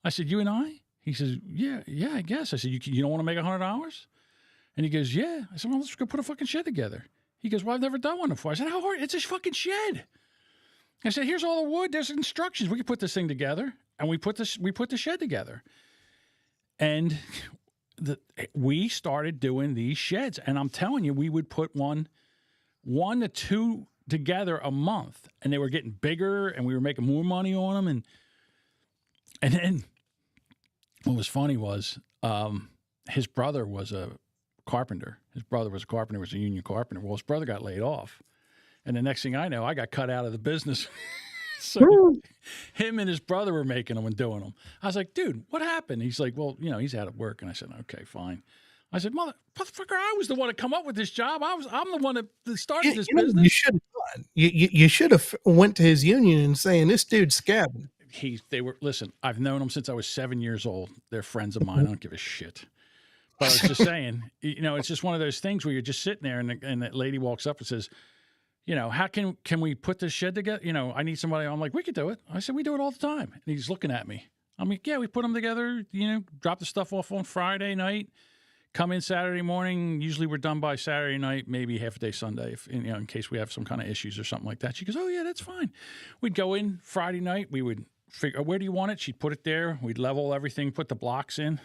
S1: I said, you and I? He says, yeah, I guess. I said, you don't want to make $100? And he goes, yeah. I said, well, let's go put a fucking shed together. He goes, well, I've never done one before. I said, how hard? It's a fucking shed. I said, here's all the wood. There's instructions. We can put this thing together. And we put the shed together. And we started doing these sheds. And I'm telling you, we would put one to two together a month, and they were getting bigger, and we were making more money on them. And then what was funny was his brother was a carpenter. Was a union carpenter. Well, his brother got laid off, and the next thing I know, I got cut out of the business. So him and his brother were making them and doing them. I was like, dude, what happened? He's like, well, he's out of work. And I said, okay, fine. I said, motherfucker, I was the one to come up with this job. I'm the one that started this business.
S2: You should have done. You should have went to his union and saying, this dude's scabbing.
S1: Listen, I've known them since I was 7 years old. They're friends of mine. I don't give a shit. But I was just saying, it's just one of those things where you're just sitting there and that lady walks up and says, how can we put this shed together? I need somebody. I'm like, we could do it. I said, we do it all the time. And he's looking at me. I'm like, yeah, we put them together, drop the stuff off on Friday night, come in Saturday morning. Usually we're done by Saturday night, maybe half a day Sunday, if, in case we have some kind of issues or something like that. She goes, oh, yeah, that's fine. We'd go in Friday night. We would figure, where do you want it? She'd put it there. We'd level everything, put the blocks in.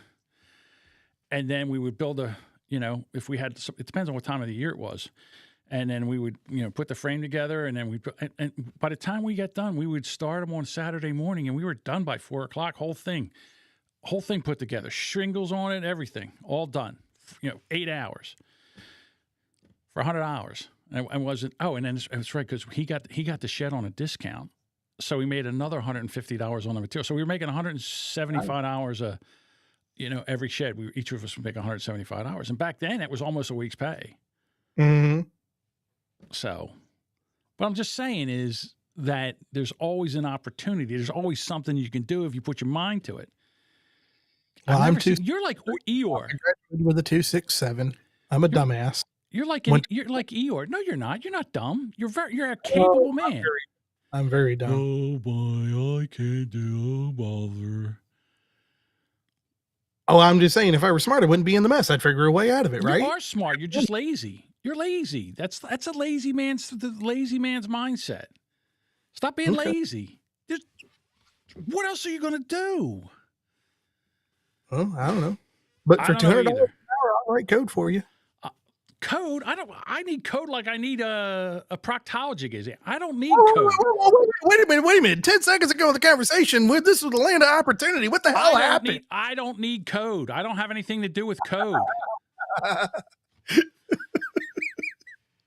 S1: And then we would build if we had, it depends on what time of the year it was. And then we would, put the frame together, and then and by the time we got done, we would start them on Saturday morning, and we were done by 4 o'clock. Whole thing put together, shingles on it, everything, all done. 8 hours for $100. And wasn't. Oh, and then it's right because he got the shed on a discount, so we made another $150 on the material. So we were making 175 hours every shed. Each of us would make 175 hours, and back then it was almost a week's pay.
S2: Mm-hmm.
S1: So, what I'm just saying is that there's always an opportunity. There's always something you can do if you put your mind to it.
S2: Well,
S1: you're like Eeyore.
S2: I graduated with a 2.67. I'm a dumbass.
S1: You're like Eeyore. No, you're not. You're not dumb. You're a capable man.
S2: I'm very dumb.
S1: Oh boy, I can't do bother.
S2: Oh, I'm just saying, if I were smart, I wouldn't be in the mess. I'd figure a way out of it, right?
S1: You are smart. You're just lazy. You're lazy. That's a lazy man's mindset. Stop being lazy. What else are you going to do?
S2: Well, I don't know. But for $200 an hour, I'll write code for you.
S1: Code? I need code like I need a proctology exam. I don't need code.
S2: Wait a minute. 10 seconds ago in the conversation, this was the land of opportunity. What the hell happened?
S1: I don't need code. I don't have anything to do with code.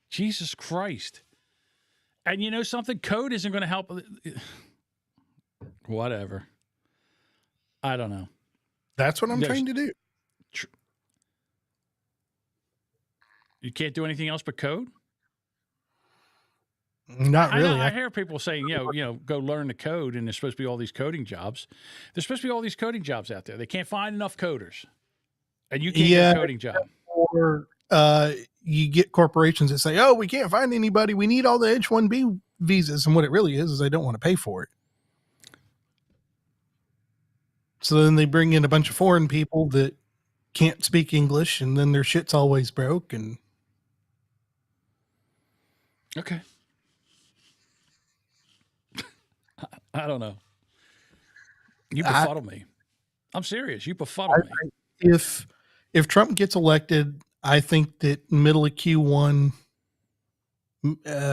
S1: Jesus Christ. And you know something? Code isn't going to help. Whatever. I don't know.
S2: That's what I'm trying to do. You
S1: can't do anything else but code?
S2: Not really.
S1: I hear people saying, go learn the code, and there's supposed to be all these coding jobs. There's supposed to be all these coding jobs out there. They can't find enough coders. And you can't get a coding job.
S2: Or you get corporations that say, oh, we can't find anybody. We need all the H-1B visas. And what it really is they don't want to pay for it. So then they bring in a bunch of foreign people that can't speak English, and then their shit's always broke. And
S1: okay. I don't know. You befuddle me. I'm serious. You befuddle me.
S2: If Trump gets elected, I think that middle of Q1,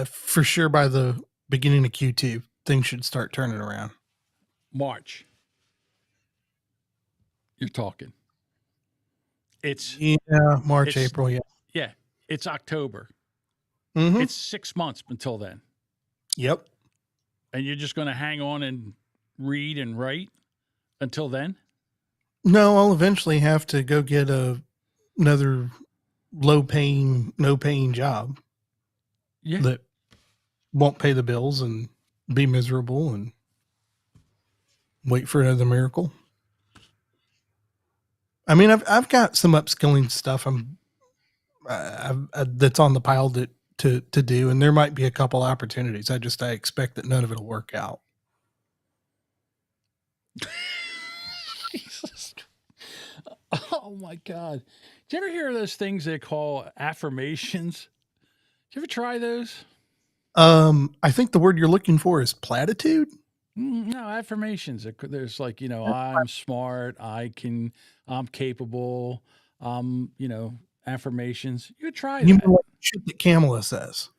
S2: for sure by the beginning of Q2, things should start turning around.
S1: March. You're talking. It's
S2: March, April. Yeah.
S1: Yeah. It's October.
S2: Mm-hmm.
S1: It's 6 months until then.
S2: Yep.
S1: And you're just going to hang on and read and write until then?
S2: No, I'll eventually have to go get another low-paying, no-paying job.
S1: Yeah.
S2: That won't pay the bills and be miserable and wait for another miracle. I mean, I've got some upskilling stuff that's on the pile to do, and there might be a couple opportunities. I expect that none of it'll work out.
S1: Jesus. Oh my God. Did you ever hear of those things they call affirmations? Did you ever try those?
S2: I think the word you're looking for is platitude.
S1: No, affirmations. There's like, I'm smart. I'm capable. Affirmations. You could try that.
S2: You mean like shit that Kamala says?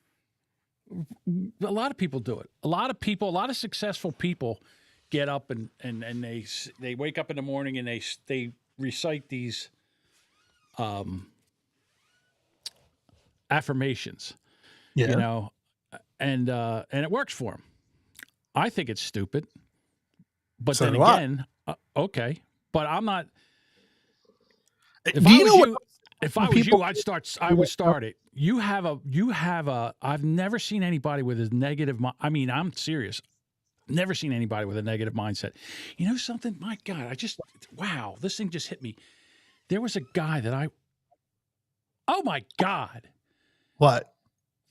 S1: A lot of people do it. A lot of successful people get up and they wake up in the morning and they recite these affirmations.
S2: Yeah.
S1: And it works for them. I think it's stupid. But
S2: So
S1: then
S2: do I.
S1: again, okay. But I'm not.
S2: Do you know what?
S1: If I was you, I would start it. You have a, I've never seen anybody with a negative, I'm serious. Never seen anybody with a negative mindset. You know something? My God, wow, this thing just hit me. There was a guy that oh my God.
S2: What?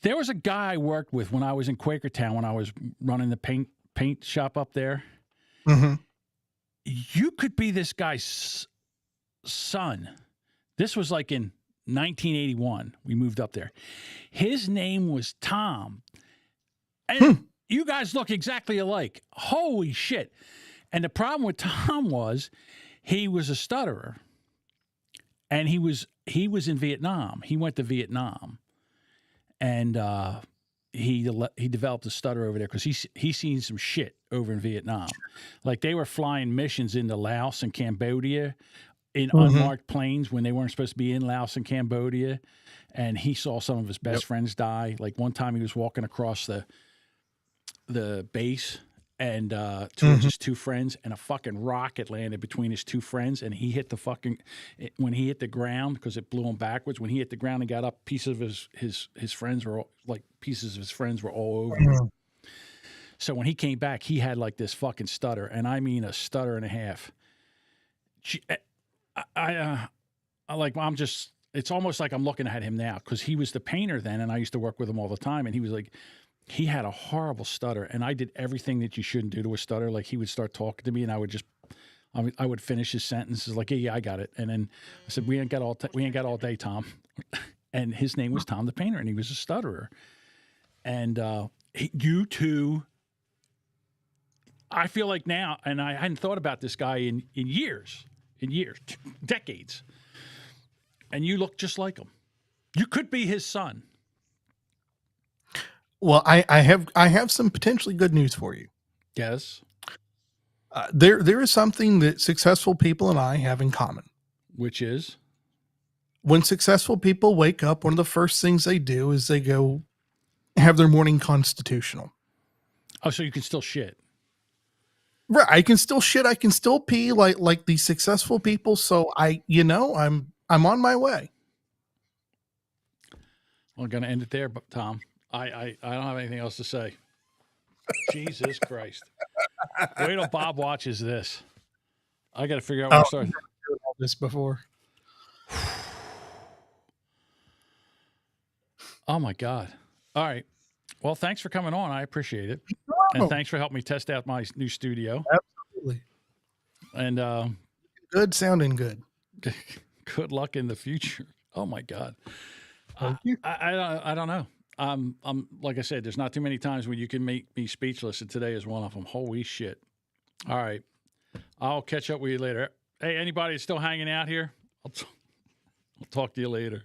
S1: There was a guy I worked with when I was in Quakertown, when I was running the paint shop up there.
S2: Mm-hmm.
S1: You could be this guy's son. This was like in 1981. We moved up there. His name was Tom. And you guys look exactly alike. Holy shit. And the problem with Tom was he was a stutterer. And he was in Vietnam. He went to Vietnam. And he developed a stutter over there because he seen some shit over in Vietnam. Like they were flying missions into Laos and Cambodia in unmarked planes when they weren't supposed to be in Laos and Cambodia. And he saw some of his best friends die. Like one time he was walking across the base and towards his two friends, and a fucking rocket landed between his two friends, and he hit when he hit the ground, because it blew him backwards, when he hit the ground and got up, pieces of his friends were all over him. So when he came back, he had like this fucking stutter, and I mean a stutter and a half. It's almost like I'm looking at him now, because he was the painter then, and I used to work with him all the time, and he was like, he had a horrible stutter, and I did everything that you shouldn't do to a stutter. Like he would start talking to me, and I would finish his sentences like, yeah, I got it. And then I said, we ain't got all day, Tom. And his name was Tom the painter, and he was a stutterer. And you two, I feel like now, and I hadn't thought about this guy in years, decades. And you look just like him. You could be his son.
S2: Well, I have some potentially good news for you.
S1: Yes.
S2: There is something that successful people and I have in common.
S1: Which is?
S2: When successful people wake up, one of the first things they do is they go have their morning constitutional.
S1: Oh, so you can still shit.
S2: Right. I can still shit. I can still pee like these successful people. So I'm on my way.
S1: I'm going to end it there, but Tom, I don't have anything else to say. Jesus Christ. Wait till Bob watches this. I got to figure out where to start.
S2: I've heard all this before.
S1: Oh my God. All right. Well, thanks for coming on. I appreciate it. And thanks for helping me test out my new studio.
S2: Absolutely.
S1: And
S2: Good sounding good.
S1: good luck in the future. Oh my God.
S2: Thank you.
S1: I don't know. I'm like I said, there's not too many times when you can make me speechless, and today is one of them. Holy shit. All right. I'll catch up with you later. Hey, anybody still hanging out here? I'll talk to you later.